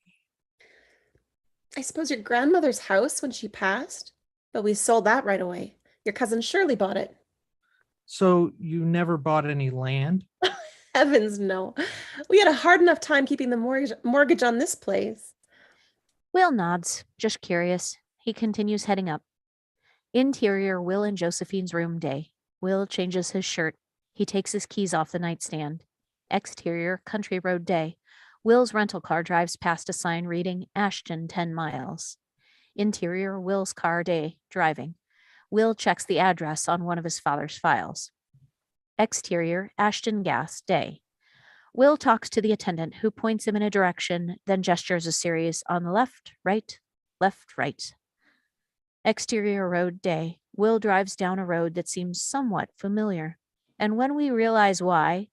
I suppose your grandmother's house when she passed, but we sold that right away. Your cousin Shirley bought it. So you never bought any land? Heavens, no. We had a hard enough time keeping the mortgage on this place. Will nods, just curious. He continues heading up. Interior Will and Josephine's room day. Will changes his shirt. He takes his keys off the nightstand. Exterior Country Road day. Will's rental car drives past a sign reading Ashton 10 miles. Interior Will's car day, driving. Will checks the address on one of his father's files. Exterior Ashton Gas day. Will talks to the attendant who points him in a direction, then gestures a series on the left, right, left, right. Exterior road day. Will drives down a road that seems somewhat familiar. And when we realize why,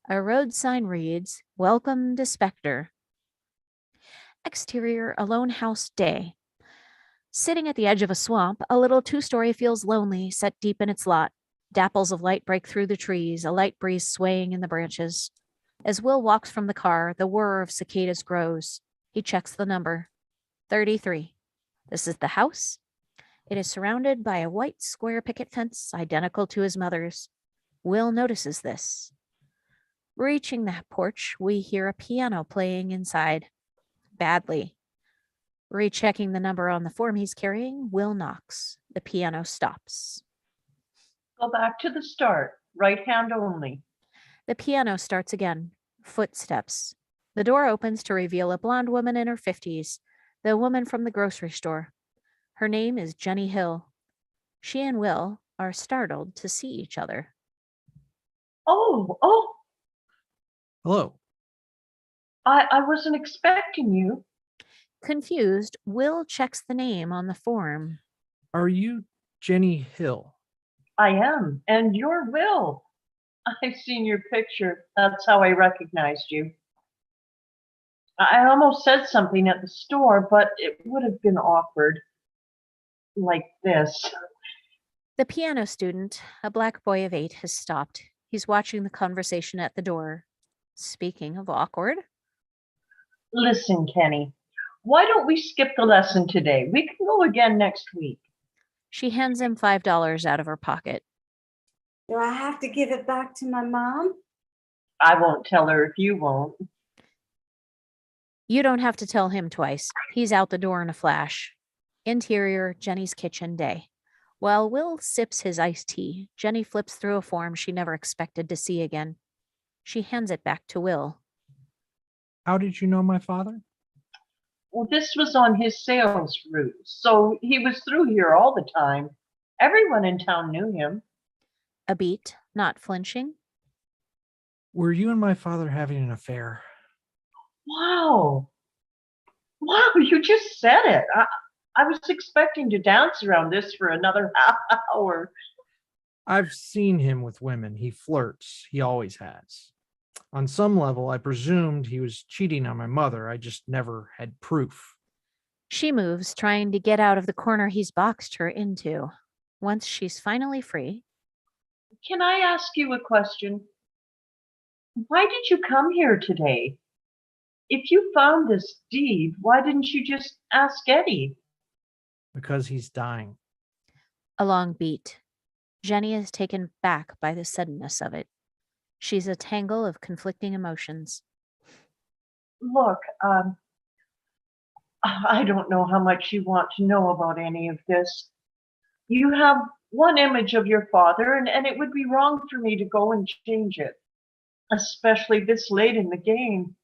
a road sign reads, Welcome to Spectre. Exterior Alone House day. Sitting at the edge of a swamp, a little two-story feels lonely, set deep in its lot. Dapples of light break through the trees, a light breeze swaying in the branches. As Will walks from the car, the whir of cicadas grows. He checks the number. 33. This is the house. It is surrounded by a white square picket fence identical to his mother's. Will notices this. Reaching that porch, we hear a piano playing inside. Badly. Rechecking the number on the form he's carrying, Will knocks. The piano stops. Go back to the start. Right hand only. The piano starts again. Footsteps. The door opens to reveal a blonde woman in her 50s. the woman from the grocery store. Her name is Jenny Hill. She and Will are startled to see each other. Oh, Hello. I wasn't expecting you. Confused, Will checks the name on the form. Are you Jenny Hill? I am, and you're Will. I've seen your picture. That's how I recognized you. I almost said something at the store, but it would have been awkward. Like this. The piano student, a black boy of 8, has stopped. He's watching the conversation at the door. Speaking of awkward. Listen, Kenny, why don't we skip the lesson today? We can go again next week. She hands him $5 out of her pocket. Do I have to give it back to my mom? I won't tell her if you won't. You don't have to tell him twice. He's out the door in a flash. Interior, Jenny's kitchen day. While Will sips his iced tea, Jenny flips through a form she never expected to see again. She hands it back to Will. How did you know my father? Well, this was on his sales route, so he was through here all the time. Everyone in town knew him. A beat, not flinching. Were you and my father having an affair? Wow. Wow, you just said it. I was expecting to dance around this for another half hour. I've seen him with women. He flirts. He always has. On some level, I presumed he was cheating on my mother. I just never had proof. She moves, trying to get out of the corner he's boxed her into. Once she's finally free. Can I ask you a question? Why did you come here today? If you found this deed, why didn't you just ask Eddie? Because he's dying. A long beat. Jenny is taken back by the suddenness of it. She's a tangle of conflicting emotions. Look, I don't know how much you want to know about any of this. You have one image of your father, and it would be wrong for me to go and change it, especially this late in the game.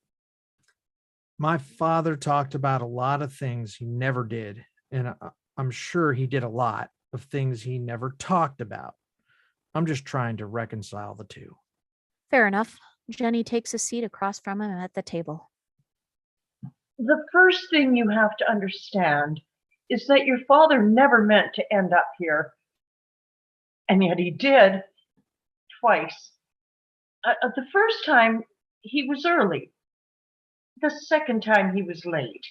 My father talked about a lot of things he never did, and I'm sure he did a lot of things he never talked about. I'm just trying to reconcile the two. Fair enough. Jenny takes a seat across from him at the table. The first thing you have to understand is that your father never meant to end up here. And yet he did, twice. The first time, he was early. The second time, he was late.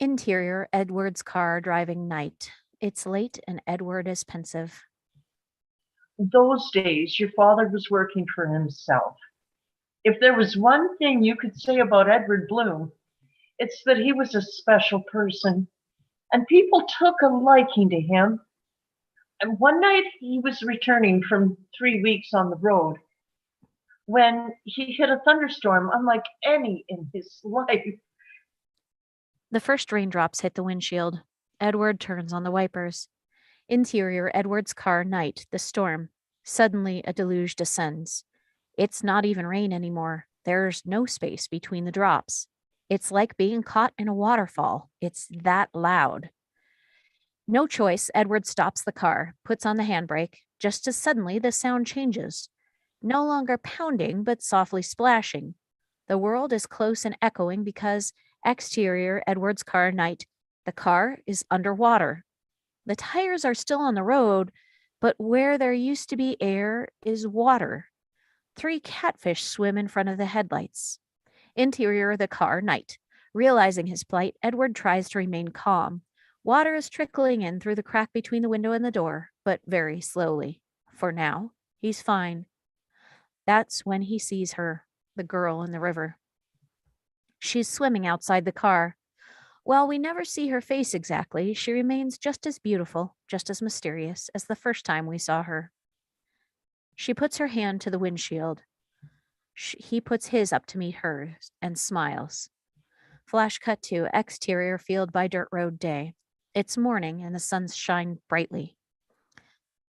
Interior, Edward's car driving night. It's late and Edward is pensive. Those days, your father was working for himself. If there was one thing you could say about Edward Bloom, it's that he was a special person, and people took a liking to him. And one night he was returning from 3 weeks on the road when he hit a thunderstorm unlike any in his life. The first raindrops hit the windshield. Edward turns on the wipers. Interior, Edward's car night, the storm. Suddenly, a deluge descends. It's not even rain anymore. There's no space between the drops. It's like being caught in a waterfall. It's that loud. No choice, Edward stops the car, puts on the handbrake. Just as suddenly, the sound changes. No longer pounding, but softly splashing. The world is close and echoing because exterior, Edward's car night. The car is underwater. The tires are still on the road, but where there used to be air is water. 3 catfish swim in front of the headlights. Interior, the car night. Realizing his plight, Edward tries to remain calm. Water is trickling in through the crack between the window and the door, but very slowly. For now, he's fine. That's when he sees her, the girl in the river. She's swimming outside the car. While we never see her face exactly, she remains just as beautiful, just as mysterious as the first time we saw her. She puts her hand to the windshield. He puts his up to meet hers and smiles. Flash cut to exterior field by dirt road day. It's morning and the sun shines brightly.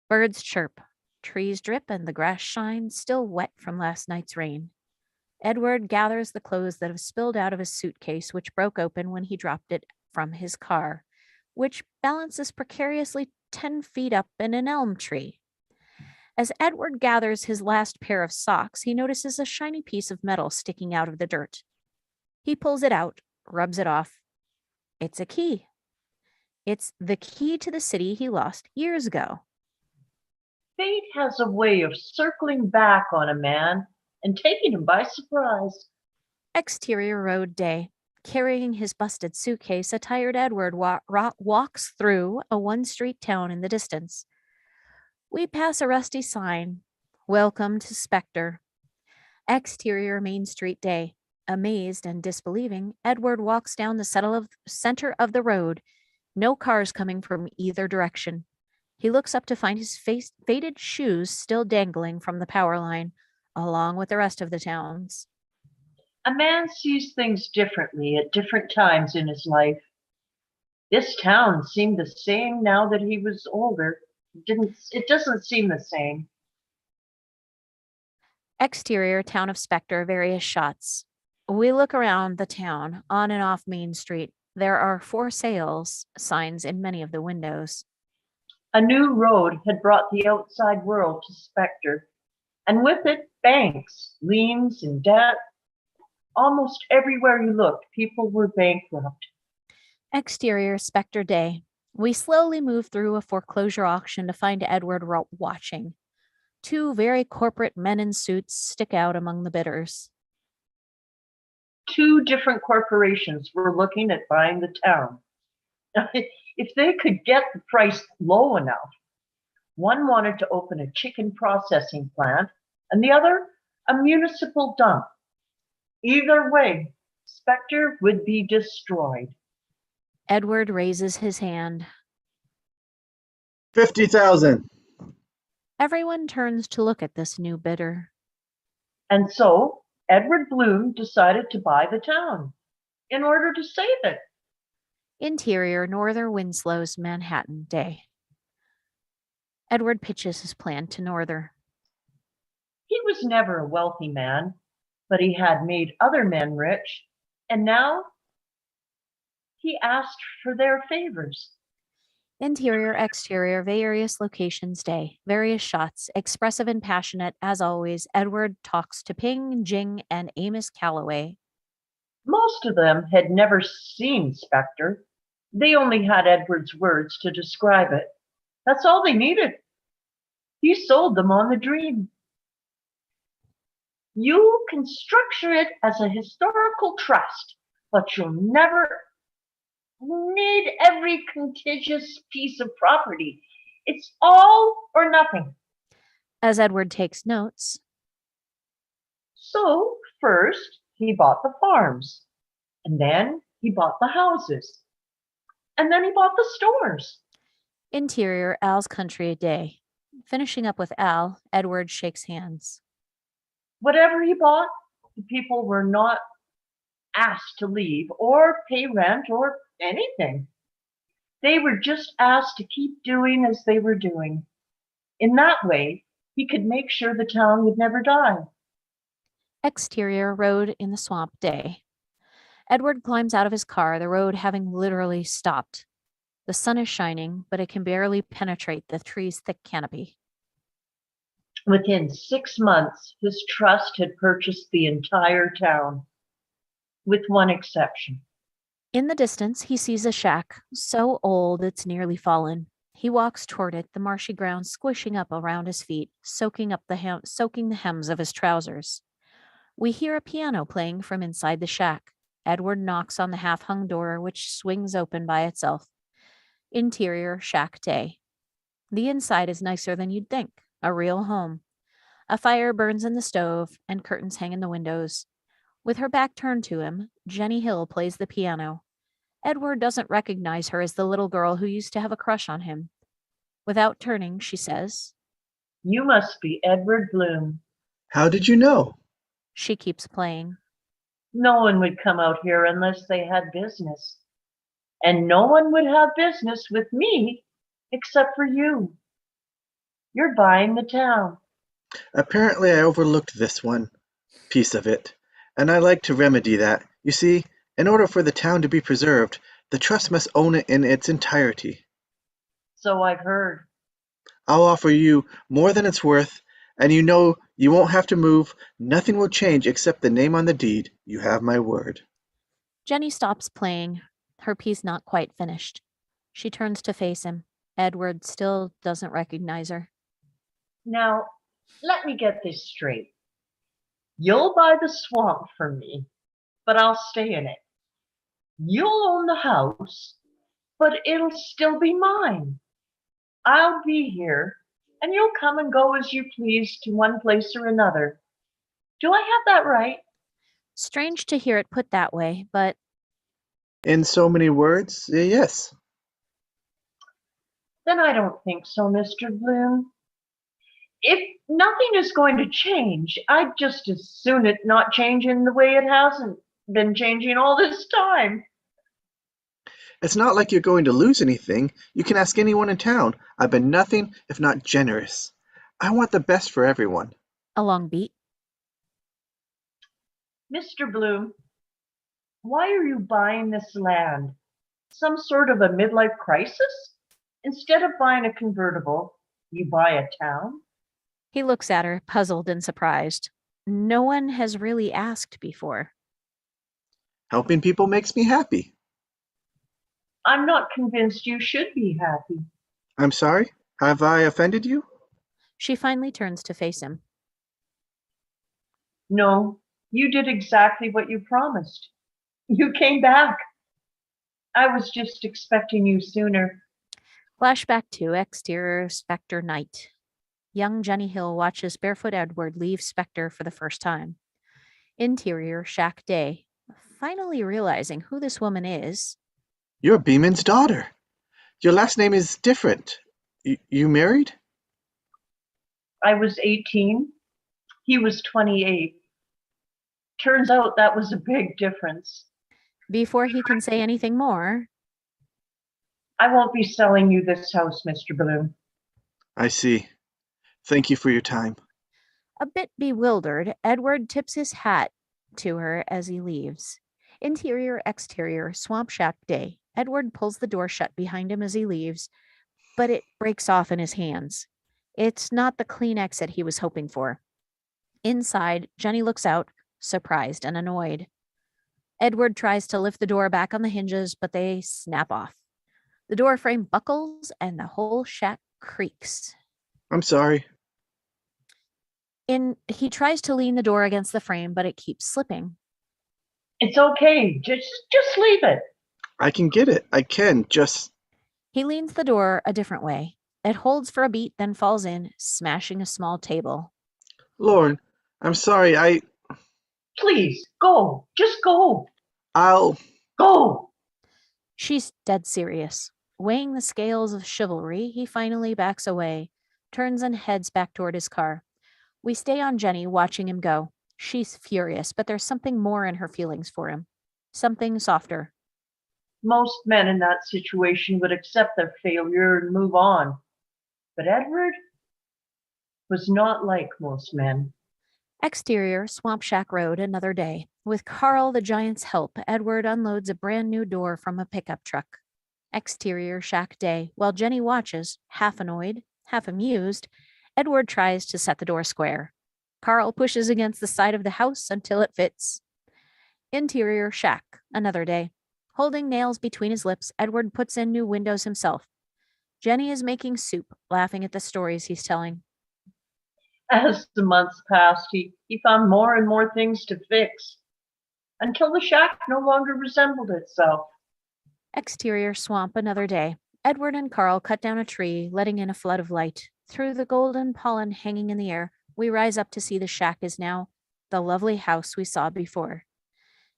Birds chirp, trees drip, and the grass shines, still wet from last night's rain. Edward gathers the clothes that have spilled out of his suitcase, which broke open when he dropped it from his car, which balances precariously 10 feet up in an elm tree. As Edward gathers his last pair of socks, he notices a shiny piece of metal sticking out of the dirt. He pulls it out, rubs it off. It's a key. It's the key to the city he lost years ago. Fate has a way of circling back on a man and taking him by surprise. Exterior road day. Carrying his busted suitcase, a tired Edward walks through a one-street town in the distance. We pass a rusty sign, "Welcome to Spectre." Exterior Main Street day. Amazed and disbelieving, Edward walks down the center of the road. No cars coming from either direction. He looks up to find his faded shoes still dangling from the power line, along with the rest of the town's. A man sees things differently at different times in his life. This town seemed the same now that he was older. It doesn't seem the same. Exterior town of Spectre, various shots. We look around the town, on and off Main Street. There are for sales signs in many of the windows. A new road had brought the outside world to Spectre, and with it, banks, liens, and debt. Almost everywhere you looked, people were bankrupt. Exterior Spectre day. We slowly move through a foreclosure auction to find Edward watching. 2 very corporate men in suits stick out among the bidders. 2 different corporations were looking at buying the town. If they could get the price low enough, one wanted to open a chicken processing plant and the other a municipal dump. Either way, Spectre would be destroyed. Edward raises his hand. 50,000. Everyone turns to look at this new bidder. And so Edward Bloom decided to buy the town in order to save it. Interior Norther Winslow's Manhattan day. Edward pitches his plan to Norther. He was never a wealthy man, but he had made other men rich, and now he asked for their favors. Interior, exterior, various locations day, various shots, expressive and passionate. As always, Edward talks to Ping, Jing, and Amos Calloway. Most of them had never seen Spectre. They only had Edward's words to describe it. That's all they needed. He sold them on the dream. You can structure it as a historical trust, but you'll never need every contiguous piece of property. It's all or nothing. As Edward takes notes. So first he bought the farms, and then he bought the houses, and then he bought the stores. Interior, Al's country day. Finishing up with Al, Edward shakes hands. Whatever he bought, the people were not asked to leave or pay rent or anything. They were just asked to keep doing as they were doing. In that way, he could make sure the town would never die. Exterior, road in the swamp day. Edward climbs out of his car, the road having literally stopped. The sun is shining, but it can barely penetrate the tree's thick canopy. Within 6 months, his trust had purchased the entire town, with one exception. In the distance, he sees a shack, so old it's nearly fallen. He walks toward it, the marshy ground squishing up around his feet, soaking the hems of his trousers. We hear a piano playing from inside the shack. Edward knocks on the half-hung door, which swings open by itself. Interior, shack day. The inside is nicer than you'd think. A real home. A fire burns in the stove, and curtains hang in the windows. With her back turned to him, Jenny Hill plays the piano. Edward doesn't recognize her as the little girl who used to have a crush on him. Without turning, she says, "You must be Edward Bloom." How did you know? She keeps playing. No one would come out here unless they had business. And no one would have business with me except for you. You're buying the town. Apparently I overlooked this one piece of it. and I like to remedy that. You see, in order for the town to be preserved, the trust must own it in its entirety. So I've heard. I'll offer you more than it's worth, and you know you won't have to move. Nothing will change except the name on the deed. You have my word. Jenny stops playing, her piece not quite finished. She turns to face him. Edward still doesn't recognize her. Now, let me get this straight. You'll buy the swamp from me, but I'll stay in it. You'll own the house, but it'll still be mine. I'll be here, and you'll come and go as you please to one place or another. Do I have that right? Strange to hear it put that way, but In so many words, yes. Then I don't think so, Mr. Bloom. If nothing is going to change, I'd just as soon it not change in the way it hasn't been changing all this time. It's not like you're going to lose anything. You can ask anyone in town. I've been nothing if not generous. I want the best for everyone. a long beat. Mr. Bloom, why are you buying this land? Some sort of a midlife crisis? Instead of buying a convertible, you buy a town? He looks at her, puzzled and surprised. No one has really asked before. Helping people makes me happy. I'm not convinced you should be happy. I'm sorry? Have I offended you? She finally turns to face him. No, you did exactly what you promised. You came back. I was just expecting you sooner. Flashback to exterior Spectre night. Young Jenny Hill watches barefoot Edward leave Spectre for the first time. Interior shack day. Finally realizing who this woman is. You're Beeman's daughter. Your last name is different. You married? I was 18. He was 28. Turns out that was a big difference. Before he can say anything more, I won't be selling you this house, Mr. Bloom. I see. Thank you for your time. a bit bewildered, Edward tips his hat to her as he leaves. Interior, exterior, swamp shack day. Edward pulls the door shut behind him as he leaves, but it breaks off in his hands. It's not the clean exit he was hoping for. Inside, Jenny looks out, surprised and annoyed. Edward tries to lift the door back on the hinges, but they snap off. The door frame buckles and the whole shack creaks. I'm sorry. He tries to lean the door against the frame, but it keeps slipping. It's okay. Just leave it. I can get it. I can. Just. He leans the door a different way. It holds for a beat, then falls in, smashing a small table. Lauren, I'm sorry. Please, go. Just go. I'll. Go. She's dead serious. Weighing the scales of chivalry, he finally backs away, turns and heads back toward his car. We stay on Jenny, watching him go. She's furious, but there's something more in her feelings for him. Something softer. Most men in that situation would accept their failure and move on. But Edward was not like most men. Exterior, Swamp Shack Road, another day. With Karl the Giant's help, Edward unloads a brand new door from a pickup truck. Exterior, shack day. While Jenny watches, half annoyed, half amused, Edward tries to set the door square. Karl pushes against the side of the house until it fits. Interior, shack, another day. Holding nails between his lips, Edward puts in new windows himself. Jenny is making soup, laughing at the stories he's telling. As the months passed, he found more and more things to fix, until the shack no longer resembled itself. Exterior swamp, another day. Edward and Karl cut down a tree, letting in a flood of light. Through the golden pollen hanging in the air, we rise up to see the shack is now the lovely house we saw before.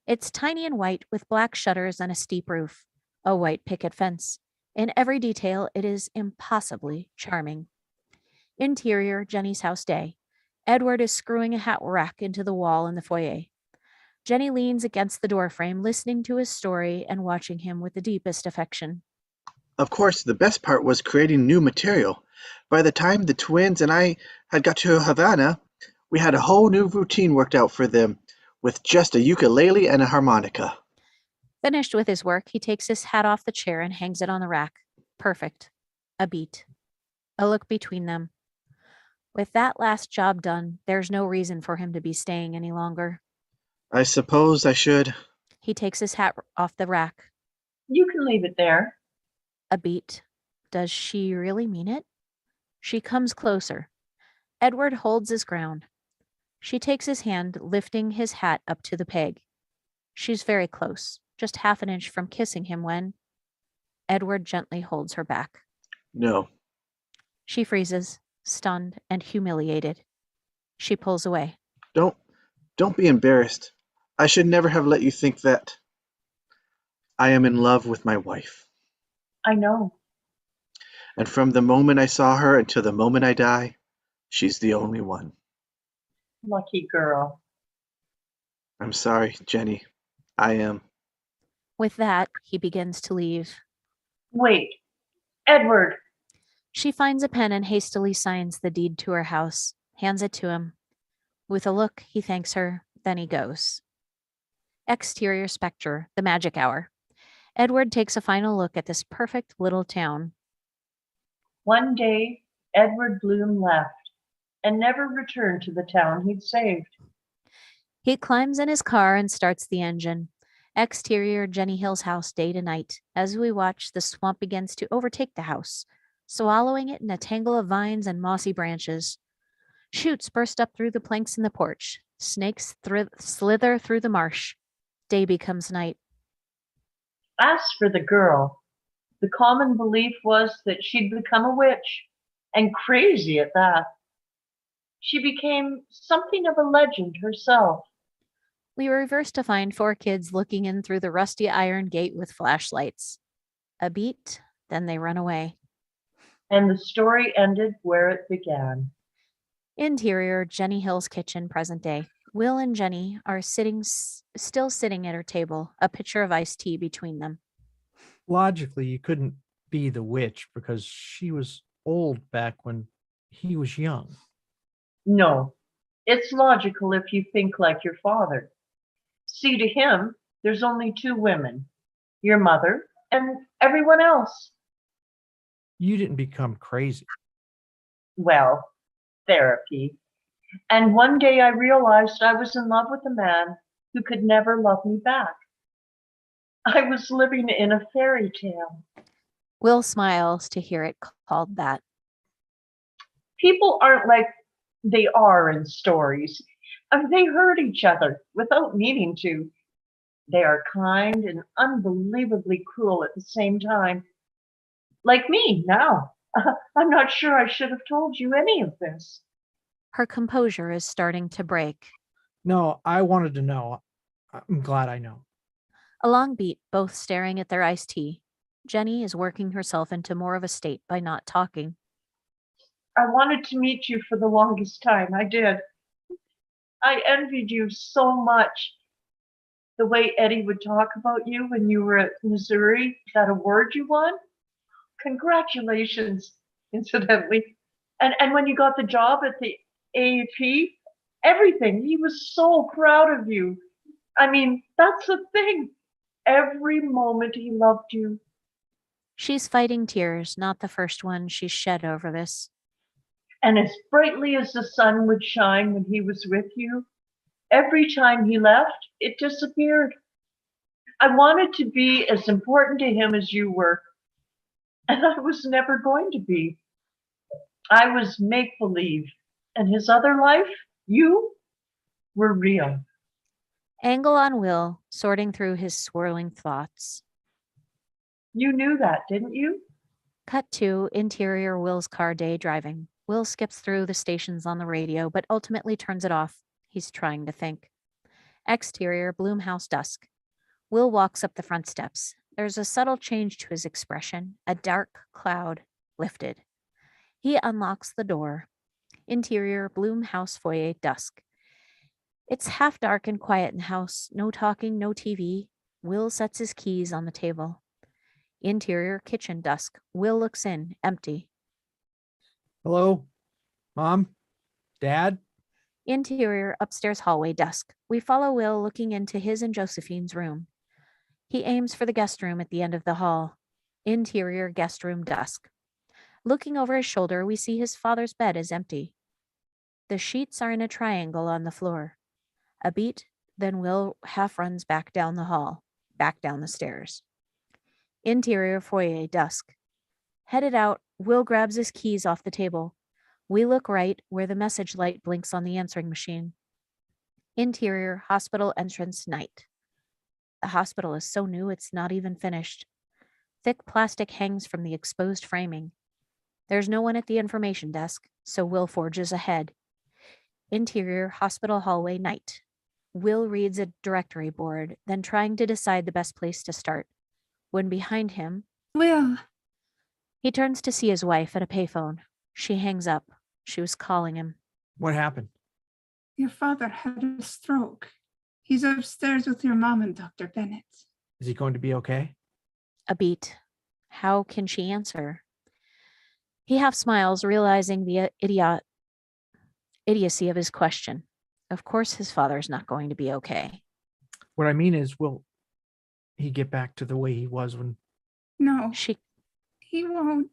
It's tiny and white with black shutters and a steep roof, a white picket fence. In every detail, it is impossibly charming. Interior, Jenny's house day. Edward is screwing a hat rack into the wall in the foyer. Jenny leans against the doorframe, listening to his story and watching him with the deepest affection. Of course, the best part was creating new material. By the time the twins and I had got to Havana, we had a whole new routine worked out for them. with just a ukulele and a harmonica. Finished with his work, he takes his hat off the chair and hangs it on the rack. Perfect. A beat. A look between them. With that last job done, there's no reason for him to be staying any longer. I suppose I should. He takes his hat off the rack. You can leave it there. A beat. Does she really mean it? She comes closer. Edward holds his ground. She takes his hand, lifting his hat up to the peg. She's very close, just half an inch from kissing him when Edward gently holds her back. No. She freezes, stunned and humiliated. She pulls away. Don't be embarrassed. I should never have let you think that. I am in love with my wife. I know. And from the moment I saw her until the moment I die, she's the only one. Lucky girl. I'm sorry, Jenny. I am. With that, he begins to leave. Wait, Edward. She finds a pen and hastily signs the deed to her house, hands it to him. With a look, he thanks her, then he goes. Exterior Spectre, the magic hour. Edward takes a final look at this perfect little town. One day, Edward Bloom left and never returned to the town he'd saved. He climbs in his car and starts the engine. Exterior Jenny Hill's house day to night. As we watch, the swamp begins to overtake the house, swallowing it in a tangle of vines and mossy branches. Shoots burst up through the planks in the porch. Snakes slither through the marsh. Day becomes night. As for the girl, the common belief was that she'd become a witch, and crazy at that. She became something of a legend herself. We reverse to find 4 kids looking in through the rusty iron gate with flashlights. A beat, then they run away. And the story ended where it began. Interior Jenny Hill's kitchen, present day. Will and Jenny are still sitting at her table, a pitcher of iced tea between them. Logically, you couldn't be the witch because she was old back when he was young. No, it's logical if you think like your father. See, to him, there's only 2 women, your mother and everyone else. You didn't become crazy. Well, therapy. And one day I realized I was in love with a man who could never love me back. I was living in a fairy tale. Will smiles to hear it called that. People aren't like they are in stories. They hurt each other without meaning to. They are kind and unbelievably cruel at the same time. Like me now. I'm not sure I should have told you any of this. Her composure is starting to break. No, I wanted to know. I'm glad I know. A long beat, both staring at their iced tea. Jenny is working herself into more of a state by not talking. I wanted to meet you for the longest time. I did. I envied you so much. The way Eddie would talk about you when you were at Missouri, that award you won. Congratulations, incidentally. And when you got the job at the AAP, everything. He was so proud of you. I mean, that's the thing. Every moment he loved you. She's fighting tears, not the first one she's shed over this. And as brightly as the sun would shine when he was with you, every time he left, it disappeared. I wanted to be as important to him as you were, and I was never going to be. I was make-believe, and his other life, you, were real. Angle on Will, sorting through his swirling thoughts. You knew that, didn't you? Cut to interior Will's car day driving. Will skips through the stations on the radio, but ultimately turns it off. He's trying to think. Exterior Bloomhouse dusk. Will walks up the front steps. There's a subtle change to his expression, a dark cloud lifted. He unlocks the door. Interior Bloomhouse foyer dusk. It's half dark and quiet in the house. No talking, no TV. Will sets his keys on the table. Interior kitchen dusk. Will looks in, empty. Hello? Mom? Dad? Interior upstairs hallway dusk. We follow Will looking into his and Josephine's room. He aims for the guest room at the end of the hall. Interior guest room dusk. Looking over his shoulder, we see his father's bed is empty. The sheets are in a triangle on the floor. A beat, then Will half runs back down the hall, back down the stairs. Interior foyer dusk. Headed out, Will grabs his keys off the table. We look right where the message light blinks on the answering machine. Interior hospital entrance night. The hospital is so new it's not even finished. Thick plastic hangs from the exposed framing. There's no one at the information desk, so Will forges ahead. Interior hospital hallway night. Will reads a directory board, then trying to decide the best place to start. When behind him, Will, he turns to see his wife at a payphone. She hangs up. She was calling him. What happened? your father had a stroke. He's upstairs with your mom and Dr. Bennett. Is he going to be okay? A beat. How can she answer? He half smiles, realizing the idiocy of his question. Of course his father's not going to be okay. What I mean is, will he get back to the way he was when... No, She he won't.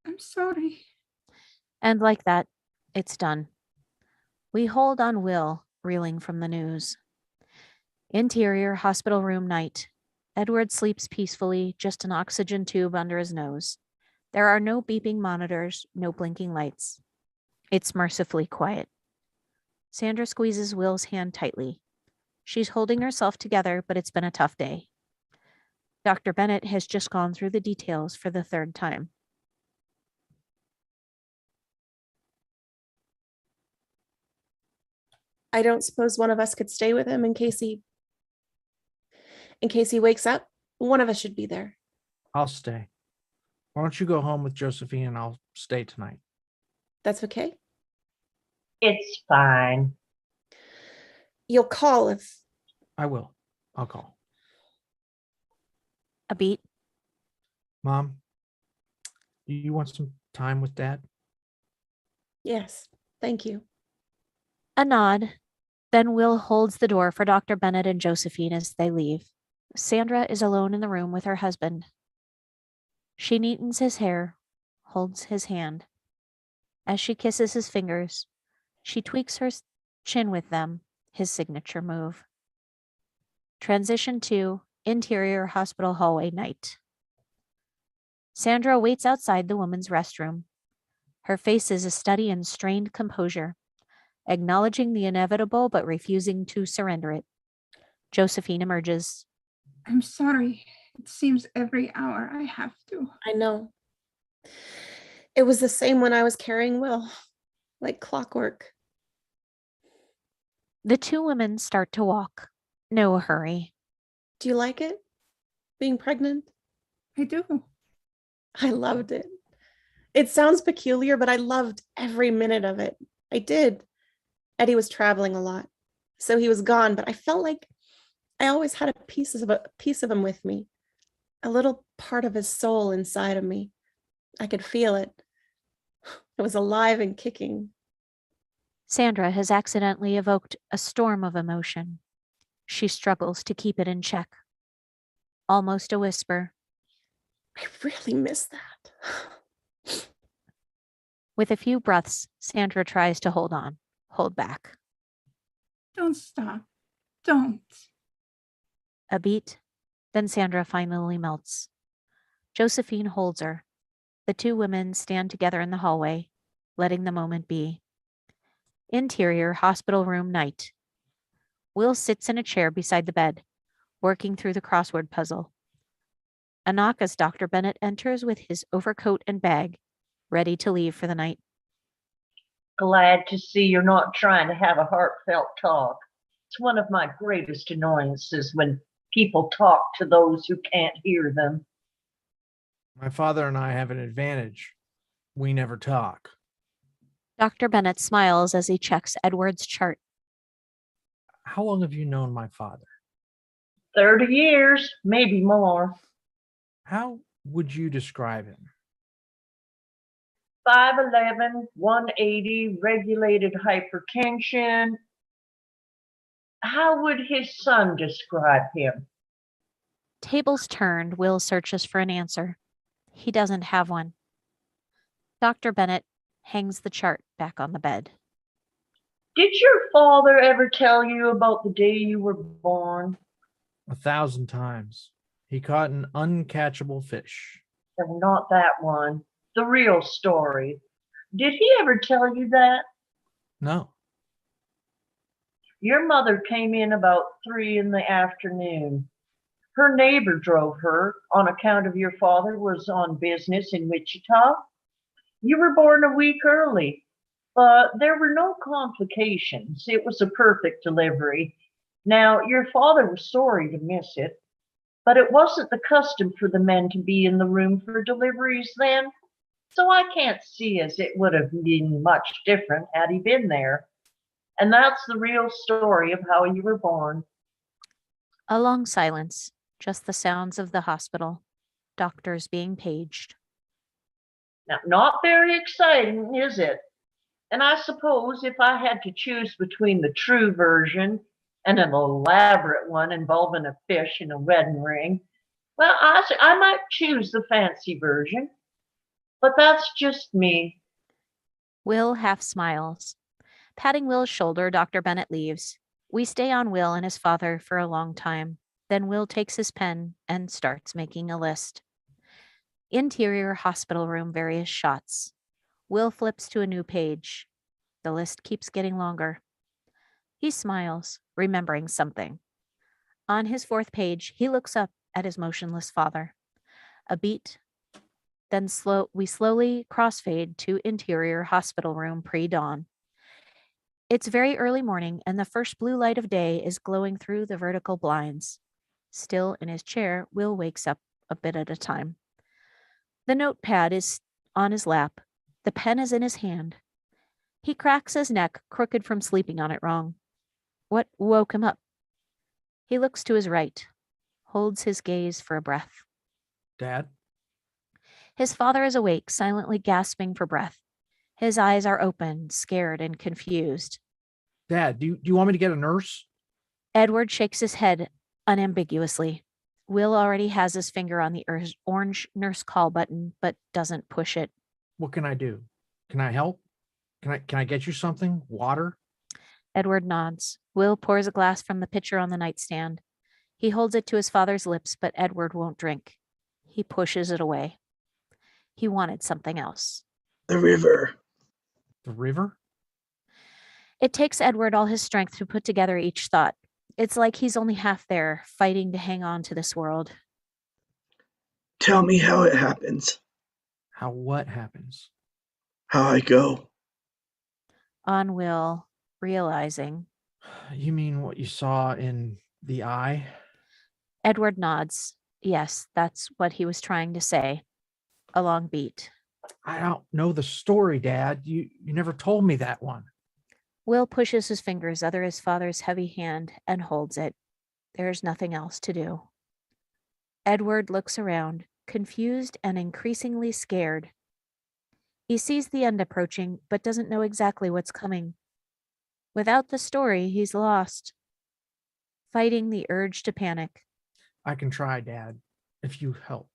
I'm sorry. And like that, it's done. We hold on Will, reeling from the news. Interior hospital room night. Edward sleeps peacefully, just an oxygen tube under his nose. There are no beeping monitors, no blinking lights. It's mercifully quiet. Sandra squeezes Will's hand tightly. She's holding herself together, but it's been a tough day. Dr. Bennett has just gone through the details for the third time. I don't suppose one of us could stay with him in case he wakes up. One of us should be there. I'll stay. Why don't you go home with Josephine and I'll stay tonight? That's okay. It's fine. You'll call if... I will. I'll call. A beat. Mom, do you want some time with Dad? Yes, thank you. A nod. Then Will holds the door for Dr. Bennett and Josephine as they leave. Sandra is alone in the room with her husband. She neatens his hair, holds his hand. As she kisses his fingers, she tweaks her chin with them, his signature move. Transition to interior hospital hallway night. Sandra waits outside the woman's restroom. Her face is a study in strained composure, acknowledging the inevitable but refusing to surrender it. Josephine emerges. I'm sorry. It seems every hour I have to. I know. It was the same when I was carrying Will, like clockwork. The two women start to walk. No hurry. Do you like it? Being pregnant? I do. I loved it. It sounds peculiar, but I loved every minute of it. I did. Eddie was traveling a lot, so he was gone, but I felt like I always had a piece of him with me, a little part of his soul inside of me. I could feel it. It was alive and kicking. Sandra has accidentally evoked a storm of emotion. She struggles to keep it in check. Almost a whisper. I really miss that. With a few breaths, Sandra tries to hold back. Don't stop. Don't. A beat, then Sandra finally melts. Josephine holds her. The two women stand together in the hallway, letting the moment be. Interior hospital room night. Will sits in a chair beside the bed, working through the crossword puzzle. A knock as Dr. Bennett enters with his overcoat and bag, ready to leave for the night. Glad to see you're not trying to have a heartfelt talk. It's one of my greatest annoyances when people talk to those who can't hear them. My father and I have an advantage. We never talk. Dr. Bennett smiles as he checks Edward's chart. How long have you known my father? 30 years, maybe more. How would you describe him? 5'11", 180, regulated hypertension. How would his son describe him? Tables turned, Will searches for an answer. He doesn't have one. Dr. Bennett hangs the chart back on the bed. Did your father ever tell you about the day you were born? 1,000 times. He caught an uncatchable fish. No, not that one. The real story. Did he ever tell you that? No. Your mother came in about 3 in the afternoon. Her neighbor drove her on account of your father was on business in Wichita. You were born a week early, but there were no complications. It was a perfect delivery. Now, your father was sorry to miss it, but it wasn't the custom for the men to be in the room for deliveries then, so I can't see as it would have been much different had he been there. And that's the real story of how you were born. A long silence, just the sounds of the hospital, doctors being paged. Now, not very exciting, is it? And I suppose if I had to choose between the true version and an elaborate one involving a fish and a wedding ring, well, I might choose the fancy version. But that's just me. Will half smiles. Patting Will's shoulder, Dr. Bennett leaves. We stay on Will and his father for a long time. Then Will takes his pen and starts making a list. Interior hospital room, various shots. Will flips to a new page. The list keeps getting longer. He smiles, remembering something. On his 4th page, he looks up at his motionless father. A beat, then we slowly crossfade to interior hospital room pre-dawn. It's very early morning, and the first blue light of day is glowing through the vertical blinds. Still in his chair, Will wakes up a bit at a time. The notepad is on his lap. The pen is in his hand. He cracks his neck, crooked from sleeping on it wrong. What woke him up? He looks to his right, holds his gaze for a breath. Dad? His father is awake, silently gasping for breath. His eyes are open, scared and confused. Dad, do you want me to get a nurse? Edward shakes his head unambiguously. Will already has his finger on the orange nurse call button, but doesn't push it. What can I do? Can I help? Can I get you something? Water? Edward nods. Will pours a glass from the pitcher on the nightstand. He holds it to his father's lips, but Edward won't drink. He pushes it away. He wanted something else. The river. The river? It takes Edward all his strength to put together each thought. It's like he's only half there, fighting to hang on to this world. Tell me how it happens. How what happens? How I go. On Will, realizing. You mean what you saw in the eye? Edward nods. Yes, that's what he was trying to say. A long beat. I don't know the story, Dad. You never told me that one. Will pushes his fingers under his father's heavy hand and holds it. There is nothing else to do. Edward looks around, confused and increasingly scared. He sees the end approaching, but doesn't know exactly what's coming. Without the story, he's lost, fighting the urge to panic. I can try, Dad, if you help.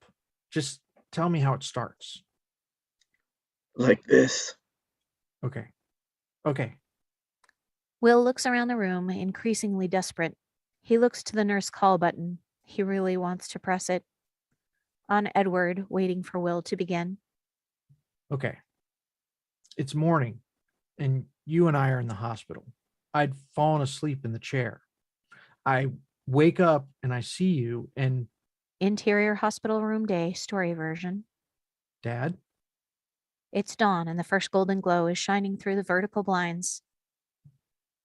Just tell me how it starts. Like this. Okay. Will looks around the room, increasingly desperate. He looks to the nurse call button. He really wants to press it. On Edward, waiting for Will to begin. Okay. It's morning, and you and I are in the hospital. I'd fallen asleep in the chair. I wake up and I see you and... Interior hospital room day, story version. Dad? It's dawn and the first golden glow is shining through the vertical blinds.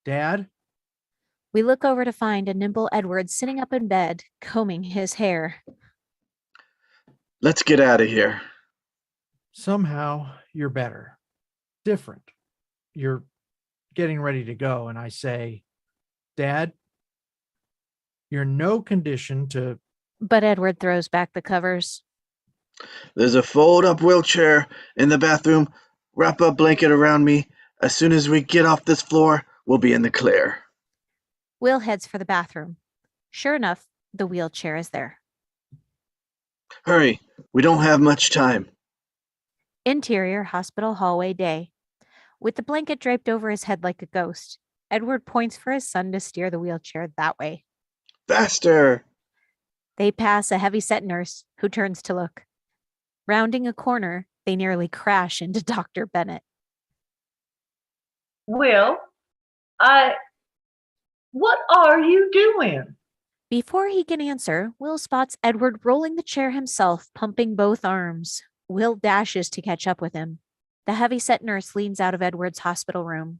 Dad? We look over to find a nimble Edward sitting up in bed, combing his hair. Let's get out of here. Somehow you're better. Different. You're getting ready to go, and I say, Dad, you're in no condition to... But Edward throws back the covers. There's a fold-up wheelchair in the bathroom Wrap a blanket around me. As soon as we get off this floor, we'll be in the clear. Will heads for the bathroom. Sure enough, the wheelchair is there. Hurry, we don't have much time. Interior hospital hallway day. With the blanket draped over his head like a ghost, Edward points for his son to steer the wheelchair that way. Faster! They pass a heavy-set nurse who turns to look. Rounding a corner, they nearly crash into Dr. Bennett. Will, what are you doing? Before he can answer, Will spots Edward rolling the chair himself, pumping both arms. Will dashes to catch up with him. The heavy-set nurse leans out of Edward's hospital room.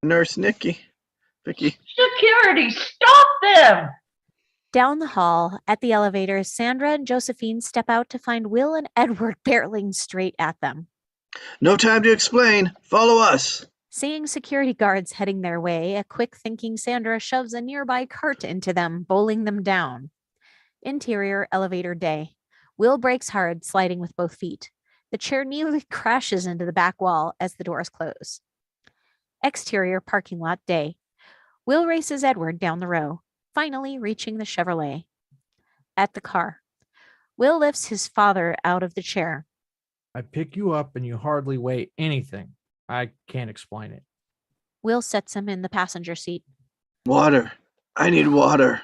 Nurse Vicki. Security, stop them! Down the hall, at the elevator, Sandra and Josephine step out to find Will and Edward barreling straight at them. No time to explain. Follow us. Seeing security guards heading their way, a quick-thinking Sandra shoves a nearby cart into them, bowling them down. Interior elevator day. Will brakes hard, sliding with both feet. The chair nearly crashes into the back wall as the doors close. Exterior parking lot day. Will races Edward down the row, finally reaching the Chevrolet. At the car, Will lifts his father out of the chair. I pick you up and you hardly weigh anything. I can't explain it. Will sets him in the passenger seat. Water. I need water.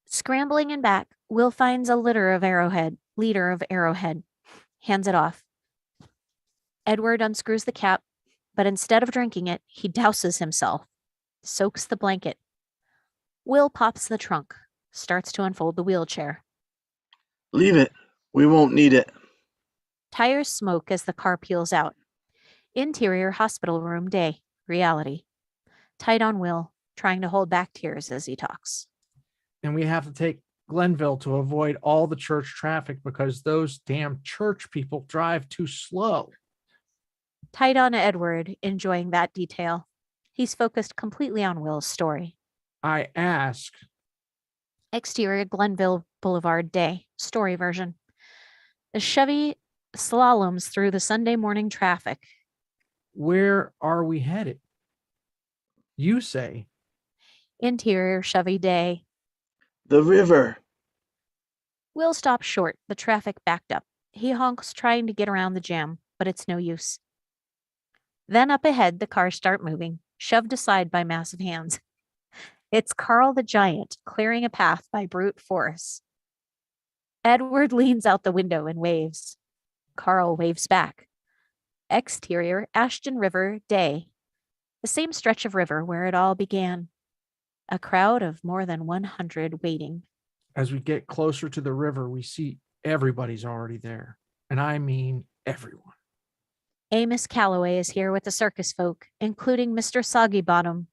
Scrambling in back, Will finds a liter of Arrowhead, hands it off. Edward unscrews the cap, but instead of drinking it, he douses himself, soaks the blanket. Will pops the trunk, starts to unfold the wheelchair. Leave it. We won't need it. Tires smoke as the car peels out. Interior hospital room day, reality. Tight on Will, trying to hold back tears as he talks. And we have to take Glenville to avoid all the church traffic because those damn church people drive too slow. Tight on Edward, enjoying that detail. He's focused completely on Will's story. I ask. Exterior Glenville Boulevard day, story version. The Chevy slaloms through the Sunday morning traffic. Where are we headed? You say. Interior Chevy day. The river. Will stops short, the traffic backed up. He honks, trying to get around the jam, but it's no use. Then up ahead, the cars start moving, shoved aside by massive hands. It's Karl the Giant, clearing a path by brute force. Edward leans out the window and waves. Karl waves back. Exterior Ashton River day. The same stretch of river where it all began. A crowd of more than 100 waiting. As we get closer to the river, we see everybody's already there. And I mean everyone. Amos Calloway is here with the circus folk, including Mr. Soggy Bottom.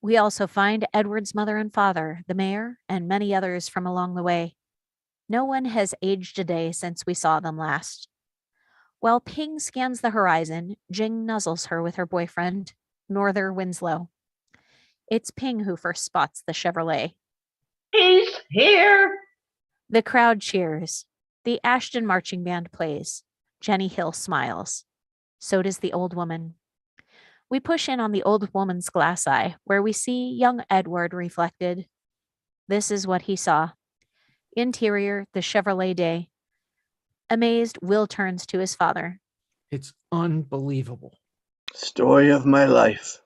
We also find Edward's mother and father, the mayor, and many others from along the way. No one has aged a day since we saw them last. While Ping scans the horizon, Jing nuzzles her with her boyfriend, Norther Winslow. It's Ping who first spots the Chevrolet. He's here. The crowd cheers. The Ashton marching band plays. Jenny Hill smiles. So does the old woman. We push in on the old woman's glass eye, where we see young Edward reflected. This is what he saw. Interior, the Chevrolet day. Amazed, Will turns to his father. It's unbelievable. Story of my life.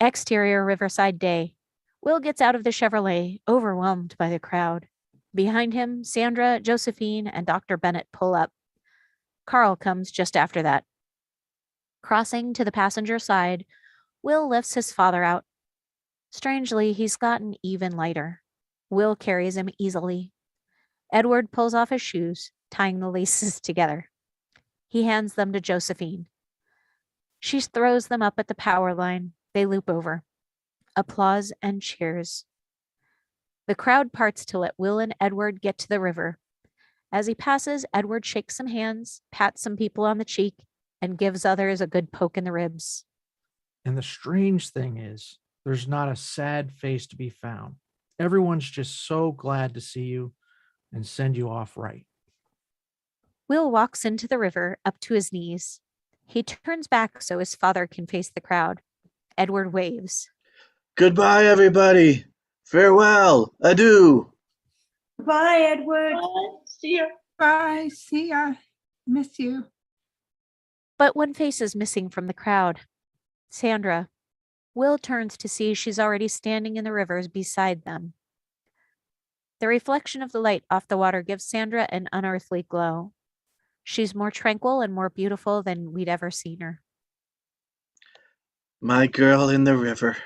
Exterior Riverside day. Will gets out of the Chevrolet, overwhelmed by the crowd. Behind him, Sandra, Josephine, and Dr. Bennett pull up. Karl comes just after that. Crossing to the passenger side, Will lifts his father out. Strangely, he's gotten even lighter. Will carries him easily. Edward pulls off his shoes, tying the laces together. He hands them to Josephine. She throws them up at the power line. They loop over. Applause and cheers. The crowd parts to let Will and Edward get to the river. As he passes, Edward shakes some hands, pats some people on the cheek, and gives others a good poke in the ribs. And the strange thing is, there's not a sad face to be found. Everyone's just so glad to see you and send you off right. Will walks into the river up to his knees. He turns back so his father can face the crowd. Edward waves. Goodbye, everybody. Farewell. Adieu. Bye, Edward. See ya. Bye. See ya. Miss you. But one face is missing from the crowd. Sandra. Will turns to see she's already standing in the rivers beside them. The reflection of the light off the water gives Sandra an unearthly glow. She's more tranquil and more beautiful than we'd ever seen her. My girl in the river.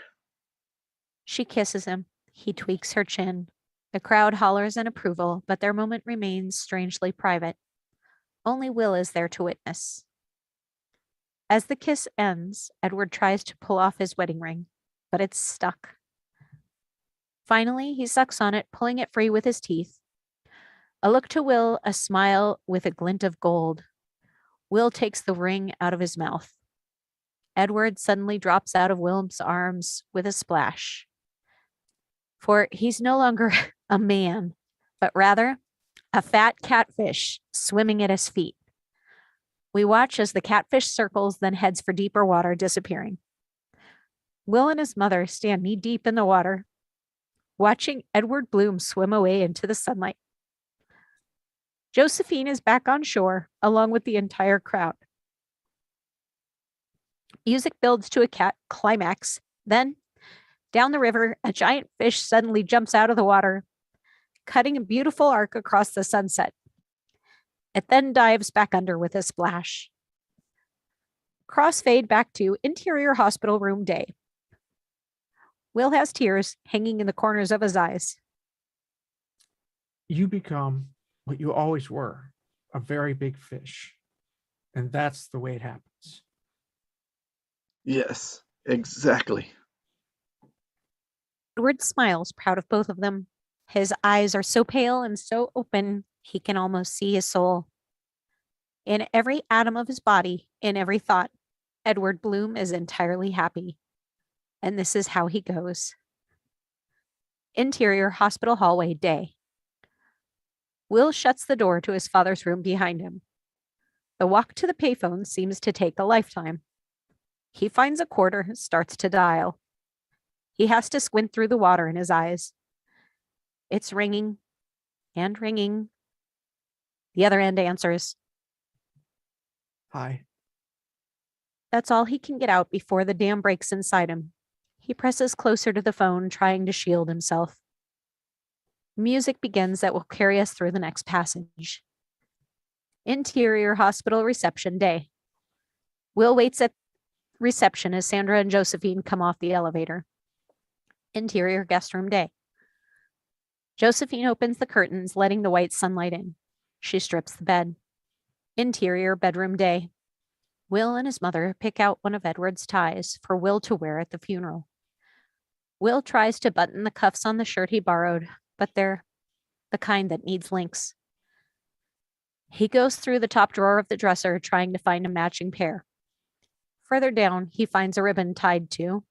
She kisses him. He tweaks her chin. The crowd hollers in approval, but their moment remains strangely private. Only Will is there to witness. As the kiss ends, Edward tries to pull off his wedding ring, but it's stuck. Finally, he sucks on it, pulling it free with his teeth. A look to Will, a smile with a glint of gold. Will takes the ring out of his mouth. Edward suddenly drops out of Will's arms with a splash. For he's no longer a man, but rather a fat catfish swimming at his feet. We watch as the catfish circles, then heads for deeper water, disappearing. Will and his mother stand knee-deep in the water, watching Edward Bloom swim away into the sunlight. Josephine is back on shore, along with the entire crowd. Music builds to a climax. Then, down the river, a giant fish suddenly jumps out of the water, cutting a beautiful arc across the sunset. It then dives back under with a splash. Crossfade back to interior hospital room day. Will has tears hanging in the corners of his eyes. You become what you always were, a very big fish. And that's the way it happens. Yes, exactly. Edward smiles, proud of both of them. His eyes are so pale and so open, he can almost see his soul. In every atom of his body, in every thought, Edward Bloom is entirely happy. And this is how he goes. Interior hospital hallway day. Will shuts the door to his father's room behind him. The walk to the payphone seems to take a lifetime. He finds a quarter and starts to dial. He has to squint through the water in his eyes. It's ringing and ringing. The other end answers. Hi. That's all he can get out before the dam breaks inside him. He presses closer to the phone, trying to shield himself. Music begins that will carry us through the next passage. Interior hospital reception day. Will waits at reception as Sandra and Josephine come off the elevator. Interior guest room day. Josephine opens the curtains, letting the white sunlight in. She strips the bed. Interior bedroom day. Will and his mother pick out one of Edward's ties for Will to wear at the funeral. Will tries to button the cuffs on the shirt he borrowed, but they're the kind that needs links. He goes through the top drawer of the dresser, trying to find a matching pair. Further down, he finds a ribbon tied to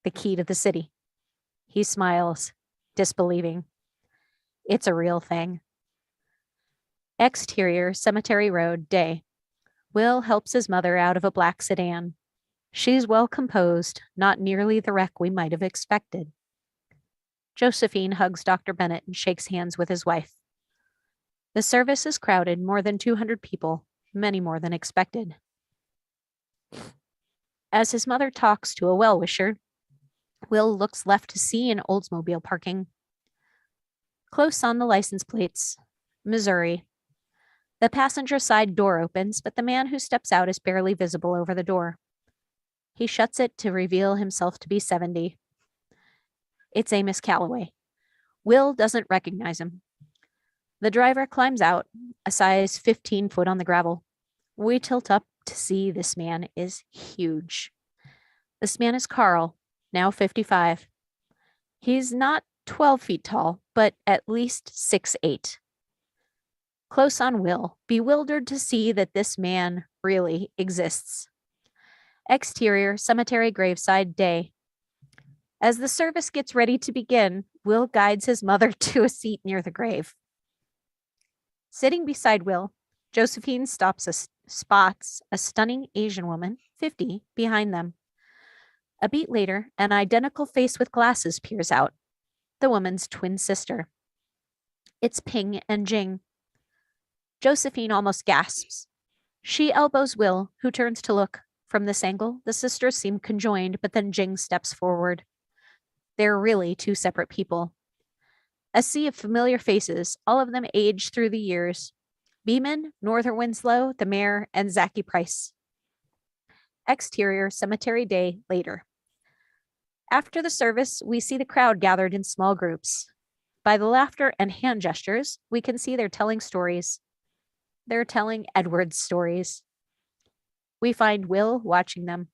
the key to the city. He smiles, disbelieving. It's a real thing. Exterior Cemetery Road day. Will helps his mother out of a black sedan. She's well composed, not nearly the wreck we might have expected. Josephine hugs Dr. Bennett and shakes hands with his wife. The service is crowded, more than 200 people, many more than expected. As his mother talks to a well-wisher, Will looks left to see an Oldsmobile parking. Close on the license plates, Missouri. The passenger side door opens, but the man who steps out is barely visible over the door. He shuts it to reveal himself to be 70. It's Amos Calloway. Will doesn't recognize him. The driver climbs out, a size 15 foot on the gravel. We tilt up to see this man is huge. This man is Karl, now 55. He's not 12 feet tall, but at least 6'8". Close on Will, bewildered to see that this man really exists. Exterior cemetery graveside day. As the service gets ready to begin, Will guides his mother to a seat near the grave. Sitting beside Will, Josephine spots a stunning Asian woman, 50, behind them. A beat later, an identical face with glasses peers out, the woman's twin sister. It's Ping and Jing. Josephine almost gasps. She elbows Will, who turns to look. From this angle, the sisters seem conjoined, but then Jing steps forward. They're really two separate people. A sea of familiar faces, all of them aged through the years. Beamen, Northern Winslow, the mayor, and Zacky Price. Exterior cemetery day later. After the service, we see the crowd gathered in small groups. By the laughter and hand gestures, we can see they're telling stories. They're telling Edward's stories. We find Will watching them.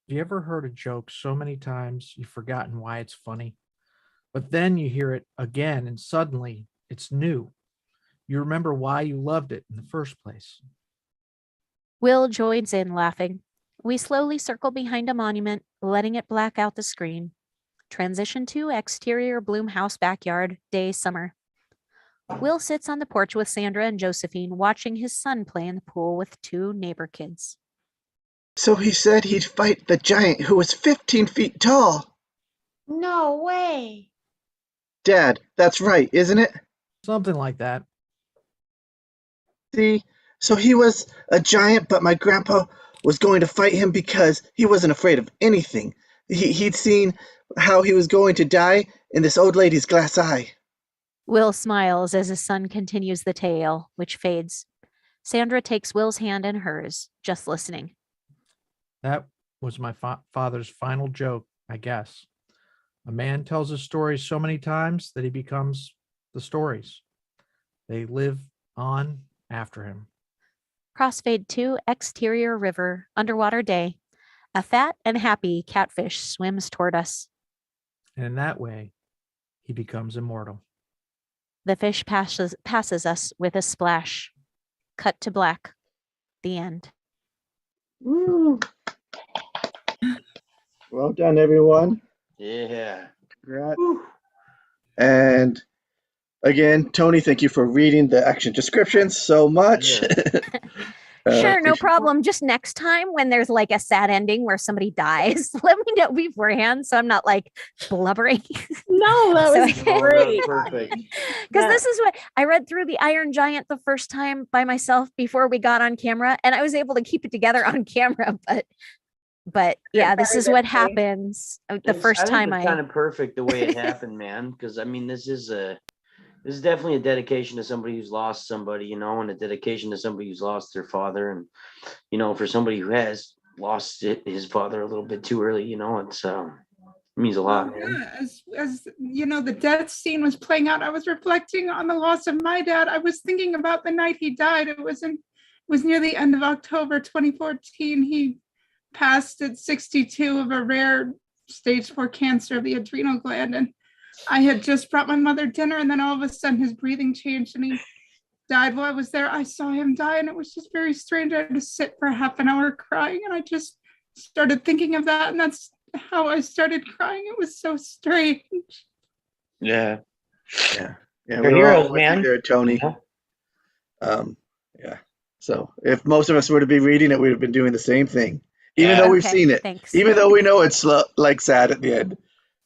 You ever heard a joke so many times you've forgotten why it's funny? But then you hear it again and suddenly it's new. You remember why you loved it in the first place. Will joins in laughing. We slowly circle behind a monument, letting it black out the screen. Transition to exterior Bloomhouse backyard, day summer. Will sits on the porch with Sandra and Josephine, watching his son play in the pool with two neighbor kids. So he said he'd fight the giant who was 15 feet tall. No way. Dad, that's right, isn't it? Something like that. See, so he was a giant, but my grandpa was going to fight him because he wasn't afraid of anything. He'd seen how he was going to die in this old lady's glass eye. Will smiles as his son continues the tale, which fades. Sandra takes Will's hand in hers, just listening. That was my father's final joke, I guess. A man tells his stories so many times that he becomes the stories. They live on after him. Crossfade to exterior river, underwater day. A fat and happy catfish swims toward us. And in that way, he becomes immortal. The fish passes us with a splash. Cut to black. The end. Woo. Well done, everyone. Yeah. Congrats. And again, Toni, thank you for reading the action descriptions so much. Sure, no problem. Just next time when there's like a sad ending where somebody dies, let me know beforehand so I'm not like blubbering. No, that So- was Oh, great. that's perfect. Because this is what I read through the Iron Giant the first time by myself before we got on camera, and I was able to keep it together on camera. But yeah, this is what happens the first time it's kind of perfect the way it happened, man. Because I mean, this is definitely a dedication to somebody who's lost somebody, you know, and a dedication to somebody who's lost their father, and you know, for somebody who has lost his father a little bit too early, you know, it means a lot, man. Yeah, as you know, the death scene was playing out, I was reflecting on the loss of my dad. I was thinking about the night he died. It was near the end of October 2014. He passed at 62 of a rare stage 4 cancer of the adrenal gland, and I had just brought my mother dinner, and then all of a sudden his breathing changed and he died while I was there. I saw him die, and it was just very strange. I had to sit for half an hour crying, and I just started thinking of that, and that's how I started crying. It was so strange. Yeah. Yeah, You're we were heroes, all with you man. there, Toni. Yeah. Yeah. So if most of us were to be reading it, we'd have been doing the same thing, even Yeah. though we've Okay, seen it. thanks. Even though we know it's like sad at the end.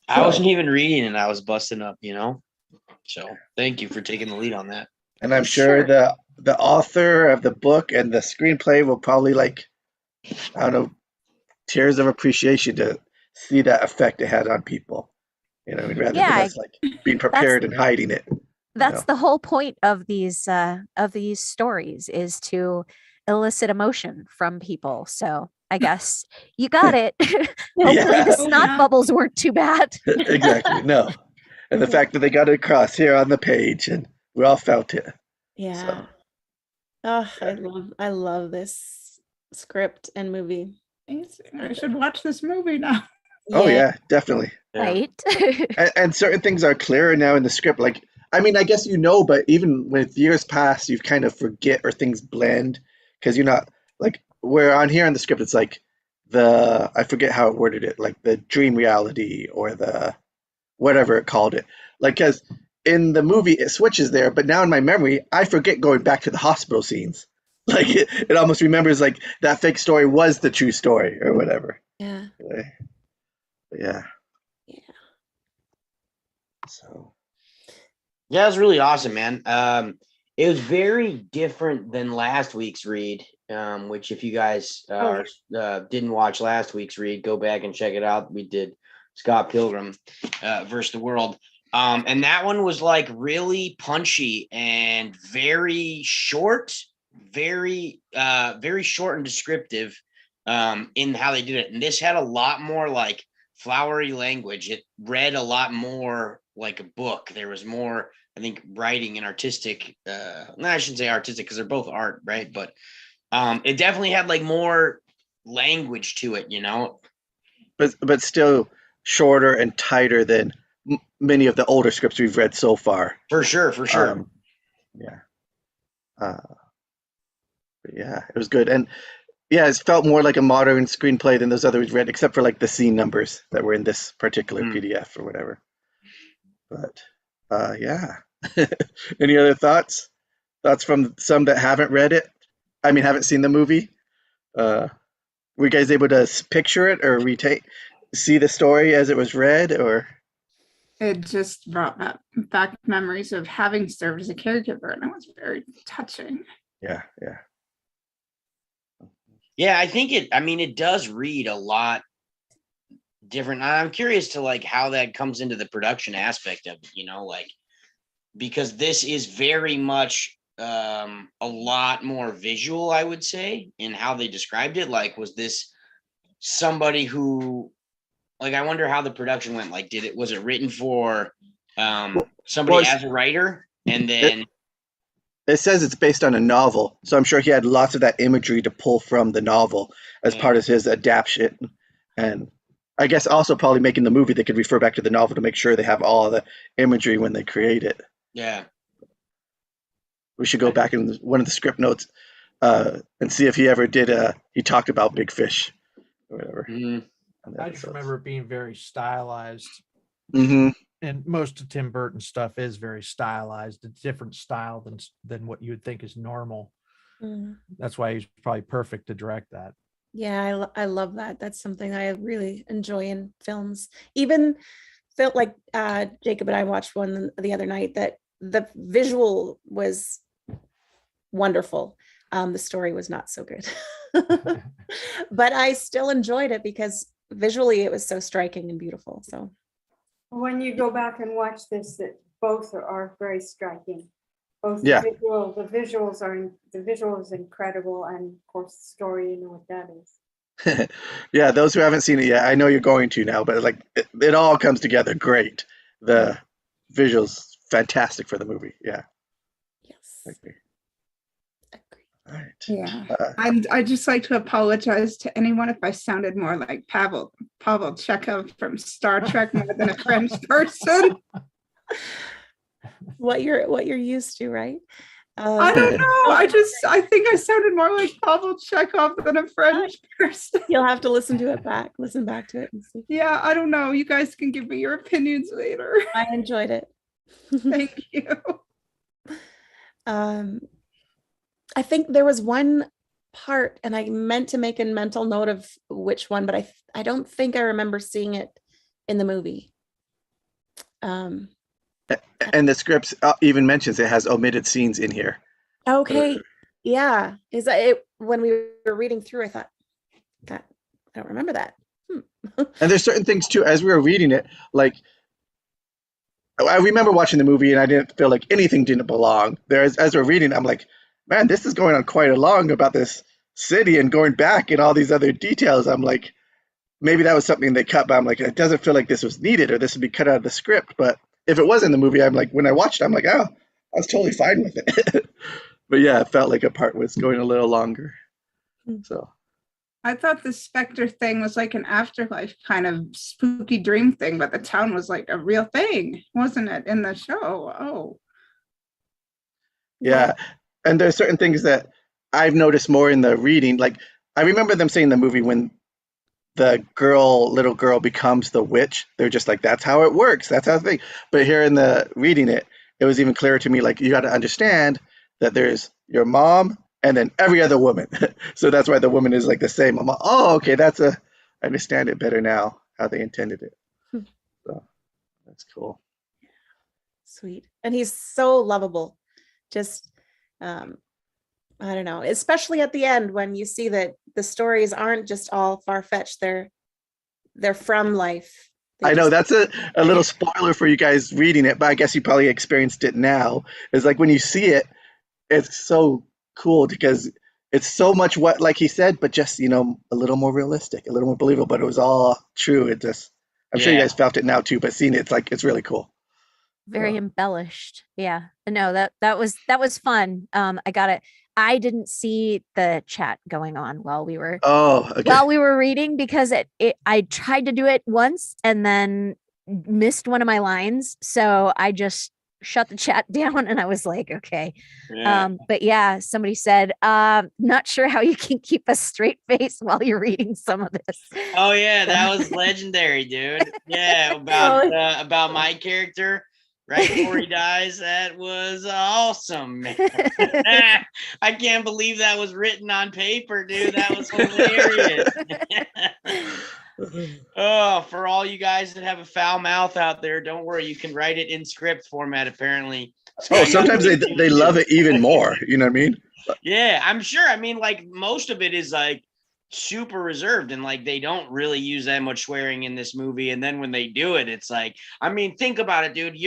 I wasn't even reading and I was busting up, you know. So thank you for taking the lead on that. And I'm sure the author of the book and the screenplay will probably I don't know, tears of appreciation to see that effect it had on people. You know, rather than us being prepared and hiding it. That's the whole point of these stories, is to elicit emotion from people. So I guess you got it. Hopefully the snot bubbles weren't too bad. Exactly. No. And the fact that they got it across here on the page and we all felt it. Yeah. So, I love this script and movie. I should watch this movie now. oh yeah, definitely. Right. And certain things are clearer now in the script. Like, I mean, I guess you know, but even with years past, you kind of forget or things blend because you're not like where on here on the script. It's like I forget how it worded it, like the dream reality or the whatever it called it. Like, because in the movie it switches there, but now in my memory, I forget going back to the hospital scenes. Like it almost remembers like that fake story was the true story or whatever. Yeah. Yeah. Yeah. So Yeah, it was really awesome, man. It was very different than last week's read, which if you guys didn't watch last week's read, go back and check it out. We did Scott Pilgrim versus the World. And that one was like really punchy and very short, very short and descriptive in how they did it. And this had a lot more like flowery language. It read a lot more like a book. There was more, I think, writing and artistic. I shouldn't say artistic because they're both art, right? But it definitely had like more language to it, you know. but still shorter and tighter than many of the older scripts we've read so far. For sure. Yeah. But yeah, it was good. And yeah, it felt more like a modern screenplay than those others we've read, except for like the scene numbers that were in this particular PDF or whatever. But yeah. Any other thoughts? Thoughts from some that haven't read it? I mean, haven't seen the movie? Were you guys able to picture it or see the story as it was read, or? It just brought back memories of having served as a caregiver, and it was very touching. Yeah. Yeah, I think it does read a lot different. I'm curious to like how that comes into the production aspect of it, you know, like, because this is very much a lot more visual, I would say, in how they described it. Like, was this somebody who, like, I wonder how the production went. Like, was it written for somebody as a writer? And then it says it's based on a novel, so I'm sure he had lots of that imagery to pull from the novel as part of his adaptation. And I guess also probably making the movie, they could refer back to the novel to make sure they have all the imagery when they create it. Yeah. We should go back in one of the script notes and see if he ever did. He talked about Big Fish or whatever. I just remember it being very stylized. Mm-hmm. And most of Tim Burton's stuff is very stylized. It's different style than what you would think is normal. That's why he's probably perfect to direct that. Yeah, I love that. That's something I really enjoy in films. Even felt like Jacob and I watched one the other night that the visual was wonderful. The story was not so good, but I still enjoyed it because visually it was so striking and beautiful. So when you go back and watch this, that both are very striking. Both Yeah. the visual is incredible, and of course the story, you know what that is. Yeah, those who haven't seen it yet, I know you're going to now, but like it all comes together great. The visuals fantastic for the movie. Yeah. yes. Okay. All right. Yeah. I'd just like to apologize to anyone if I sounded more like Pavel Chekhov from Star Trek more than a French person. What you're used to, right? I don't know. I think I sounded more like Pavel Chekhov than a French person. You'll have to listen back to it and see. Yeah, I don't know. You guys can give me your opinions later. I enjoyed it. Thank you. I think there was one part, and I meant to make a mental note of which one, but I don't think I remember seeing it in the movie. And the script even mentions it has omitted scenes in here. Okay. Yeah. Is that it? When we were reading through, I thought that I don't remember that. And there's certain things too, as we were reading it, like I remember watching the movie and I didn't feel like anything didn't belong. As we're reading, I'm like, man, this is going on quite long about this city and going back and all these other details. I'm like, maybe that was something they cut, but I'm like, it doesn't feel like this was needed or this would be cut out of the script. But if it was in the movie, I'm like, when I watched it, I'm like, oh, I was totally fine with it. But yeah, it felt like a part was going a little longer. So I thought the Spectre thing was like an afterlife kind of spooky dream thing, but the town was like a real thing, wasn't it, in the show? Oh. yeah. And there's certain things that I've noticed more in the reading. Like I remember them saying in the movie when the little girl becomes the witch, they're just like, that's how it works. That's how they. But here in the reading it, it was even clearer to me, like, you got to understand that there's your mom and then every other woman. So that's why the woman is like the same. I'm like, oh, okay, I understand it better now, how they intended it. So that's cool. Sweet. And he's so lovable. Just, I don't know, especially at the end when you see that the stories aren't just all far-fetched. They're from life. I know that's a little spoiler for you guys reading it, but I guess you probably experienced it now. It's like when you see it, it's so cool because it's so much what, like he said, but just, a little more realistic, a little more believable, but it was all true. I'm sure you guys felt it now too, but seeing it, it's really cool. Very embellished. Yeah. No, that was fun. I got it. I didn't see the chat going on while we were reading because I tried to do it once and then missed one of my lines. So I just shut the chat down and I was like, okay. Yeah. But yeah, somebody said, not sure how you can keep a straight face while you're reading some of this. Oh yeah, that was legendary, dude. Yeah, about my character. Right before he dies, that was awesome, man. I can't believe that was written on paper, dude. That was hilarious. Oh, for all you guys that have a foul mouth out there, don't worry. You can write it in script format, apparently. Oh, sometimes they love it even more. You know what I mean? Yeah, I'm sure. I mean, like, most of it is like super reserved and like they don't really use that much swearing in this movie. And then when they do it, it's like, I mean, think about it, dude.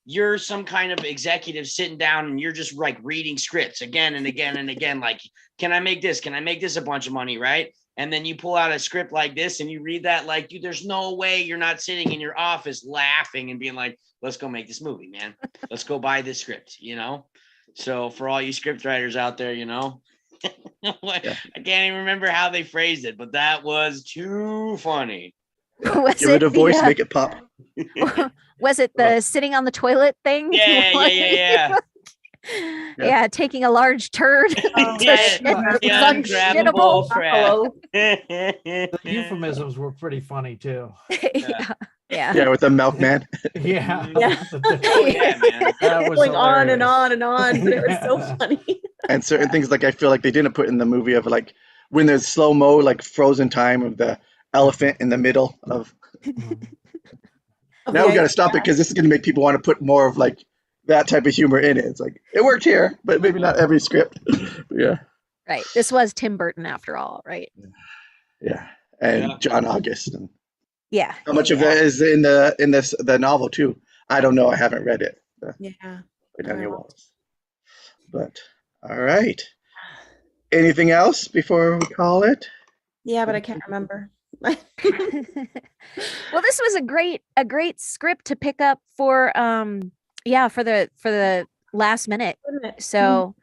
You're some kind of executive sitting down and you're just like reading scripts again and again and again. Like, can I make this? Can I make this a bunch of money? Right. And then you pull out a script like this and you read that, like, dude, there's no way you're not sitting in your office laughing and being like, let's go make this movie, man. Let's go buy this script, So for all you script writers out there, I can't even remember how they phrased it, but that was too funny. Give it a voice, make it pop. Was it the sitting on the toilet thing? Yeah. Yeah, taking a large turd. Ungrabbable crap. The euphemisms were pretty funny too. Yeah, with the milkman. Yeah. Man. That was going on and hilarious. on and on, but it was so funny. And certain things, like, I feel like they didn't put in the movie of, like, when there's slow-mo, like frozen time of the elephant in the middle of. Now we got to stop it because this is going to make people want to put more of like that type of humor in it. It's like, it worked here, but maybe not every script. Yeah. Right. This was Tim Burton after all, right? Yeah. And John August. And yeah. How much of that is in the novel too? I don't know. I haven't read it. Yeah. By Daniel Wallace. But all right. Anything else before we call it? Yeah, but I can't remember. Well, this was a great script to pick up for for the last minute. So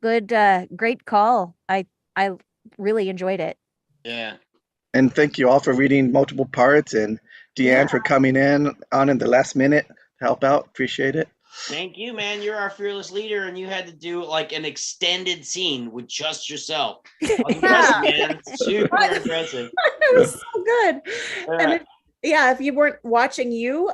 good, great call. I really enjoyed it. Yeah. And thank you all for reading multiple parts, and Deanne for coming in the last minute to help out. Appreciate it. Thank you, man. You're our fearless leader, and you had to do like an extended scene with just yourself. Impressive, man. Super impressive. It was so good. And if you weren't watching you,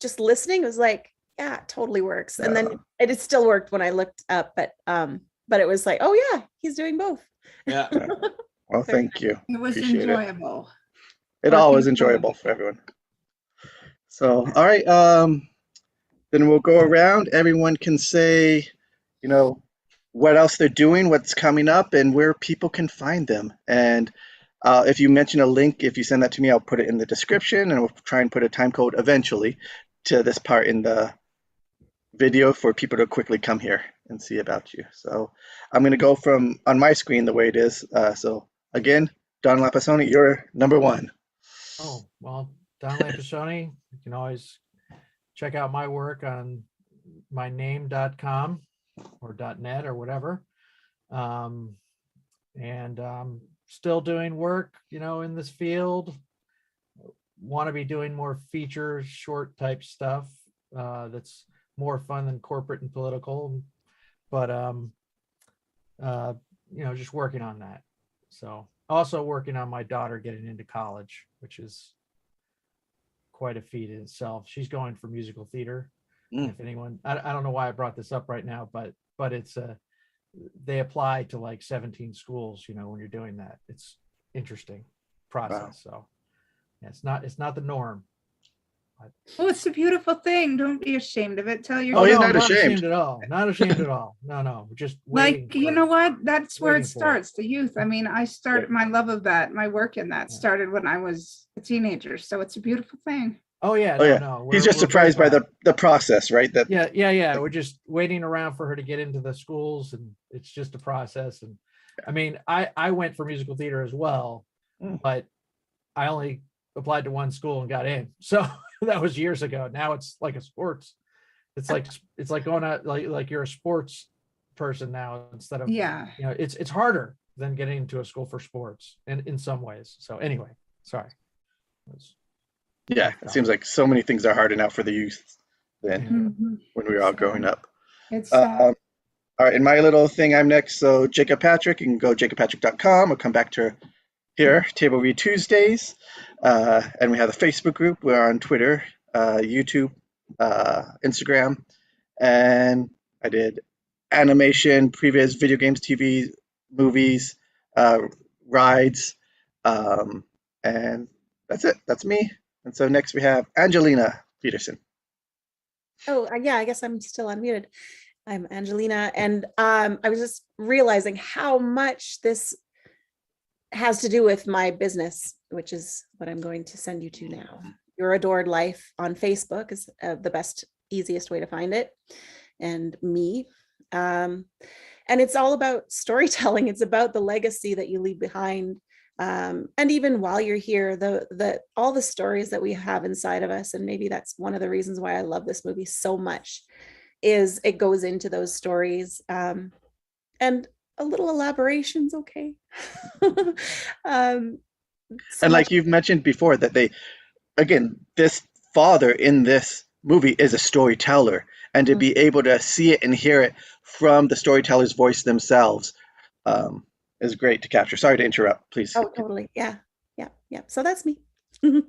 just listening, it was like, yeah, it totally works. And then it still worked when I looked up, but it was like, oh yeah, he's doing both. Yeah. Well, thank you. It was Appreciate enjoyable. It all was enjoyable for everyone. So, all right. Then we'll go around. Everyone can say, what else they're doing, what's coming up, and where people can find them. And if you mention a link, if you send that to me, I'll put it in the description, and we'll try and put a time code eventually to this part in the video for people to quickly come here and see about you. So I'm going to go from on my screen the way it is. So again, Don Lapasoni, you're number one. Oh, well, Don Lapasoni, you can always check out my work on myname.com or .net or whatever. And still doing work, in this field. Want to be doing more feature, short type stuff that's more fun than corporate and political. But, just working on that. So also working on my daughter getting into college, which is quite a feat in itself. She's going for musical theater. If anyone, I don't know why I brought this up right now, but it's they apply to like 17 schools, when you're doing that. It's interesting process. So yeah, it's not the norm. Oh, it's a beautiful thing. Don't be ashamed of it. Tell your Oh, he's no, not ashamed. at all. Not ashamed at all. No. Just waiting like, you know what? That's where it waiting for it. starts, the youth. I mean, my love of that, my work in that started when I was a teenager. So it's a beautiful thing. Oh yeah, Oh, yeah. no. He's just we're very surprised by proud. the process, right? That Yeah. We're just waiting around for her to get into the schools, and it's just a process. And I mean, I went for musical theater as well, but I only applied to one school and got in. So that was years ago. Now it's like a sports. It's like going out like you're a sports person now instead of it's harder than getting into a school for sports in some ways. So anyway, sorry. Yeah, it seems like so many things are harder now for the youth than when we were all growing up. It's all right, in my little thing, I'm next. So Jacob Patrick, you can go jacobpatrick.com or come back to here, Table Read Tuesdays. And we have the Facebook group. We're on Twitter, YouTube, Instagram. And I did animation, previous video games, TV, movies, rides. And that's it. That's me. And so next we have Angelina Peterson. Oh, yeah, I guess I'm still unmuted. I'm Angelina, and I was just realizing how much this has to do with my business, which is what I'm going to send you to now. Your Adored Life on Facebook is the best, easiest way to find it, and me. And it's all about storytelling. It's about the legacy that you leave behind. And even while you're here, all the stories that we have inside of us, and maybe that's one of the reasons why I love this movie so much, is it goes into those stories, and a little elaboration's okay. And like you've mentioned before, that this father in this movie is a storyteller, and to be able to see it and hear it from the storyteller's voice themselves is great to capture. Sorry to interrupt, please. Oh, totally. Yeah. So that's me. All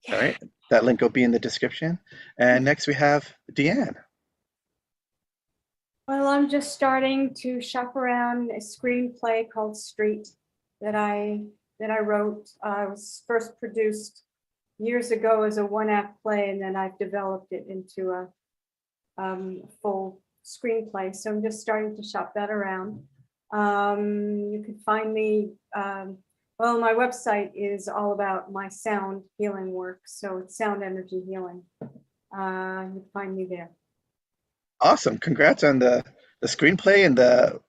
right. That link will be in the description. And next we have Deanne. Well, I'm just starting to shop around a screenplay called Street that I wrote. It was first produced years ago as a one-act play, and then I've developed it into a full screenplay. So I'm just starting to shop that around. You can find me, well, my website is all about my sound healing work. So it's Sound Energy Healing. You can find me there. Awesome. Congrats on the screenplay and the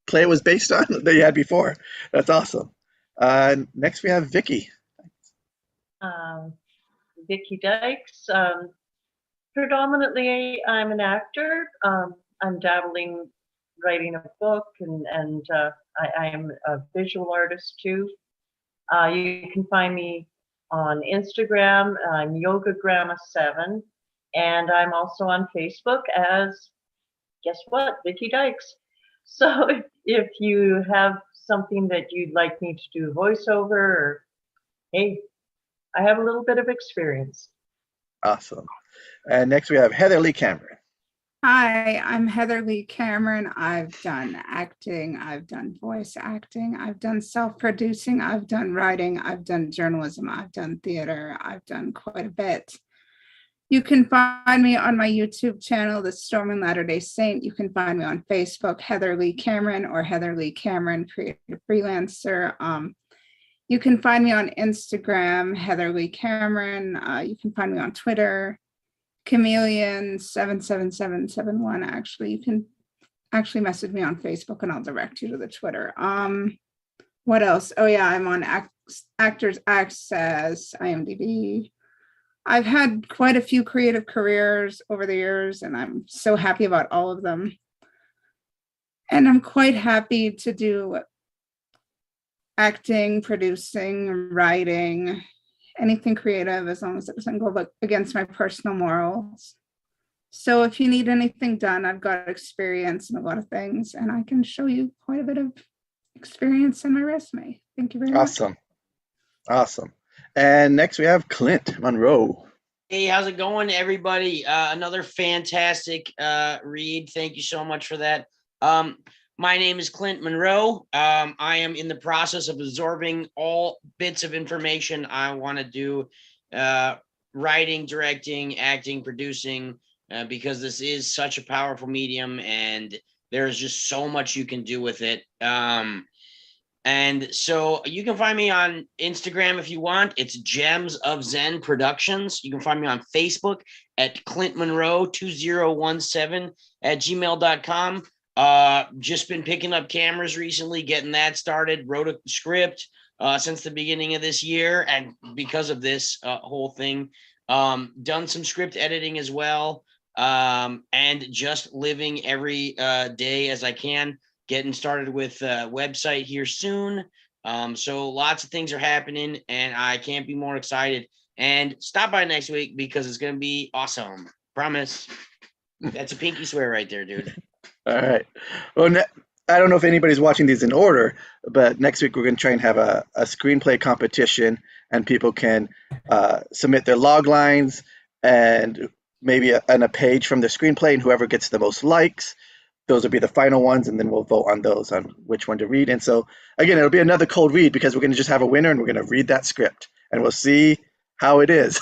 play it was based on that you had before. That's awesome. Next we have Vicki. Vicki Dykes. Predominantly, I'm an actor. I'm dabbling writing a book, and I am a visual artist too. You can find me on Instagram. I'm YogaGramma7, and I'm also on Facebook as, guess what, Vicki Dykes. So if you have something that you'd like me to do voiceover, or hey, I have a little bit of experience. Awesome. And next we have Heather Lee Cameron. Hi, I'm Heather Lee Cameron. I've done acting, I've done voice acting, I've done self-producing, I've done writing, I've done journalism, I've done theater, I've done quite a bit. You can find me on my YouTube channel, The Storming Latter-day Saint. You can find me on Facebook, Heather Lee Cameron, or Heather Lee Cameron, creative freelancer. You can find me on Instagram, Heather Lee Cameron. You can find me on Twitter, Chameleon77771. Actually, you can actually message me on Facebook and I'll direct you to the Twitter. What else? Oh yeah, I'm on Actors Access, IMDb. I've had quite a few creative careers over the years, and I'm so happy about all of them. And I'm quite happy to do acting, producing, writing, anything creative, as long as it doesn't go against my personal morals. So if you need anything done, I've got experience in a lot of things, and I can show you quite a bit of experience in my resume. Thank you very much. Awesome. And next we have Clint Monroe. Hey, how's it going, everybody? Another fantastic read. Thank you so much for that. My name is Clint Monroe. I am in the process of absorbing all bits of information I want to do, writing, directing, acting, producing, because this is such a powerful medium and there's just so much you can do with it. And so you can find me on Instagram if you want. It's Gems of Zen Productions. You can find me on Facebook at Clint Monroe 2017 at gmail.com. Just been picking up cameras recently, getting that started, wrote a script since the beginning of this year. And because of this whole thing, done some script editing as well. And just living every day as I can. Getting started with a website here soon. So lots of things are happening and I can't be more excited. And stop by next week because it's going to be awesome. Promise. That's a pinky swear right there, dude. All right. Well, I don't know if anybody's watching these in order, but next week we're going to try and have a screenplay competition and people can submit their log lines and maybe a page from the screenplay, and whoever gets the most likes, those will be the final ones, and then we'll vote on those, on which one to read. And so, again, it'll be another cold read because we're going to just have a winner and we're going to read that script, and we'll see how it is.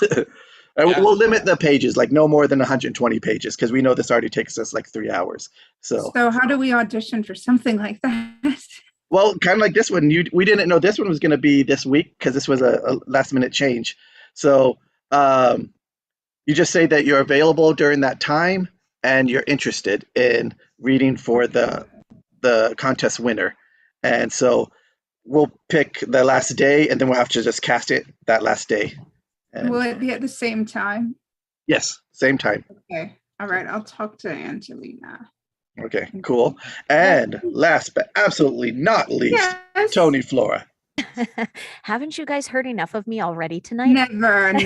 And we'll limit the pages, like no more than 120 pages, because we know this already takes us like 3 hours. So how do we audition for something like that? Well, kind of like this one. We didn't know this one was going to be this week because this was a last-minute change. So you just say that you're available during that time and you're interested in reading for the contest winner. And so we'll pick the last day and then we'll have to just cast it that last day. And Will it be at the same time? yes, same time. Okay. All right. I'll talk to Angelina. Okay, cool. And last but absolutely not least, Yes. Toni, Flora. Haven't you guys heard enough of me already tonight? Never.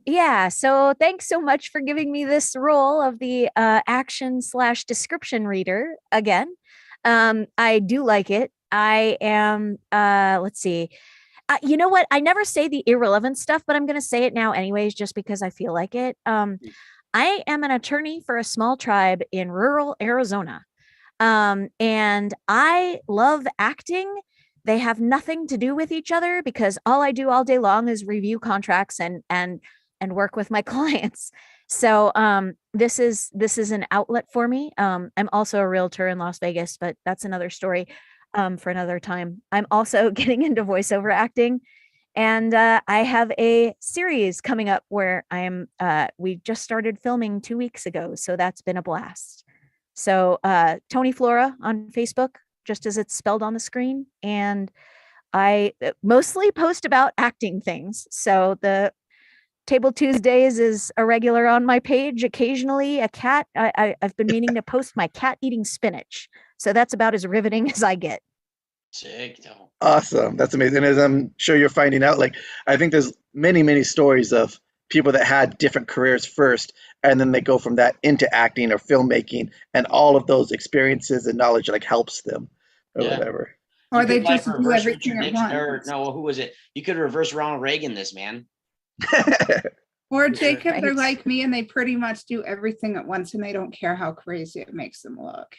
Yeah, so thanks so much for giving me this role of the action/description reader again. I do like it. I am, let's see. You know what? I never say the irrelevant stuff, but I'm going to say it now anyways, just because I feel like it. I am an attorney for a small tribe in rural Arizona. And I love acting. They have nothing to do with each other because all I do all day long is review contracts and work with my clients. So this is an outlet for me. I'm also a realtor in Las Vegas, but that's another story for another time. I'm also getting into voiceover acting. And I have a series coming up where we just started filming 2 weeks ago. So that's been a blast. So Toni Flora on Facebook, just as it's spelled on the screen. And I mostly post about acting things. So the Table Tuesdays is a regular on my page. Occasionally a cat. I've been meaning to post my cat eating spinach. So that's about as riveting as I get. Sick, though. Awesome. That's amazing. As I'm sure you're finding out, like, I think there's many, many stories of people that had different careers first, and then they go from that into acting or filmmaking, and all of those experiences and knowledge like helps them or whatever. Or You they could, like, just do reverse everything Richard at Nixon, or once. no, who was it? You could reverse Ronald Reagan this, man. Or Jacob, they're Right. like me and they pretty much do everything at once and they don't care how crazy it makes them look.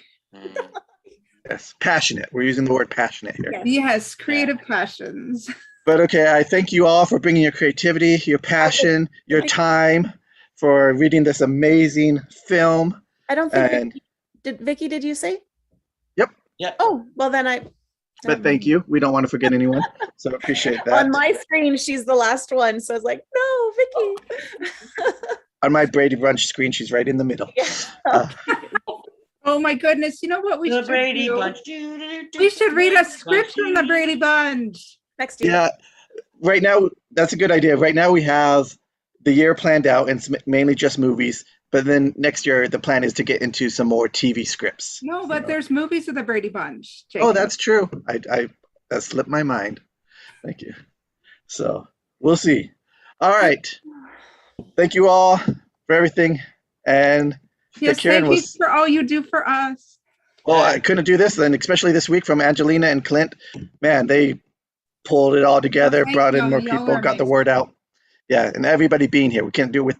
Yes, passionate. We're using the word passionate here. Yes, creative passions. But okay, I thank you all for bringing your creativity, your passion, your time for reading this amazing film. I don't think And Vicki, did you say? yep, Yeah. Oh, well then but thank you. We don't want to forget anyone, so appreciate that. On my screen, she's the last one. So I was like, no, Vicki. On my Brady Bunch screen, she's right in the middle. Oh my goodness, you know what we The should Brady do? Bunch. We should read a script from the Brady Bunch. Next year. Yeah, right now, that's a good idea. Right now we have the year planned out and it's mainly just movies, but then next year the plan is to get into some more TV scripts. No, but there's movies of the Brady Bunch. Oh, Jacob. that's true. I that slipped my mind. Thank you. So we'll see. All right. Thank you all for everything. And Yes, take care. And thank you for all you do for us. well, I couldn't do this then, especially this week from Angelina and Clint. Man, they pulled it all together, Thank brought in you. more Y'all people, are got the amazing. word out. Yeah, and everybody being here. We can't do it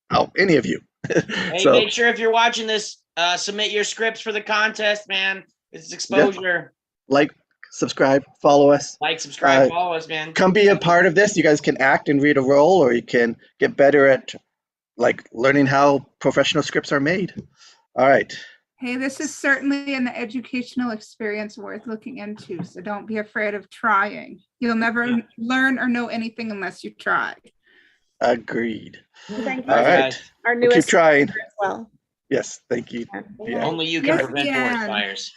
without any of you. Hey, So make sure if you're watching this, submit your scripts for the contest, man. It's exposure. like, subscribe, follow us. Like, subscribe, Uh, follow us, man. Come be a part of this. You guys can act and read a role, or you can get better at like learning how professional scripts are made. All right. Hey, this is certainly an educational experience worth looking into, so don't be afraid of trying. You'll never learn or know anything unless you try. Agreed. Thank you. All All right. right. Our We'll keep newest trying. as well. Yes, thank you. Yeah. Only you can Yes, prevent Deanne. forest fires.